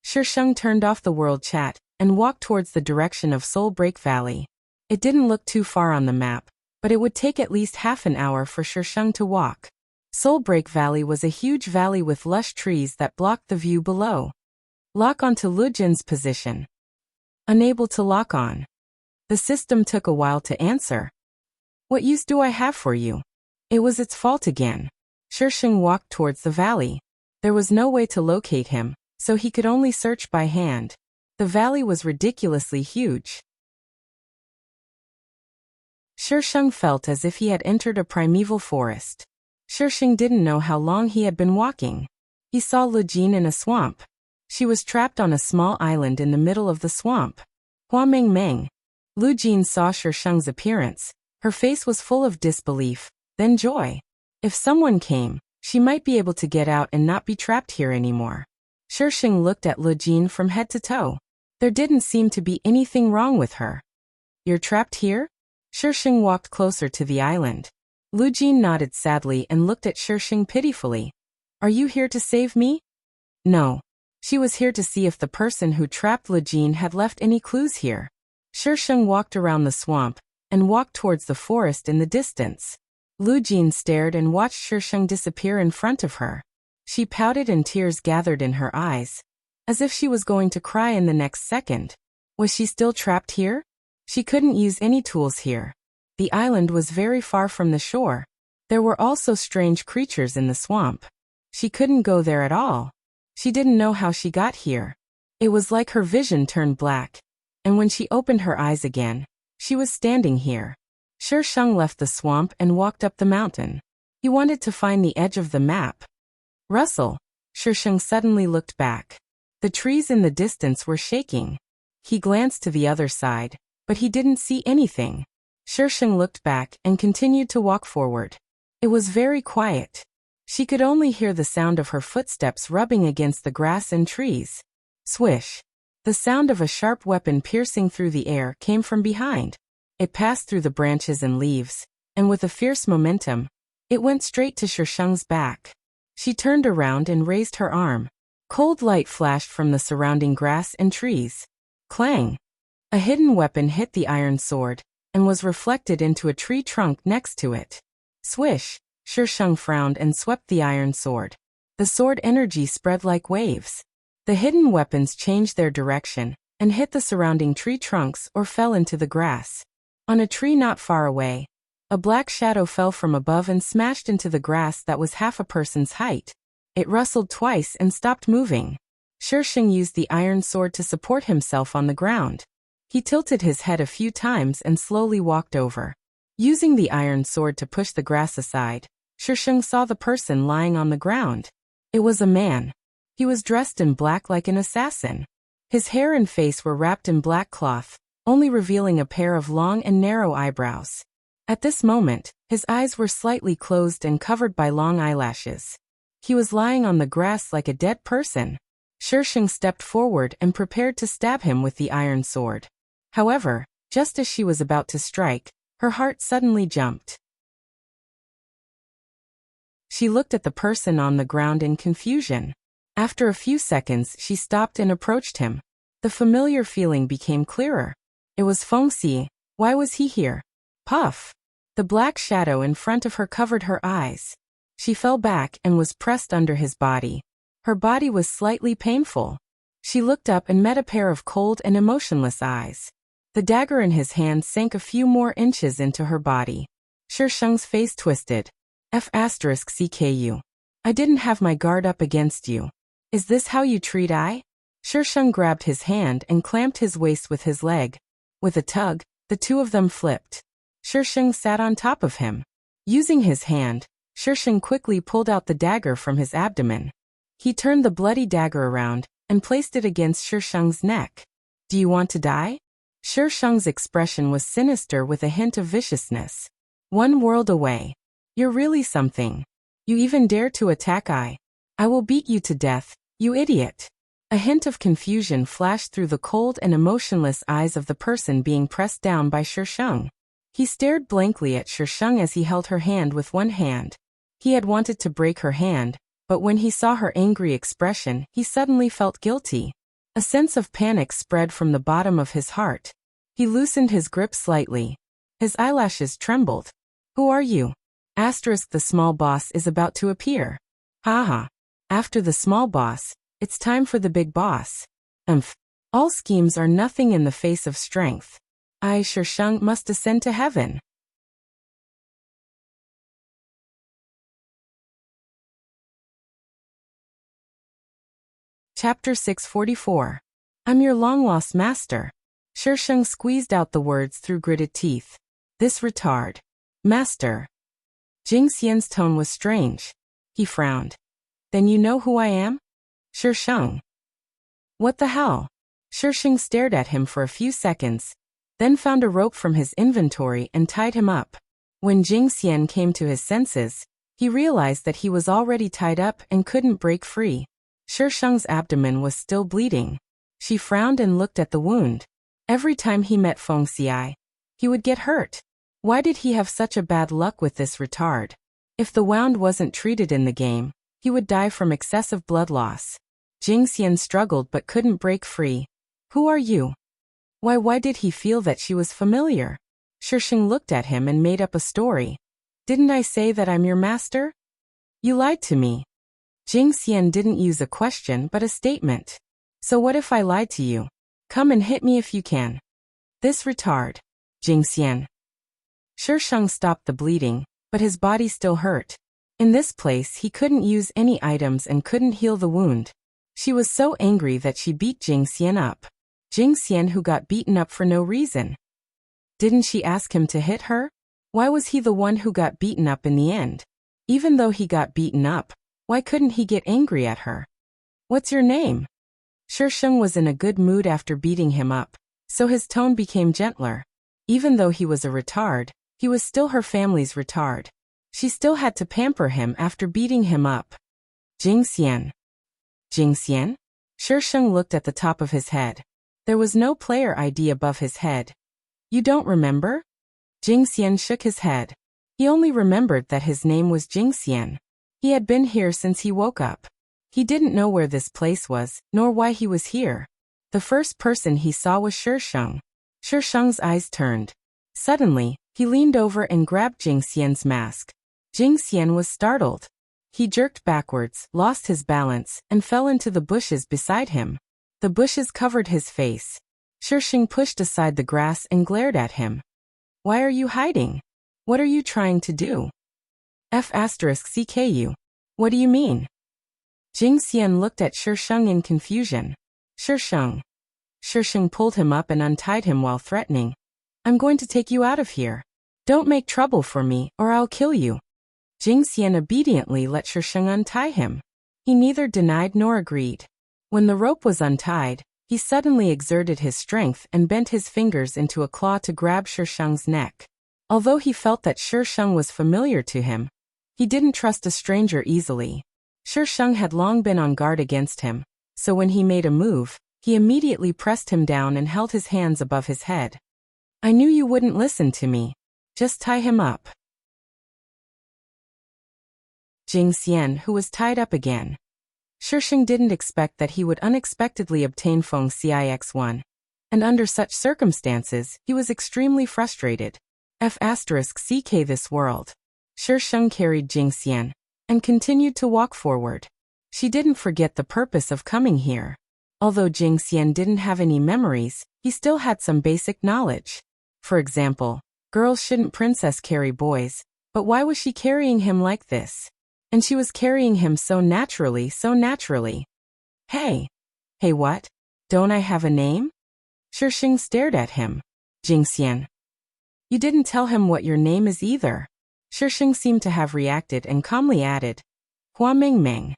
Speaker 1: Shisheng turned off the world chat and walked towards the direction of Soulbreak Valley. It didn't look too far on the map, but it would take at least half an hour for Shisheng to walk. Soulbreak Valley was a huge valley with lush trees that blocked the view below. Lock onto Lujin's position. Unable to lock on. The system took a while to answer. What use do I have for you? It was its fault again. Shisheng walked towards the valley. There was no way to locate him, so he could only search by hand. The valley was ridiculously huge. Shisheng felt as if he had entered a primeval forest. Shisheng didn't know how long he had been walking. He saw Lujin in a swamp. She was trapped on a small island in the middle of the swamp. Hua Meng Meng. Lu Jin saw Shisheng's appearance. Her face was full of disbelief, then joy. If someone came, she might be able to get out and not be trapped here anymore. Shisheng looked at Lu Jin from head to toe. There didn't seem to be anything wrong with her. You're trapped here? Shisheng walked closer to the island. Lu Jin nodded sadly and looked at Shisheng pitifully. Are you here to save me? No. She was here to see if the person who trapped Lu Jin had left any clues here. Shisheng walked around the swamp and walked towards the forest in the distance. Lu Jin stared and watched Shisheng disappear in front of her. She pouted and tears gathered in her eyes, as if she was going to cry in the next second. Was she still trapped here? She couldn't use any tools here. The island was very far from the shore. There were also strange creatures in the swamp. She couldn't go there at all. She didn't know how she got here. It was like her vision turned black, and when she opened her eyes again, she was standing here. Shisheng left the swamp and walked up the mountain. He wanted to find the edge of the map. Russell. Shisheng suddenly looked back. The trees in the distance were shaking. He glanced to the other side, but he didn't see anything. Shisheng looked back and continued to walk forward. It was very quiet. She could only hear the sound of her footsteps rubbing against the grass and trees. Swish. The sound of a sharp weapon piercing through the air came from behind. It passed through the branches and leaves, and with a fierce momentum, it went straight to Shisheng's back. She turned around and raised her arm. Cold light flashed from the surrounding grass and trees. Clang! A hidden weapon hit the iron sword, and was reflected into a tree trunk next to it. Swish! Shisheng frowned and swept the iron sword. The sword energy spread like waves. The hidden weapons changed their direction, and hit the surrounding tree trunks or fell into the grass. On a tree not far away, a black shadow fell from above and smashed into the grass that was half a person's height. It rustled twice and stopped moving. Shisheng used the iron sword to support himself on the ground. He tilted his head a few times and slowly walked over. Using the iron sword to push the grass aside, Shisheng saw the person lying on the ground. It was a man. He was dressed in black like an assassin. His hair and face were wrapped in black cloth, only revealing a pair of long and narrow eyebrows. At this moment, his eyes were slightly closed and covered by long eyelashes. He was lying on the grass like a dead person. Shisheng stepped forward and prepared to stab him with the iron sword. However, just as she was about to strike, her heart suddenly jumped. She looked at the person on the ground in confusion. After a few seconds, she stopped and approached him. The familiar feeling became clearer. It was Feng Xi. Why was he here? Puff! The black shadow in front of her covered her eyes. She fell back and was pressed under his body. Her body was slightly painful. She looked up and met a pair of cold and emotionless eyes. The dagger in his hand sank a few more inches into her body. Shisheng's face twisted. F***CKU. I didn't have my guard up against you. Is this how you treat I? Shisheng grabbed his hand and clamped his waist with his leg. With a tug, the two of them flipped. Shisheng sat on top of him. Using his hand, Shisheng quickly pulled out the dagger from his abdomen. He turned the bloody dagger around and placed it against Shisheng's neck. Do you want to die? Shisheng's expression was sinister with a hint of viciousness. One world away. You're really something. You even dare to attack I. I will beat you to death, you idiot. A hint of confusion flashed through the cold and emotionless eyes of the person being pressed down by Shisheng. He stared blankly at Shisheng as he held her hand with one hand. He had wanted to break her hand, but when he saw her angry expression, he suddenly felt guilty. A sense of panic spread from the bottom of his heart. He loosened his grip slightly. His eyelashes trembled. Who are you? The small boss is about to appear. Haha. After the small boss, it's time for the big boss. All schemes are nothing in the face of strength. I, Shisheng, must ascend to heaven. Chapter 644. I'm your long-lost master. Shisheng squeezed out the words through gritted teeth. This retard. Master. Jing Xian's tone was strange. He frowned. Then you know who I am? Shisheng. What the hell? Shisheng stared at him for a few seconds, then found a rope from his inventory and tied him up. When Jing Xian came to his senses, he realized that he was already tied up and couldn't break free. Shisheng's abdomen was still bleeding. She frowned and looked at the wound. Every time he met Feng Xiai, he would get hurt. Why did he have such a bad luck with this retard? If the wound wasn't treated in the game, he would die from excessive blood loss. Jing Xian struggled but couldn't break free. Who are you? Why did he feel that she was familiar? Shisheng looked at him and made up a story. Didn't I say that I'm your master? You lied to me. Jing Xian didn't use a question but a statement. So what if I lied to you? Come and hit me if you can. This retard. Jing Xian. Shisheng stopped the bleeding, but his body still hurt. In this place he couldn't use any items and couldn't heal the wound. She was so angry that she beat Jing Xian up. Jing Xian who got beaten up for no reason. Didn't she ask him to hit her? Why was he the one who got beaten up in the end? Even though he got beaten up, why couldn't he get angry at her? What's your name? Shisheng was in a good mood after beating him up, so his tone became gentler. Even though he was a retard, he was still her family's retard. She still had to pamper him after beating him up. Jing Xian. Jing Xian? Shisheng looked at the top of his head. There was no player ID above his head. You don't remember? Jing Xian shook his head. He only remembered that his name was Jing Xian. He had been here since he woke up. He didn't know where this place was, nor why he was here. The first person he saw was Shisheng. Shisheng's eyes turned. Suddenly, he leaned over and grabbed Jing Xian's mask. Jing Xian was startled. He jerked backwards, lost his balance, and fell into the bushes beside him. The bushes covered his face. Shisheng pushed aside the grass and glared at him. Why are you hiding? What are you trying to do? F***CKU. What do you mean? Jing Xian looked at Shisheng in confusion. Shisheng. Shisheng pulled him up and untied him while threatening. I'm going to take you out of here. Don't make trouble for me, or I'll kill you. Jing Xian obediently let Shisheng untie him. He neither denied nor agreed. When the rope was untied, he suddenly exerted his strength and bent his fingers into a claw to grab Shisheng's neck. Although he felt that Shisheng was familiar to him, he didn't trust a stranger easily. Shisheng had long been on guard against him, so when he made a move, he immediately pressed him down and held his hands above his head. I knew you wouldn't listen to me. Just tie him up. Jing Xian, who was tied up again. Shisheng didn't expect that he would unexpectedly obtain Feng Xiai X1. And under such circumstances, he was extremely frustrated. F***CK this world. Shisheng carried Jing Xian and continued to walk forward. She didn't forget the purpose of coming here. Although Jing Xian didn't have any memories, he still had some basic knowledge. For example, girls shouldn't princess carry boys, but why was she carrying him like this? And she was carrying him so naturally. Hey. Hey what? Don't I have a name? Shisheng stared at him. Jing Xian. You didn't tell him what your name is either. Shisheng seemed to have reacted and calmly added. Hua Mingming.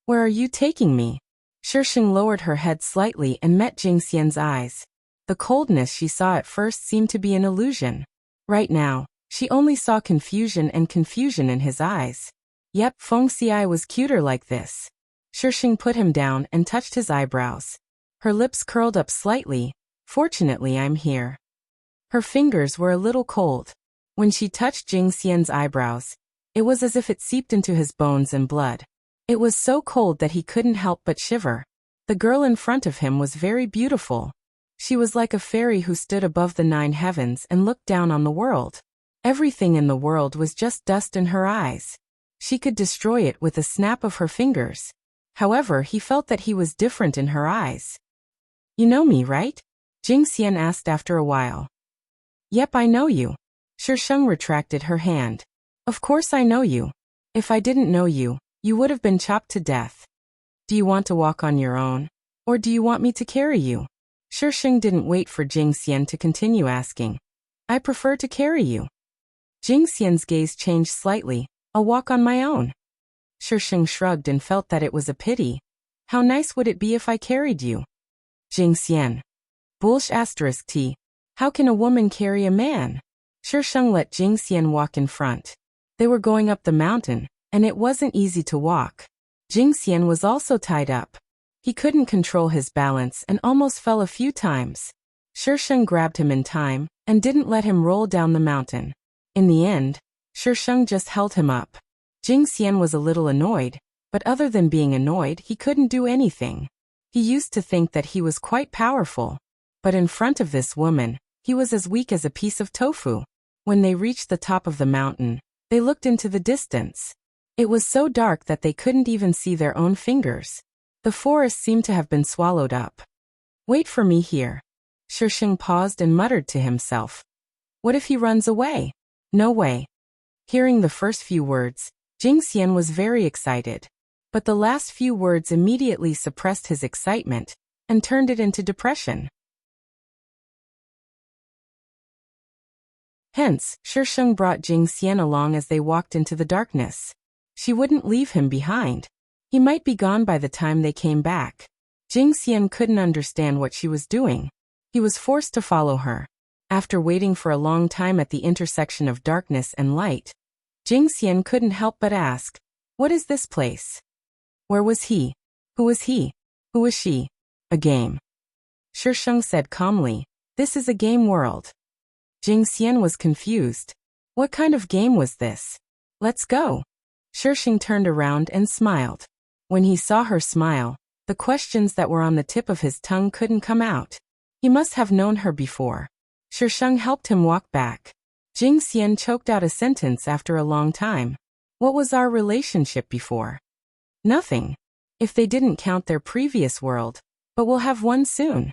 Speaker 1: Where are you taking me? Shisheng lowered her head slightly and met Jing Xian's eyes. The coldness she saw at first seemed to be an illusion. Right now, she only saw confusion in his eyes. Yep, Feng Xiai was cuter like this. Shisheng put him down and touched his eyebrows. Her lips curled up slightly. Fortunately, I'm here. Her fingers were a little cold. When she touched Jing Xian's eyebrows, it was as if it seeped into his bones and blood. It was so cold that he couldn't help but shiver. The girl in front of him was very beautiful. She was like a fairy who stood above the 9 heavens and looked down on the world. Everything in the world was just dust in her eyes. She could destroy it with a snap of her fingers. However, he felt that he was different in her eyes. You know me, right? Jing Xian asked after a while. Yep, I know you. Shisheng retracted her hand. Of course I know you. If I didn't know you, you would have been chopped to death. Do you want to walk on your own? Or do you want me to carry you? Shisheng didn't wait for Jing Xian to continue asking. I prefer to carry you. Jing Xian's gaze changed slightly. I'll walk on my own. Shisheng shrugged and felt that it was a pity. How nice would it be if I carried you? Jing Xian. Bullsh asterisk T. How can a woman carry a man? Shisheng let Jing Xian walk in front. They were going up the mountain, and it wasn't easy to walk. Jing Xian was also tied up. He couldn't control his balance and almost fell a few times. Shisheng grabbed him in time and didn't let him roll down the mountain. In the end, Shisheng just held him up. Jing Xian was a little annoyed, but other than being annoyed, he couldn't do anything. He used to think that he was quite powerful. But in front of this woman, he was as weak as a piece of tofu. When they reached the top of the mountain, they looked into the distance. It was so dark that they couldn't even see their own fingers. The forest seemed to have been swallowed up. Wait for me here. Shisheng paused and muttered to himself. What if he runs away? No way. Hearing the first few words, Jing Xian was very excited. But the last few words immediately suppressed his excitement and turned it into depression. Hence, Shisheng brought Jing Xian along as they walked into the darkness. She wouldn't leave him behind. He might be gone by the time they came back. Jing Xian couldn't understand what she was doing. He was forced to follow her. After waiting for a long time at the intersection of darkness and light, Jing Xian couldn't help but ask, what is this place? Where was he? Who was he? Who was she? A game. Shisheng said calmly, this is a game world. Jing Xian was confused. What kind of game was this? Let's go. Shisheng turned around and smiled. When he saw her smile, the questions that were on the tip of his tongue couldn't come out. He must have known her before. Shisheng helped him walk back. Jing Xian choked out a sentence after a long time. What was our relationship before? Nothing. If they didn't count their previous world, but we'll have one soon.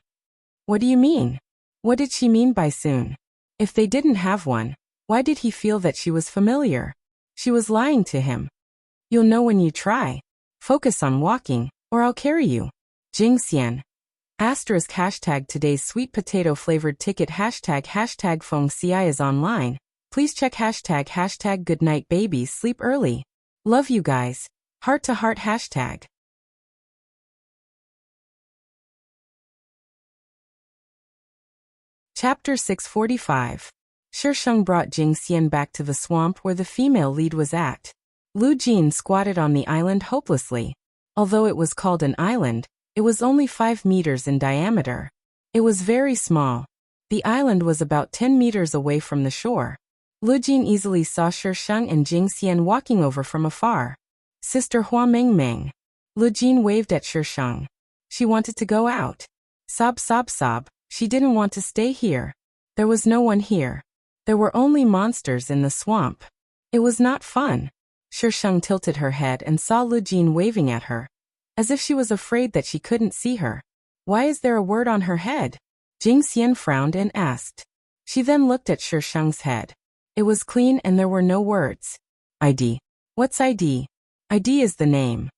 Speaker 1: What do you mean? What did she mean by soon? If they didn't have one, why did he feel that she was familiar? She was lying to him. You'll know when you try. Focus on walking, or I'll carry you. Jing Xian. Asterisk hashtag today's sweet potato flavored ticket hashtag Feng Xi is online. Please check hashtag good night babies sleep early. Love you guys. Heart to heart hashtag. Chapter 645. Shisheng brought Jing Xian back to the swamp where the female lead was at. Lu Jin squatted on the island hopelessly. Although it was called an island, it was only 5 meters in diameter. It was very small. The island was about 10 meters away from the shore. Lu Jin easily saw Shisheng and Jing Xian walking over from afar. Sister Hua Meng Meng. Lu Jin waved at Shisheng. She wanted to go out. Sob sob sob. She didn't want to stay here. There was no one here. There were only monsters in the swamp. It was not fun. Shisheng tilted her head and saw Lu Jin waving at her, as if she was afraid that she couldn't see her. Why is there a word on her head? Jing Xian frowned and asked. She then looked at Shisheng's head. It was clean and there were no words. ID. What's ID? ID is the name.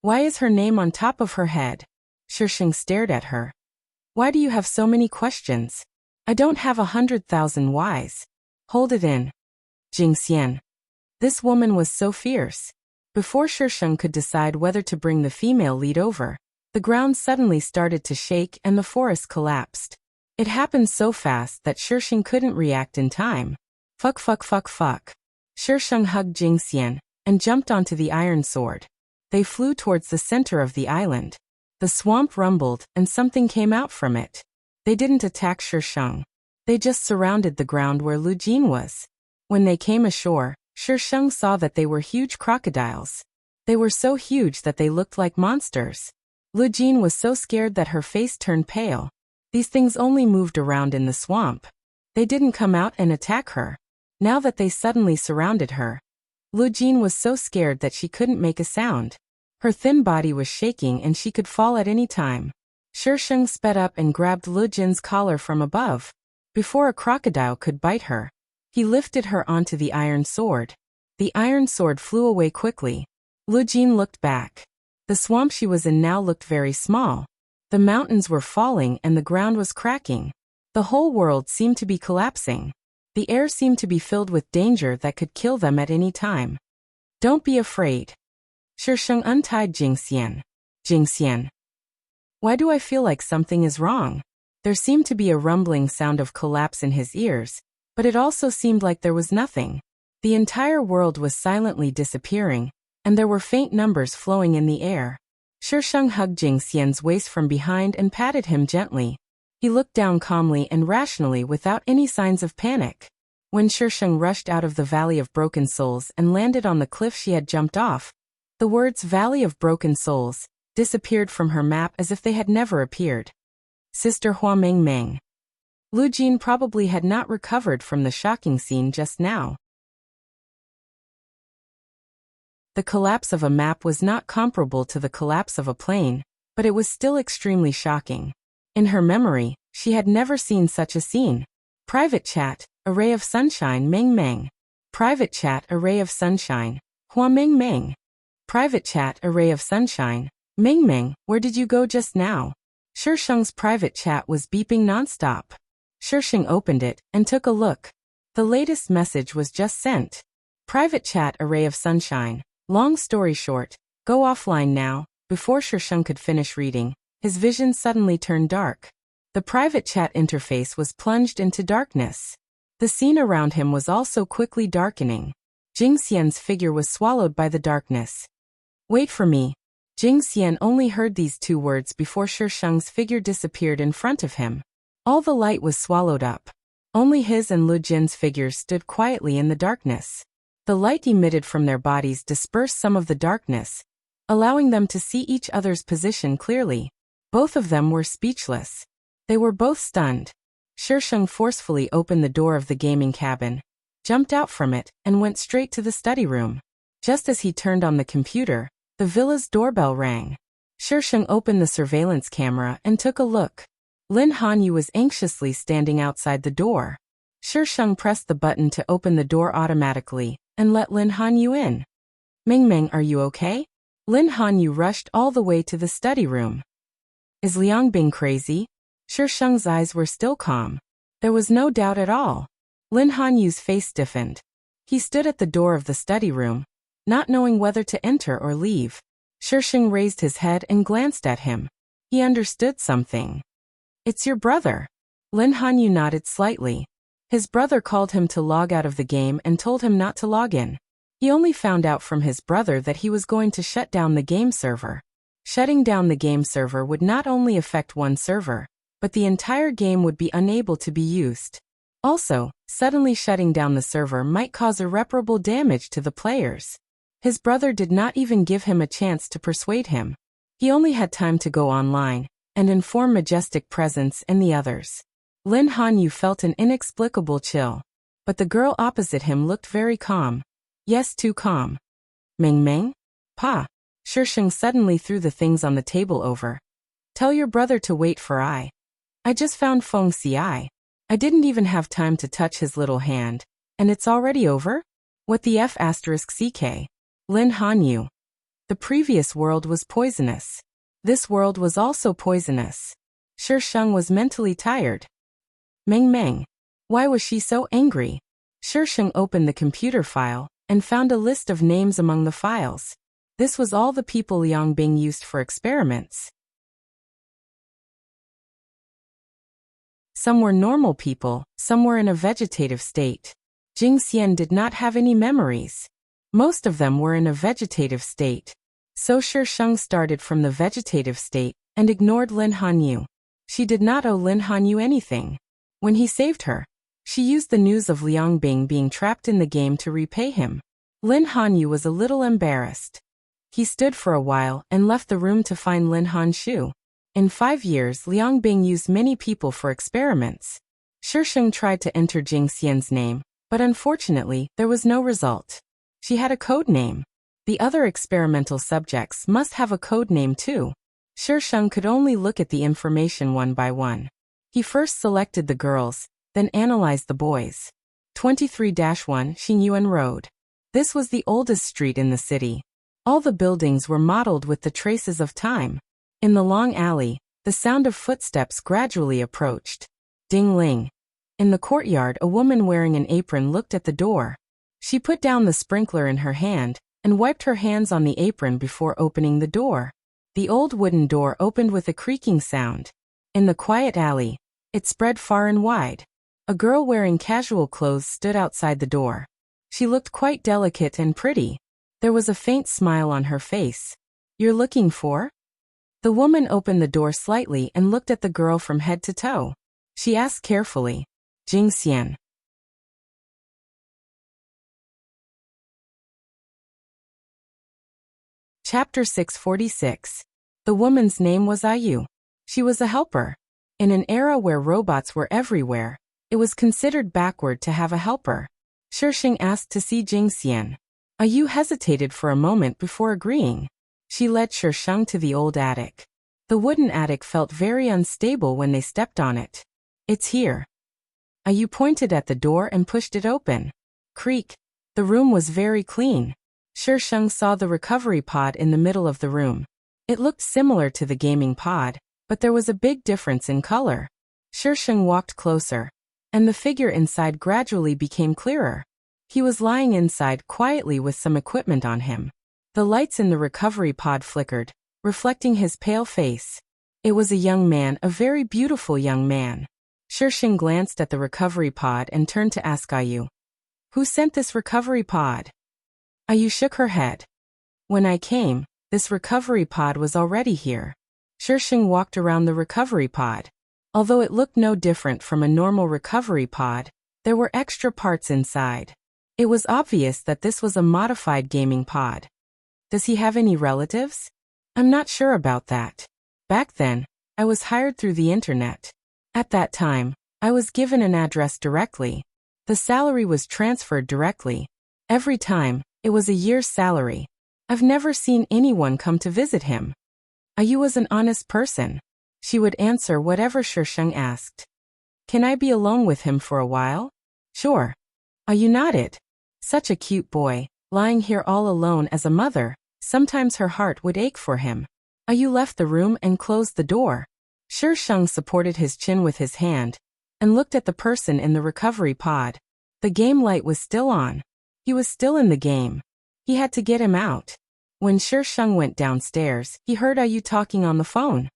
Speaker 1: Why is her name on top of her head? Shisheng stared at her. Why do you have so many questions? I don't have 100,000 whys. Hold it in. Jing Xian. This woman was so fierce. Before Shisheng could decide whether to bring the female lead over, the ground suddenly started to shake and the forest collapsed. It happened so fast that Shisheng couldn't react in time. Fuck. Shisheng hugged Jing Xian and jumped onto the iron sword. They flew towards the center of the island. The swamp rumbled and something came out from it. They didn't attack Shisheng. They just surrounded the ground where Lu Jin was. When they came ashore, Shisheng saw that they were huge crocodiles. They were so huge that they looked like monsters. Lu Jin was so scared that her face turned pale. These things only moved around in the swamp. They didn't come out and attack her. Now that they suddenly surrounded her, Lu Jin was so scared that she couldn't make a sound. Her thin body was shaking and she could fall at any time. Shisheng sped up and grabbed Lu Jin's collar from above. Before a crocodile could bite her, he lifted her onto the iron sword. The iron sword flew away quickly. Lu Jin looked back. The swamp she was in now looked very small. The mountains were falling and the ground was cracking. The whole world seemed to be collapsing. The air seemed to be filled with danger that could kill them at any time. Don't be afraid. Shisheng untied Jing Xian. Jing Xian. Why do I feel like something is wrong? There seemed to be a rumbling sound of collapse in his ears, but it also seemed like there was nothing. The entire world was silently disappearing, and there were faint numbers flowing in the air. Shisheng hugged Jing Xian's waist from behind and patted him gently. He looked down calmly and rationally without any signs of panic. When Shisheng rushed out of the Valley of Broken Souls and landed on the cliff she had jumped off, the words Valley of Broken Souls disappeared from her map as if they had never appeared. Sister Hua Meng Meng. Lu Jin probably had not recovered from the shocking scene just now. The collapse of a map was not comparable to the collapse of a plane, but it was still extremely shocking. In her memory, she had never seen such a scene. Private chat, a ray of sunshine Meng Meng. Private chat, a ray of sunshine. Hua Meng Meng. Private chat, a ray of sunshine. Meng Meng, where did you go just now? Shisheng's private chat was beeping nonstop. Shisheng opened it and took a look. The latest message was just sent. Private chat, a ray of sunshine. Long story short, go offline now. Before Shisheng could finish reading, his vision suddenly turned dark. The private chat interface was plunged into darkness. The scene around him was also quickly darkening. Jing Xian's figure was swallowed by the darkness. Wait for me. Jing Xian only heard these two words before Shisheng's figure disappeared in front of him. All the light was swallowed up. Only his and Lu Jin's figures stood quietly in the darkness. The light emitted from their bodies dispersed some of the darkness, allowing them to see each other's position clearly. Both of them were speechless. They were both stunned. Shisheng forcefully opened the door of the gaming cabin, jumped out from it, and went straight to the study room. Just as he turned on the computer, the villa's doorbell rang. Shisheng opened the surveillance camera and took a look. Lin Hanyu was anxiously standing outside the door. Shisheng pressed the button to open the door automatically and let Lin Hanyu in. Meng Meng, are you okay? Lin Hanyu rushed all the way to the study room. Is Liang Bing crazy? Shisheng's eyes were still calm. There was no doubt at all. Lin Hanyu's face stiffened. He stood at the door of the study room, not knowing whether to enter or leave. Shisheng raised his head and glanced at him. He understood something. It's your brother. Lin Hanyu nodded slightly. His brother called him to log out of the game and told him not to log in. He only found out from his brother that he was going to shut down the game server. Shutting down the game server would not only affect one server, but the entire game would be unable to be used. Also, suddenly shutting down the server might cause irreparable damage to the players. His brother did not even give him a chance to persuade him. He only had time to go online and inform Majestic Presence and the others. Lin Hanyu felt an inexplicable chill, but the girl opposite him looked very calm. Yes, too calm. Meng Meng? Pa. Shisheng suddenly threw the things on the table over. Tell your brother to wait for I just found Feng Ci. I didn't even have time to touch his little hand, and it's already over? What the F***? Lin Hanyu. The previous world was poisonous. This world was also poisonous. Shisheng was mentally tired. Meng Meng. Why was she so angry? Shisheng opened the computer file and found a list of names among the files. This was all the people Liang Bing used for experiments. Some were normal people, some were in a vegetative state. Jing Xian did not have any memories. Most of them were in a vegetative state. So Shisheng started from the vegetative state and ignored Lin Hanyu. She did not owe Lin Hanyu anything. When he saved her, she used the news of Liang Bing being trapped in the game to repay him. Lin Hanyu was a little embarrassed. He stood for a while and left the room to find Lin Hanshu. In 5 years, Liang Bing used many people for experiments. Shisheng tried to enter Jing Xian's name, but unfortunately, there was no result. She had a code name. The other experimental subjects must have a code name too. Shisheng could only look at the information one by one. He first selected the girls, then analyzed the boys. 23-1 Xingyuan Road. This was the oldest street in the city. All the buildings were modeled with the traces of time. In the long alley, the sound of footsteps gradually approached. Ding-ling. In the courtyard, a woman wearing an apron looked at the door. She put down the sprinkler in her hand and wiped her hands on the apron before opening the door. The old wooden door opened with a creaking sound. In the quiet alley, it spread far and wide. A girl wearing casual clothes stood outside the door. She looked quite delicate and pretty. There was a faint smile on her face. "You're looking for?" The woman opened the door slightly and looked at the girl from head to toe. She asked carefully, "Jingxian." Chapter 646. The woman's name was Ayu. She was a helper. In an era where robots were everywhere, it was considered backward to have a helper. Shisheng asked to see Jingxian. Ayu hesitated for a moment before agreeing. She led Shisheng to the old attic. The wooden attic felt very unstable when they stepped on it. "It's here." Ayu pointed at the door and pushed it open. Creak. The room was very clean. Shisheng saw the recovery pod in the middle of the room. It looked similar to the gaming pod, but there was a big difference in color. Shisheng walked closer, and the figure inside gradually became clearer. He was lying inside quietly with some equipment on him. The lights in the recovery pod flickered, reflecting his pale face. It was a young man, a very beautiful young man. Shisheng glanced at the recovery pod and turned to ask Ayu, "Who sent this recovery pod?" Ayu shook her head. "When I came, this recovery pod was already here." Shisheng walked around the recovery pod. Although it looked no different from a normal recovery pod, there were extra parts inside. It was obvious that this was a modified gaming pod. "Does he have any relatives?" "I'm not sure about that. Back then, I was hired through the internet. At that time, I was given an address directly. The salary was transferred directly. Every time, it was a year's salary. I've never seen anyone come to visit him." Ayu was an honest person. She would answer whatever Shisheng asked. "Can I be alone with him for a while?" "Sure." Ayu nodded. Such a cute boy, lying here all alone as a mother, sometimes her heart would ache for him. Ayu left the room and closed the door. Shisheng supported his chin with his hand and looked at the person in the recovery pod. The game light was still on. He was still in the game. He had to get him out. When Shisheng went downstairs, he heard Ayu talking on the phone.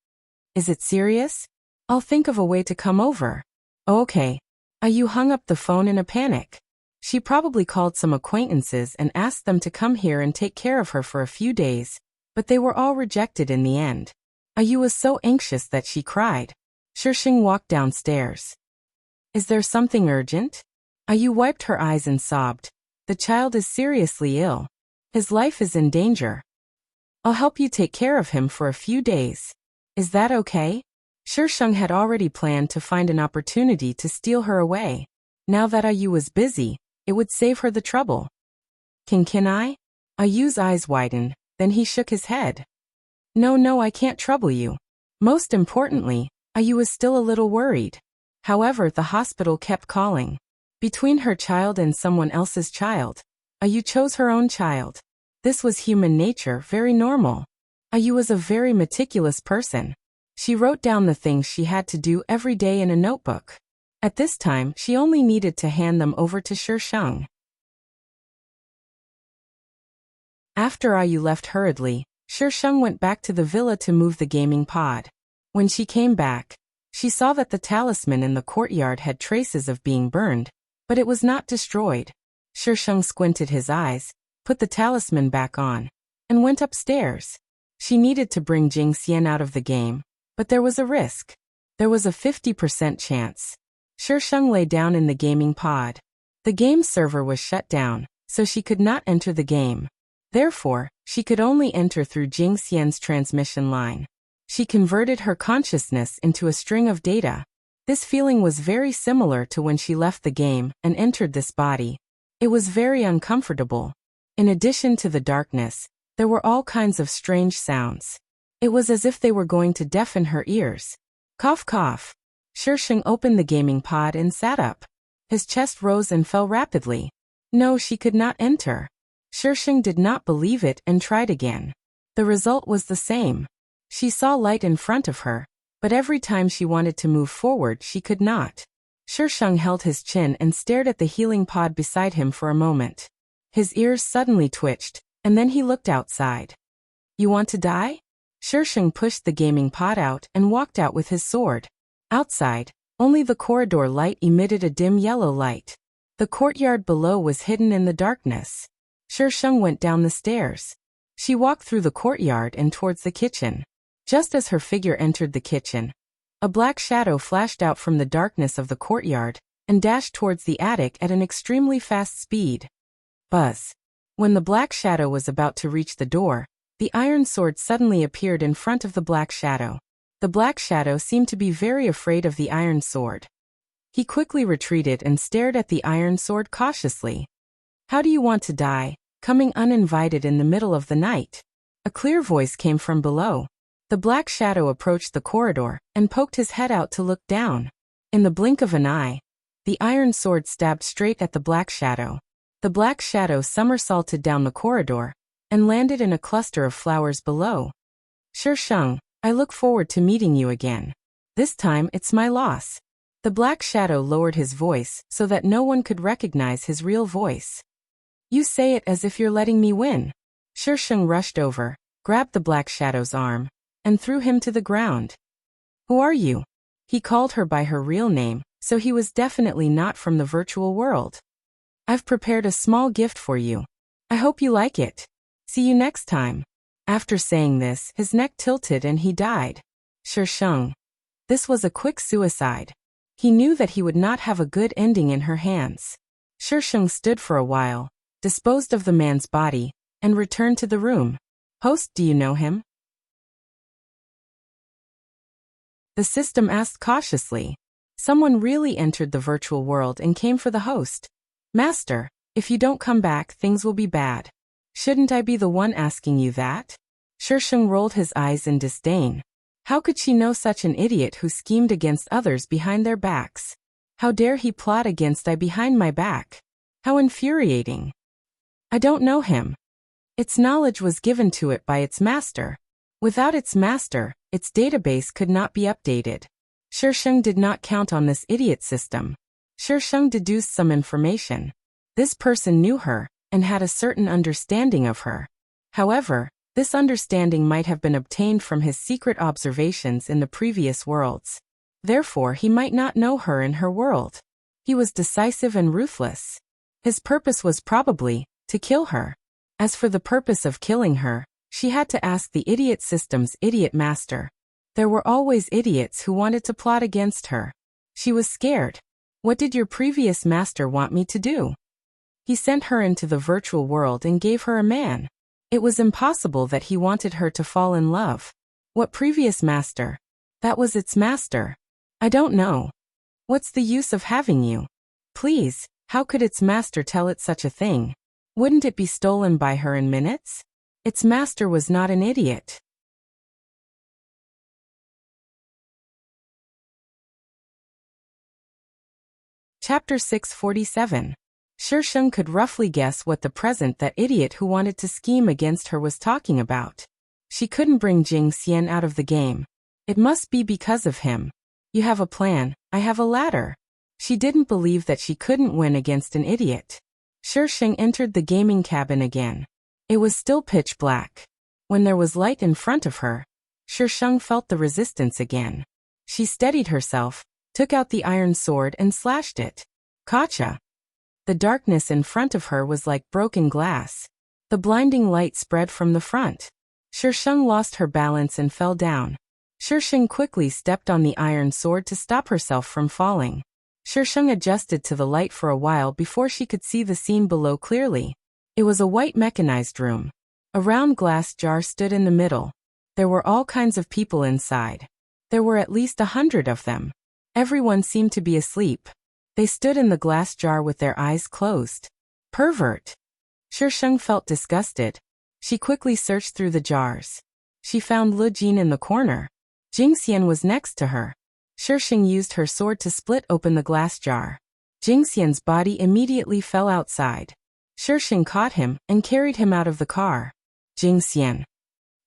Speaker 1: "Is it serious? I'll think of a way to come over." "Okay." Ayu hung up the phone in a panic. She probably called some acquaintances and asked them to come here and take care of her for a few days, but they were all rejected in the end. Ayu was so anxious that she cried. Shisheng walked downstairs. "Is there something urgent?" Ayu wiped her eyes and sobbed. "The child is seriously ill. His life is in danger. I'll help you take care of him for a few days. Is that okay?" Shisheng had already planned to find an opportunity to steal her away. Now that Ayu was busy, it would save her the trouble. Can I?" Ayu's eyes widened, then he shook his head. No, I can't trouble you." Most importantly, Ayu was still a little worried. However, the hospital kept calling. Between her child and someone else's child, Ayu chose her own child. This was human nature, very normal. Ayu was a very meticulous person. She wrote down the things she had to do every day in a notebook. At this time, she only needed to hand them over to Shisheng. After Ayu left hurriedly, Shisheng went back to the villa to move the gaming pod. When she came back, she saw that the talisman in the courtyard had traces of being burned, but it was not destroyed. Shisheng squinted his eyes, put the talisman back on, and went upstairs. She needed to bring Jingxian out of the game, but there was a risk. There was a 50% chance. Shisheng lay down in the gaming pod. The game server was shut down, so she could not enter the game. Therefore, she could only enter through Jingxian's transmission line. She converted her consciousness into a string of data. This feeling was very similar to when she left the game and entered this body. It was very uncomfortable. In addition to the darkness, there were all kinds of strange sounds. It was as if they were going to deafen her ears. Cough, cough. Shisheng opened the gaming pod and sat up. His chest rose and fell rapidly. No, she could not enter. Shisheng did not believe it and tried again. The result was the same. She saw light in front of her, but every time she wanted to move forward she could not. Shisheng held his chin and stared at the healing pod beside him for a moment. His ears suddenly twitched, and then he looked outside. "You want to die?" Shisheng pushed the gaming pot out and walked out with his sword. Outside, only the corridor light emitted a dim yellow light. The courtyard below was hidden in the darkness. Shisheng went down the stairs. She walked through the courtyard and towards the kitchen. Just as her figure entered the kitchen, a black shadow flashed out from the darkness of the courtyard and dashed towards the attic at an extremely fast speed. Buzz. When the black shadow was about to reach the door, the iron sword suddenly appeared in front of the black shadow. The black shadow seemed to be very afraid of the iron sword. He quickly retreated and stared at the iron sword cautiously. "How do you want to die, coming uninvited in the middle of the night?" A clear voice came from below. The black shadow approached the corridor and poked his head out to look down. In the blink of an eye, the iron sword stabbed straight at the black shadow. The black shadow somersaulted down the corridor and landed in a cluster of flowers below. "Shisheng, I look forward to meeting you again. This time it's my loss." The black shadow lowered his voice so that no one could recognize his real voice. "You say it as if you're letting me win." Shisheng rushed over, grabbed the black shadow's arm, and threw him to the ground. "Who are you?" He called her by her real name, so he was definitely not from the virtual world. "I've prepared a small gift for you. I hope you like it. See you next time." After saying this, his neck tilted and he died. Shisheng. This was a quick suicide. He knew that he would not have a good ending in her hands. Shisheng stood for a while, disposed of the man's body, and returned to the room. "Host, do you know him?" The system asked cautiously. Someone really entered the virtual world and came for the host. "Master, if you don't come back, things will be bad. Shouldn't I be the one asking you that?" Shisheng rolled his eyes in disdain. How could she know such an idiot who schemed against others behind their backs? How dare he plot against I behind my back? How infuriating. "I don't know him. Its knowledge was given to it by its master. Without its master, its database could not be updated." Shisheng did not count on this idiot system. Shisheng deduced some information. This person knew her and had a certain understanding of her. However, this understanding might have been obtained from his secret observations in the previous worlds. Therefore, he might not know her in her world. He was decisive and ruthless. His purpose was probably to kill her. As for the purpose of killing her, she had to ask the idiot system's idiot master. There were always idiots who wanted to plot against her. She was scared. "What did your previous master want me to do?" He sent her into the virtual world and gave her a man. It was impossible that he wanted her to fall in love. "What previous master?" "That was its master." "I don't know." "What's the use of having you?" "Please, how could its master tell it such a thing? Wouldn't it be stolen by her in minutes?" Its master was not an idiot. Chapter 647. Shisheng could roughly guess what the present that idiot who wanted to scheme against her was talking about. She couldn't bring Jing Xian out of the game. It must be because of him. "You have a plan, I have a ladder." She didn't believe that she couldn't win against an idiot. Shisheng entered the gaming cabin again. It was still pitch black. When there was light in front of her, Shisheng felt the resistance again. She steadied herself, took out the iron sword and slashed it. Gotcha! The darkness in front of her was like broken glass. The blinding light spread from the front. Shisheng lost her balance and fell down. Shisheng quickly stepped on the iron sword to stop herself from falling. Shisheng adjusted to the light for a while before she could see the scene below clearly. It was a white mechanized room. A round glass jar stood in the middle. There were all kinds of people inside. There were at least 100 of them. Everyone seemed to be asleep. They stood in the glass jar with their eyes closed. Pervert! Shisheng felt disgusted. She quickly searched through the jars. She found Lu Jin in the corner. Jing Xian was next to her. Shisheng used her sword to split open the glass jar. Jing Xian's body immediately fell outside. Shisheng caught him and carried him out of the car. Jing Xian.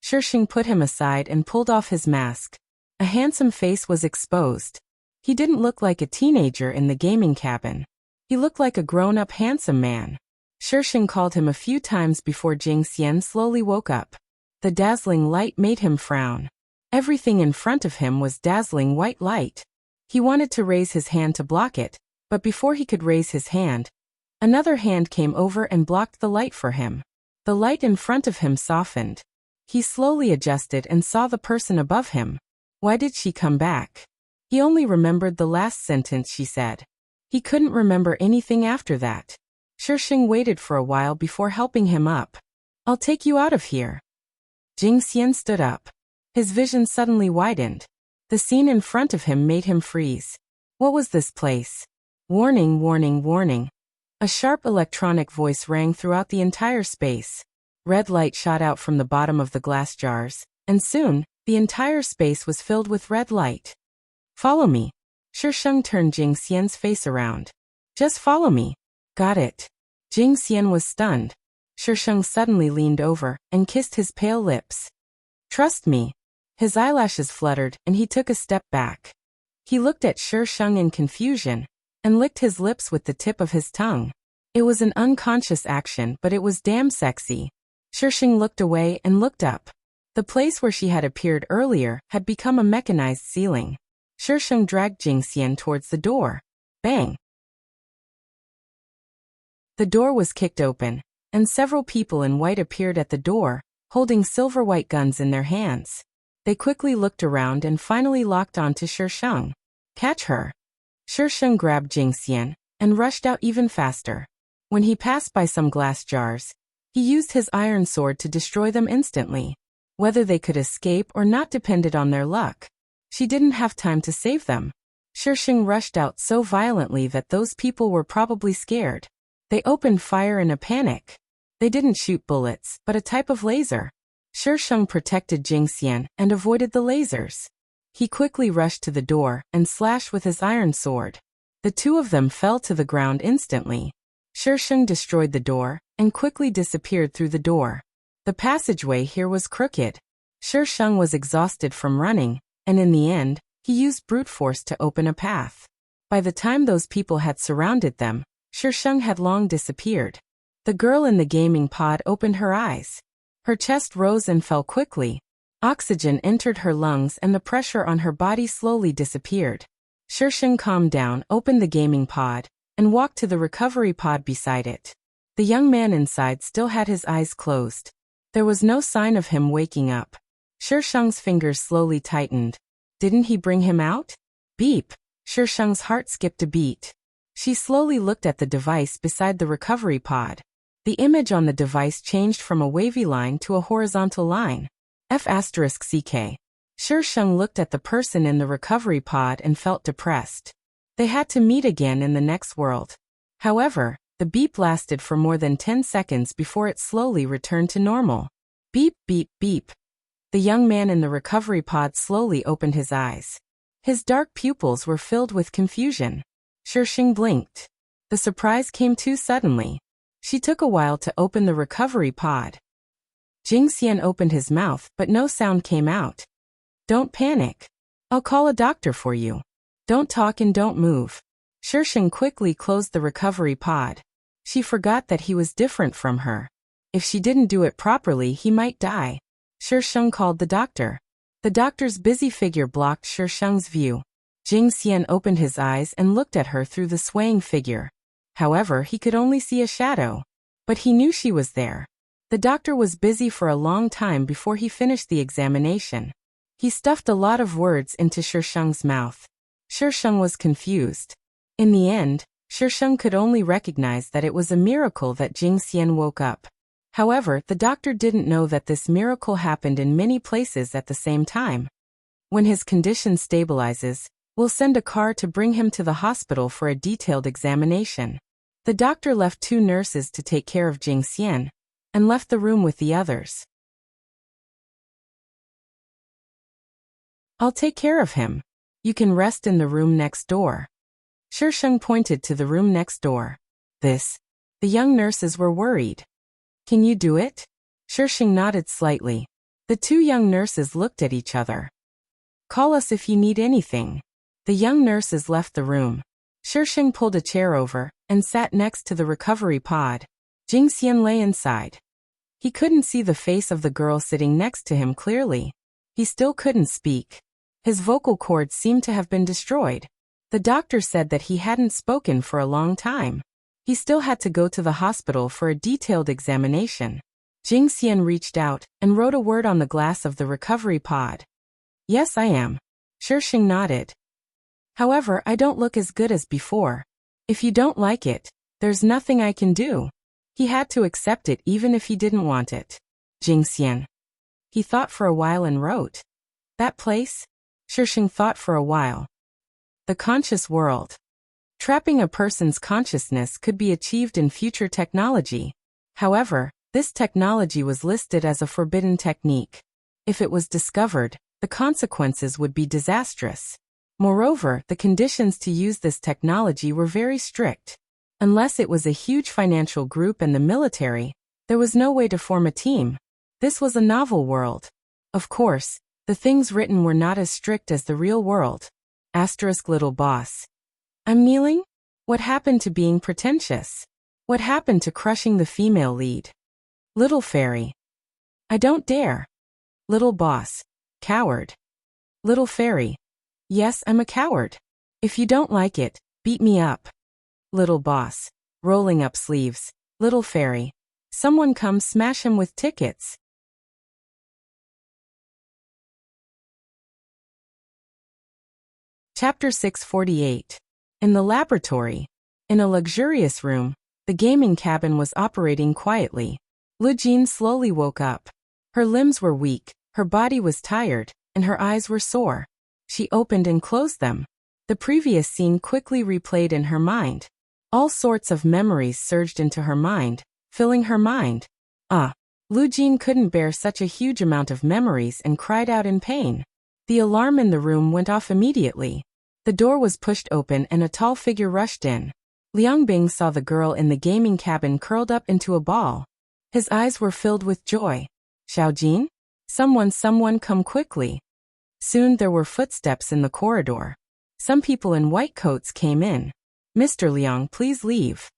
Speaker 1: Shisheng put him aside and pulled off his mask. A handsome face was exposed. He didn't look like a teenager in the gaming cabin. He looked like a grown-up handsome man. Shisheng called him a few times before Jing Xian slowly woke up. The dazzling light made him frown. Everything in front of him was dazzling white light. He wanted to raise his hand to block it, but before he could raise his hand, another hand came over and blocked the light for him. The light in front of him softened. He slowly adjusted and saw the person above him. Why did she come back? He only remembered the last sentence she said. He couldn't remember anything after that. Shisheng waited for a while before helping him up. I'll take you out of here. Jing Xian stood up. His vision suddenly widened. The scene in front of him made him freeze. What was this place? Warning, warning, warning. A sharp electronic voice rang throughout the entire space. Red light shot out from the bottom of the glass jars, and soon, the entire space was filled with red light. Follow me. Shisheng turned Jing Xian's face around. Just follow me. Got it. Jing Xian was stunned. Shisheng suddenly leaned over and kissed his pale lips. Trust me. His eyelashes fluttered and he took a step back. He looked at Shisheng in confusion and licked his lips with the tip of his tongue. It was an unconscious action, but it was damn sexy. Shisheng looked away and looked up. The place where she had appeared earlier had become a mechanized ceiling. Shisheng dragged Jing Xian towards the door. Bang! The door was kicked open, and several people in white appeared at the door, holding silver-white guns in their hands. They quickly looked around and finally locked onto Shisheng. Catch her! Shisheng grabbed Jing Xian and rushed out even faster. When he passed by some glass jars, he used his iron sword to destroy them instantly. Whether they could escape or not depended on their luck. She didn't have time to save them. Shisheng rushed out so violently that those people were probably scared. They opened fire in a panic. They didn't shoot bullets, but a type of laser. Shisheng protected Jing Xian and avoided the lasers. He quickly rushed to the door and slashed with his iron sword. The two of them fell to the ground instantly. Shisheng destroyed the door and quickly disappeared through the door. The passageway here was crooked. Shisheng was exhausted from running, and in the end, he used brute force to open a path. By the time those people had surrounded them, Shisheng had long disappeared. The girl in the gaming pod opened her eyes. Her chest rose and fell quickly. Oxygen entered her lungs and the pressure on her body slowly disappeared. Shisheng calmed down, opened the gaming pod, and walked to the recovery pod beside it. The young man inside still had his eyes closed. There was no sign of him waking up. Shisheng's fingers slowly tightened. Didn't he bring him out? Beep! Shisheng's heart skipped a beat. She slowly looked at the device beside the recovery pod. The image on the device changed from a wavy line to a horizontal line. F***CK. Shisheng looked at the person in the recovery pod and felt depressed. They had to meet again in the next world. However, the beep lasted for more than 10 seconds before it slowly returned to normal. Beep, beep, beep. The young man in the recovery pod slowly opened his eyes. His dark pupils were filled with confusion. Shisheng blinked. The surprise came too suddenly. She took a while to open the recovery pod. Jing Xian opened his mouth, but no sound came out. Don't panic. I'll call a doctor for you. Don't talk and don't move. Shisheng quickly closed the recovery pod. She forgot that he was different from her. If she didn't do it properly, he might die. Shisheng called the doctor. The doctor's busy figure blocked Shisheng's view. Jing Xian opened his eyes and looked at her through the swaying figure. However, he could only see a shadow. But he knew she was there. The doctor was busy for a long time before he finished the examination. He stuffed a lot of words into Shisheng's mouth. Shisheng was confused. In the end, Shisheng could only recognize that it was a miracle that Jing Xian woke up. However, the doctor didn't know that this miracle happened in many places at the same time. When his condition stabilizes, we'll send a car to bring him to the hospital for a detailed examination. The doctor left 2 nurses to take care of Jing Xian, and left the room with the others. I'll take care of him. You can rest in the room next door. Shisheng pointed to the room next door. The young nurses were worried. Can you do it? Shisheng nodded slightly. The 2 young nurses looked at each other. Call us if you need anything. The young nurses left the room. Shisheng pulled a chair over and sat next to the recovery pod. Jing Xian lay inside. He couldn't see the face of the girl sitting next to him clearly. He still couldn't speak. His vocal cords seemed to have been destroyed. The doctor said that he hadn't spoken for a long time. He still had to go to the hospital for a detailed examination. Jing Xian reached out and wrote a word on the glass of the recovery pod. Yes, I am. Shisheng nodded. However, I don't look as good as before. If you don't like it, there's nothing I can do. He had to accept it even if he didn't want it. Jing Xian. He thought for a while and wrote. That place? Shisheng thought for a while. The conscious world. Trapping a person's consciousness could be achieved in future technology. However, this technology was listed as a forbidden technique. If it was discovered, the consequences would be disastrous. Moreover, the conditions to use this technology were very strict. Unless it was a huge financial group and the military, there was no way to form a team. This was a novel world. Of course, the things written were not as strict as the real world. Little boss. I'm kneeling? What happened to being pretentious? What happened to crushing the female lead? Little fairy. I don't dare. Little boss. Coward. Little fairy. Yes, I'm a coward. If you don't like it, beat me up. Little boss. Rolling up sleeves. Little fairy. Someone come smash him with tickets. Chapter 648. In the laboratory. In a luxurious room, the gaming cabin was operating quietly. Lu Jin slowly woke up. Her limbs were weak, her body was tired, and her eyes were sore. She opened and closed them. The previous scene quickly replayed in her mind. All sorts of memories surged into her mind, filling her mind. Lu Jin couldn't bear such a huge amount of memories and cried out in pain. The alarm in the room went off immediately. The door was pushed open and a tall figure rushed in. Liang Bing saw the girl in the gaming cabin curled up into a ball. His eyes were filled with joy. Xiaojin? Someone come quickly. Soon there were footsteps in the corridor. Some people in white coats came in. Mr. Liang, please leave.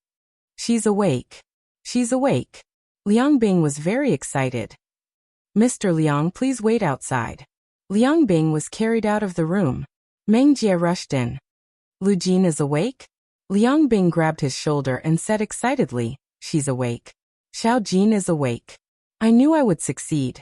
Speaker 1: She's awake. She's awake. Liang Bing was very excited. Mr. Liang, please wait outside. Liang Bing was carried out of the room. Meng Jie rushed in. Lu Jin is awake? Liang Bing grabbed his shoulder and said excitedly, she's awake. Xiaojin is awake. I knew I would succeed.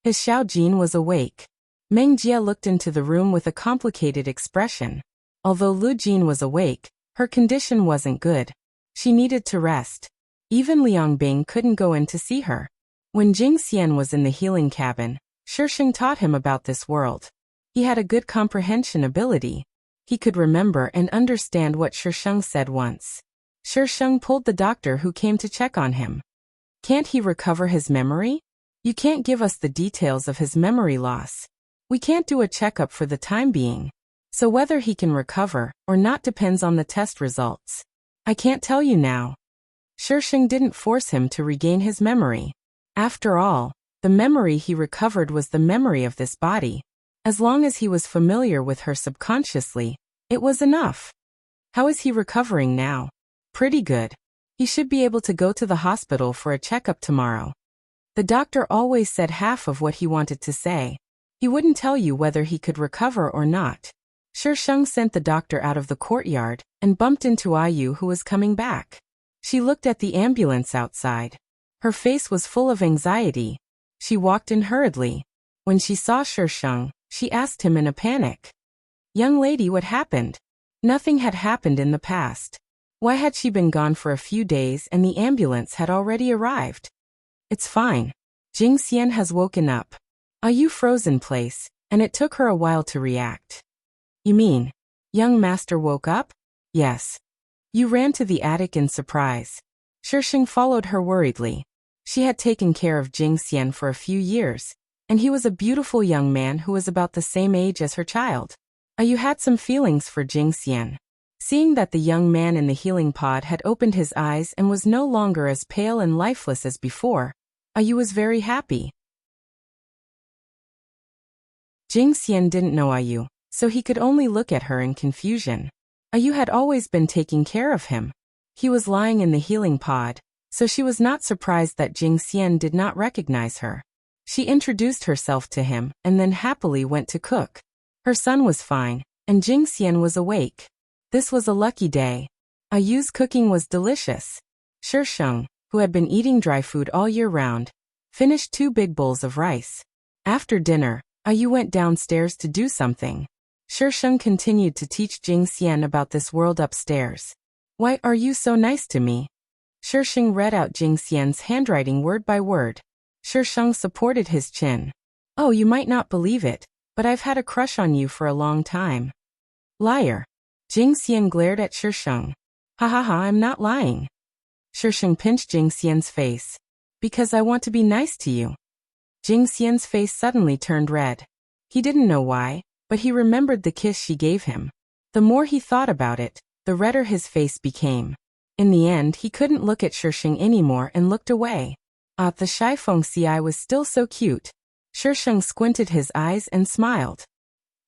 Speaker 1: His Xiaojin was awake. Meng Jie looked into the room with a complicated expression. Although Lu Jin was awake, her condition wasn't good. She needed to rest. Even Liang Bing couldn't go in to see her. When Jing Xian was in the healing cabin, Shisheng taught him about this world. He had a good comprehension ability. He could remember and understand what Shisheng said once. Shisheng pulled the doctor who came to check on him. Can't he recover his memory? You can't give us the details of his memory loss. We can't do a checkup for the time being. So whether he can recover or not depends on the test results. I can't tell you now. Shisheng didn't force him to regain his memory. After all, the memory he recovered was the memory of this body. As long as he was familiar with her subconsciously, it was enough. How is he recovering now? Pretty good. He should be able to go to the hospital for a checkup tomorrow. The doctor always said half of what he wanted to say. He wouldn't tell you whether he could recover or not. Shisheng sent the doctor out of the courtyard and bumped into Ayu, who was coming back. She looked at the ambulance outside. Her face was full of anxiety. She walked in hurriedly. When she saw Shisheng, she asked him in a panic. Young lady, what happened? Nothing had happened in the past. Why had she been gone for a few days and the ambulance had already arrived? It's fine. Jing Xian has woken up. Ayu froze in place, and it took her a while to react. You mean, young master woke up? Yes. You ran to the attic in surprise. Shisheng followed her worriedly. She had taken care of Jing Xian for a few years, and he was a beautiful young man who was about the same age as her child. Ayu had some feelings for Jing Xian. Seeing that the young man in the healing pod had opened his eyes and was no longer as pale and lifeless as before, Ayu was very happy. Jing Xian didn't know Ayu, so he could only look at her in confusion. Ayu had always been taking care of him. He was lying in the healing pod, so she was not surprised that Jing Xian did not recognize her. She introduced herself to him and then happily went to cook. Her son was fine, and Jing Xian was awake. This was a lucky day. Ayu's cooking was delicious. Shisheng, who had been eating dry food all year round, finished 2 big bowls of rice. After dinner, Ayu went downstairs to do something. Shisheng continued to teach Jing Xian about this world upstairs. Why are you so nice to me? Shisheng read out Jing Xian's handwriting word by word. Shisheng supported his chin. Oh, you might not believe it, but I've had a crush on you for a long time. Liar. Jing Xian glared at Shisheng. Ha ha ha, I'm not lying. Shisheng pinched Jing Xian's face. Because I want to be nice to you. Jing Xian's face suddenly turned red. He didn't know why, but he remembered the kiss she gave him. The more he thought about it, the redder his face became. In the end, he couldn't look at Shisheng anymore and looked away. The shy Feng Xi was still so cute. Shisheng squinted his eyes and smiled.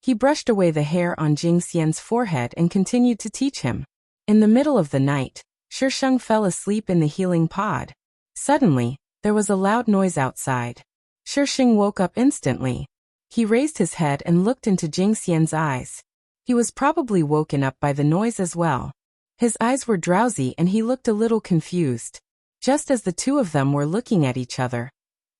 Speaker 1: He brushed away the hair on Jing Xian's forehead and continued to teach him. In the middle of the night, Shisheng fell asleep in the healing pod. Suddenly, there was a loud noise outside. Shisheng woke up instantly. He raised his head and looked into Jing Xian's eyes. He was probably woken up by the noise as well. His eyes were drowsy and he looked a little confused. Just as the two of them were looking at each other,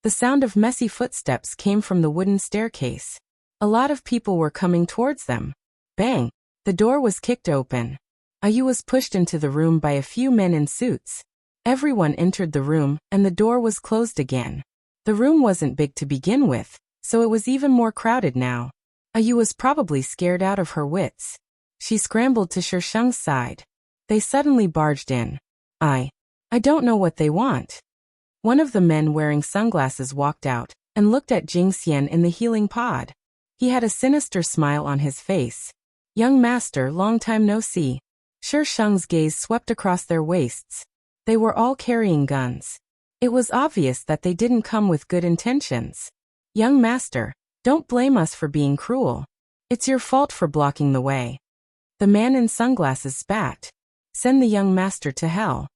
Speaker 1: the sound of messy footsteps came from the wooden staircase. A lot of people were coming towards them. Bang! The door was kicked open. Ayu was pushed into the room by a few men in suits. Everyone entered the room, and the door was closed again. The room wasn't big to begin with, so it was even more crowded now. Ayu was probably scared out of her wits. She scrambled to Shisheng's side. They suddenly barged in. I don't know what they want. One of the men wearing sunglasses walked out and looked at Jing Xian in the healing pod. He had a sinister smile on his face. Young master, long time no see. Shisheng's gaze swept across their waists. They were all carrying guns. It was obvious that they didn't come with good intentions. Young master, don't blame us for being cruel. It's your fault for blocking the way. The man in sunglasses spat. Send the young master to hell.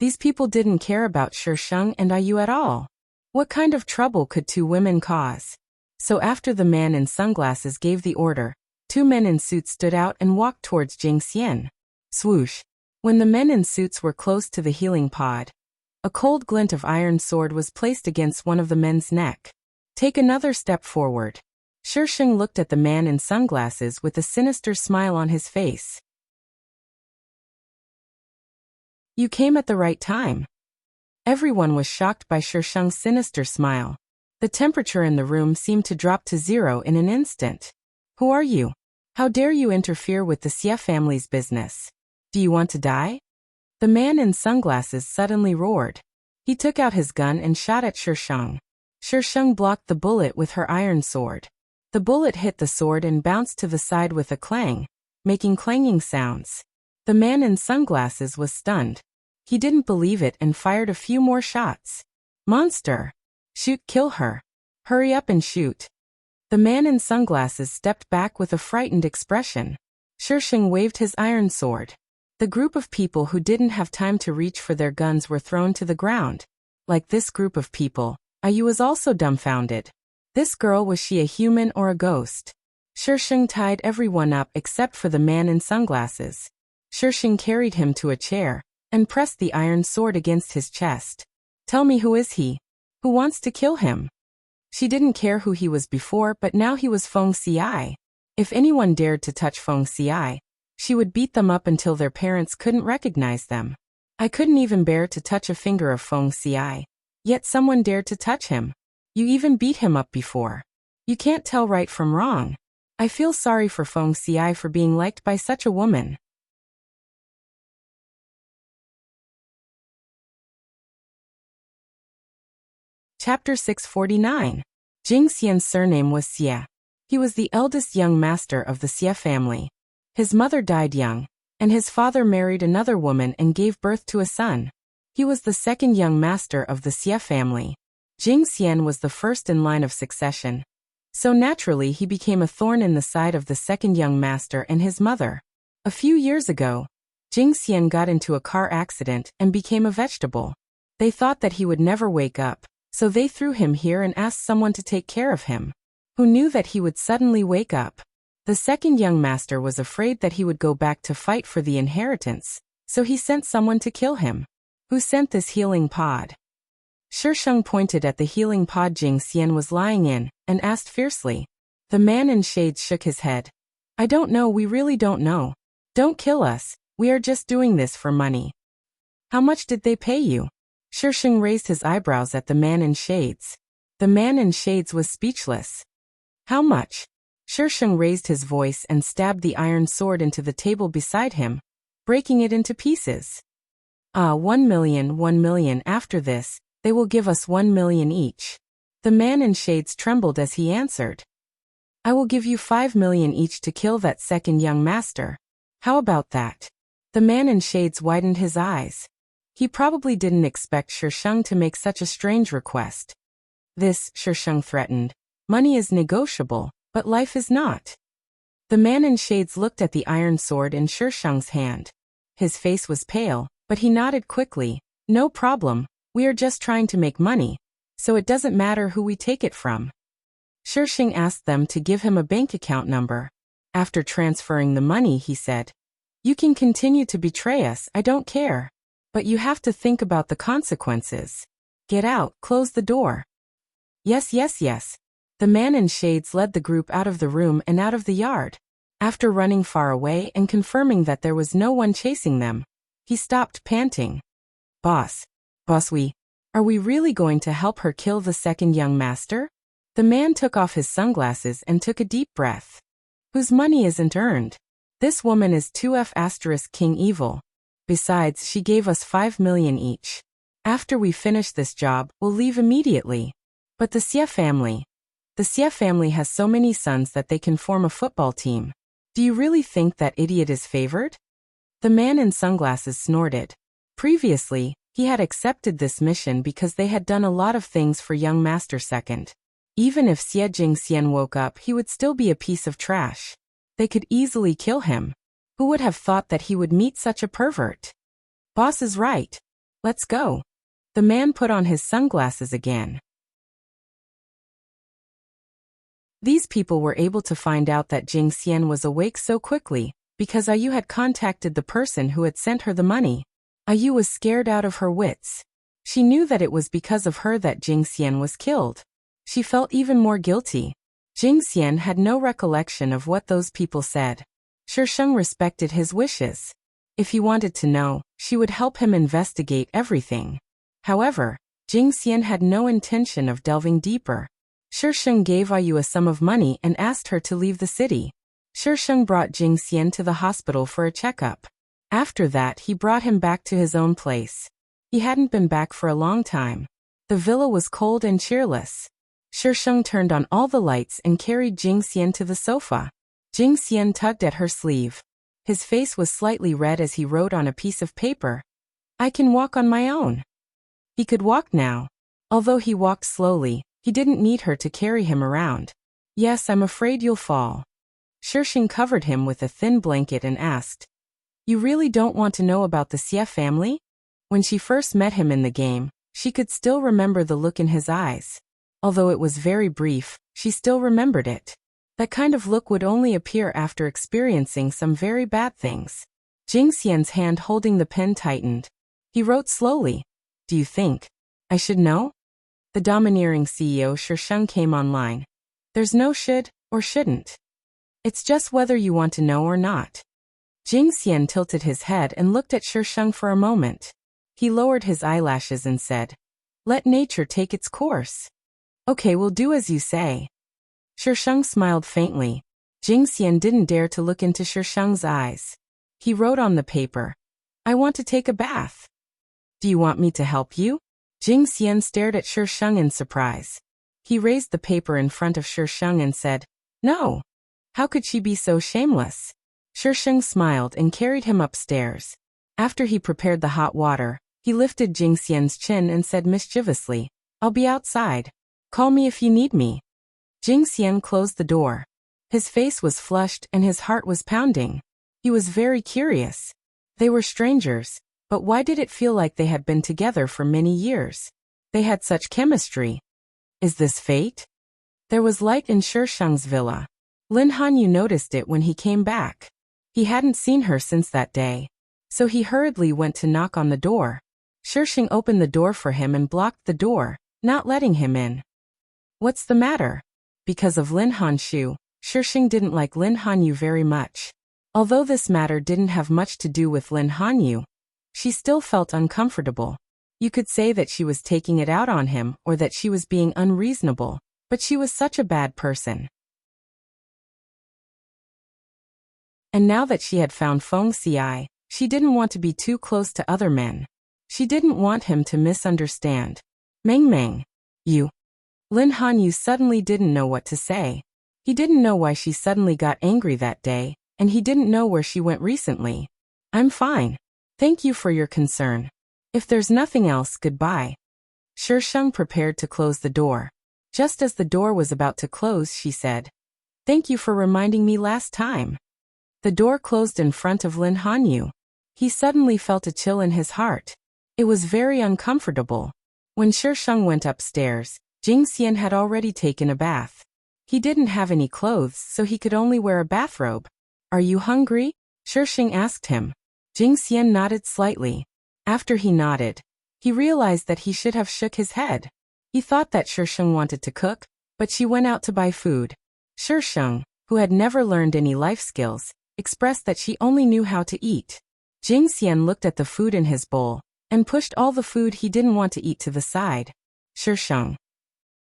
Speaker 1: These people didn't care about Shisheng and Ayu at all. What kind of trouble could 2 women cause? So after the man in sunglasses gave the order, 2 men in suits stood out and walked towards Jing Xian. Swoosh. When the men in suits were close to the healing pod, a cold glint of iron sword was placed against one of the men's neck. Take another step forward. Shisheng looked at the man in sunglasses with a sinister smile on his face. You came at the right time. Everyone was shocked by Shisheng's sinister smile. The temperature in the room seemed to drop to 0 in an instant. Who are you? How dare you interfere with the Xie family's business? Do you want to die? The man in sunglasses suddenly roared. He took out his gun and shot at Shisheng. Shisheng blocked the bullet with her iron sword. The bullet hit the sword and bounced to the side with a clang, making clanging sounds. The man in sunglasses was stunned. He didn't believe it and fired a few more shots. Monster! Shoot, kill her. Hurry up and shoot. The man in sunglasses stepped back with a frightened expression. Shisheng waved his iron sword. The group of people who didn't have time to reach for their guns were thrown to the ground. Like this group of people, Ayu was also dumbfounded. This girl, was she a human or a ghost? Shisheng tied everyone up except for the man in sunglasses. Shisheng carried him to a chair and pressed the iron sword against his chest. Tell me, who is he? Who wants to kill him? She didn't care who he was before, but now he was Feng Xi. If anyone dared to touch Feng Xi, she would beat them up until their parents couldn't recognize them. I couldn't even bear to touch a finger of Feng Xi. Yet someone dared to touch him. You even beat him up before. You can't tell right from wrong. I feel sorry for Feng Xi for being liked by such a woman. Chapter 649. Jing Xian's surname was Xie. He was the eldest young master of the Xie family. His mother died young, and his father married another woman and gave birth to a son. He was the second young master of the Xie family. Jing Xian was the first in line of succession. So naturally he became a thorn in the side of the second young master and his mother. A few years ago, Jing Xian got into a car accident and became a vegetable. They thought that he would never wake up, so they threw him here and asked someone to take care of him. Who knew that he would suddenly wake up? The second young master was afraid that he would go back to fight for the inheritance, so he sent someone to kill him. Who sent this healing pod? Shisheng pointed at the healing pod Jing Xian was lying in, and asked fiercely. The man in shades shook his head. I don't know, we really don't know. Don't kill us, we are just doing this for money. How much did they pay you? Shisheng raised his eyebrows at the man in shades. The man in shades was speechless. How much? Shisheng raised his voice and stabbed the iron sword into the table beside him, breaking it into pieces. 1 million, 1 million. After this, they will give us 1 million each. The man in shades trembled as he answered. I will give you 5 million each to kill that second young master. How about that? The man in shades widened his eyes. He probably didn't expect Shisheng to make such a strange request. This, Shisheng threatened. Money is negotiable, but life is not. The man in shades looked at the iron sword in Shisheng's hand. His face was pale, but he nodded quickly. No problem, we are just trying to make money, so it doesn't matter who we take it from. Shisheng asked them to give him a bank account number. After transferring the money, he said, You can continue to betray us, I don't care. But you have to think about the consequences. Get out, close the door. Yes, yes, yes. The man in shades led the group out of the room and out of the yard. After running far away and confirming that there was no one chasing them, he stopped, panting. Boss, are we really going to help her kill the second young master? The man took off his sunglasses and took a deep breath. Whose money isn't earned? This woman is 2F** King Evil. Besides, she gave us 5 million each. After we finish this job, we'll leave immediately. But the Xie family has so many sons that they can form a football team. Do you really think that idiot is favored? The man in sunglasses snorted. Previously, he had accepted this mission because they had done a lot of things for young master second. Even if Xie Jingxian woke up, he would still be a piece of trash. They could easily kill him. Who would have thought that he would meet such a pervert? Boss is right. Let's go. The man put on his sunglasses again. These people were able to find out that Jing Xian was awake so quickly, because Ayu had contacted the person who had sent her the money. Ayu was scared out of her wits. She knew that it was because of her that Jing Xian was killed. She felt even more guilty. Jing Xian had no recollection of what those people said. Shisheng respected his wishes. If he wanted to know, she would help him investigate everything. However, Jing Xian had no intention of delving deeper. Shisheng gave Ayu a sum of money and asked her to leave the city. Shisheng brought Jing Xian to the hospital for a checkup. After that, he brought him back to his own place. He hadn't been back for a long time. The villa was cold and cheerless. Shisheng turned on all the lights and carried Jing Xian to the sofa. Jing Xian tugged at her sleeve. His face was slightly red as he wrote on a piece of paper. I can walk on my own. He could walk now. Although he walked slowly, he didn't need her to carry him around. Yes, I'm afraid you'll fall. Shisheng covered him with a thin blanket and asked, You really don't want to know about the Xie family? When she first met him in the game, she could still remember the look in his eyes. Although it was very brief, she still remembered it. That kind of look would only appear after experiencing some very bad things. Jing Xian's hand holding the pen tightened. He wrote slowly. Do you think I should know? The domineering CEO Shisheng came online. There's no should or shouldn't. It's just whether you want to know or not. Jing Xian tilted his head and looked at Shisheng for a moment. He lowered his eyelashes and said, Let nature take its course. Okay, we'll do as you say. Shisheng smiled faintly. Jing Xian didn't dare to look into Shisheng's eyes. He wrote on the paper, I want to take a bath. Do you want me to help you? Jing Xian stared at Shisheng in surprise. He raised the paper in front of Shisheng and said, No. How could she be so shameless? Shisheng smiled and carried him upstairs. After he prepared the hot water, he lifted Jing Xian's chin and said mischievously, I'll be outside. Call me if you need me. Jing Xian closed the door. His face was flushed and his heart was pounding. He was very curious. They were strangers, But why did it feel like they had been together for many years? They had such chemistry. Is this fate? There was light in Shishang's villa. Lin Hanyu noticed it when he came back. He hadn't seen her since that day. So he hurriedly went to knock on the door. Shishang opened the door for him and blocked the door, not letting him in. What's the matter? Because of Lin Hanshu, Shishang didn't like Lin Hanyu very much. Although this matter didn't have much to do with Lin Hanyu, she still felt uncomfortable. You could say that she was taking it out on him or that she was being unreasonable, but she was such a bad person. And now that she had found Feng Xiai, she didn't want to be too close to other men. She didn't want him to misunderstand. Meng Meng. You. Lin Hanyu suddenly didn't know what to say. He didn't know why she suddenly got angry that day, and he didn't know where she went recently. I'm fine. Thank you for your concern. If there's nothing else, goodbye. Shishang prepared to close the door. Just as the door was about to close, she said, Thank you for reminding me last time. The door closed in front of Lin Hanyu. He suddenly felt a chill in his heart. It was very uncomfortable. When Shishang went upstairs, Jing Xian had already taken a bath. He didn't have any clothes, so he could only wear a bathrobe. Are you hungry? Shishang asked him. Jing Xian nodded slightly. After he nodded, he realized that he should have shook his head. He thought that Shishang wanted to cook, but she went out to buy food. Shishang, who had never learned any life skills, expressed that she only knew how to eat. Jing Xian looked at the food in his bowl and pushed all the food he didn't want to eat to the side. Shishang.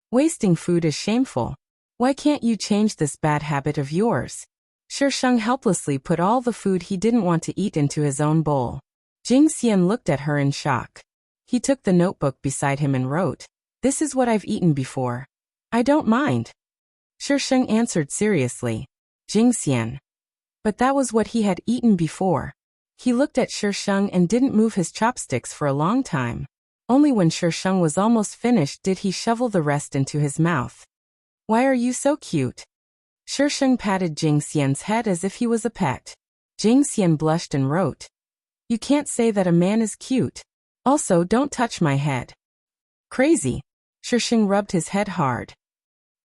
Speaker 1: Wasting food is shameful. Why can't you change this bad habit of yours? Shishang helplessly put all the food he didn't want to eat into his own bowl. Jing Xian looked at her in shock. He took the notebook beside him and wrote, This is what I've eaten before. I don't mind. Shishang answered seriously. Jing Xian. But that was what he had eaten before. He looked at Shishang and didn't move his chopsticks for a long time. Only when Shishang was almost finished did he shovel the rest into his mouth. Why are you so cute? Shishang patted Jing Xian's head as if he was a pet. Jing Xian blushed and wrote, You can't say that a man is cute. Also, don't touch my head. Crazy. Shishang rubbed his head hard.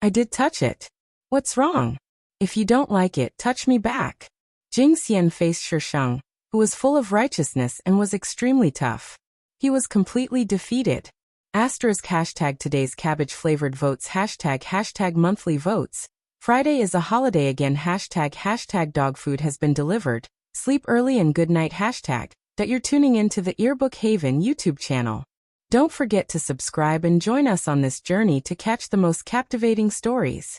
Speaker 1: I did touch it. What's wrong? If you don't like it, touch me back. Jing Xian faced Shishang, who was full of righteousness and was extremely tough. He was completely defeated. #hashtag today's cabbage-flavored votes #hashtag monthly votes. Friday is a holiday again #hashtag dog food has been delivered. Sleep early and good night that you're tuning into the Earbook Haven YouTube channel. Don't forget to subscribe and join us on this journey to catch the most captivating stories.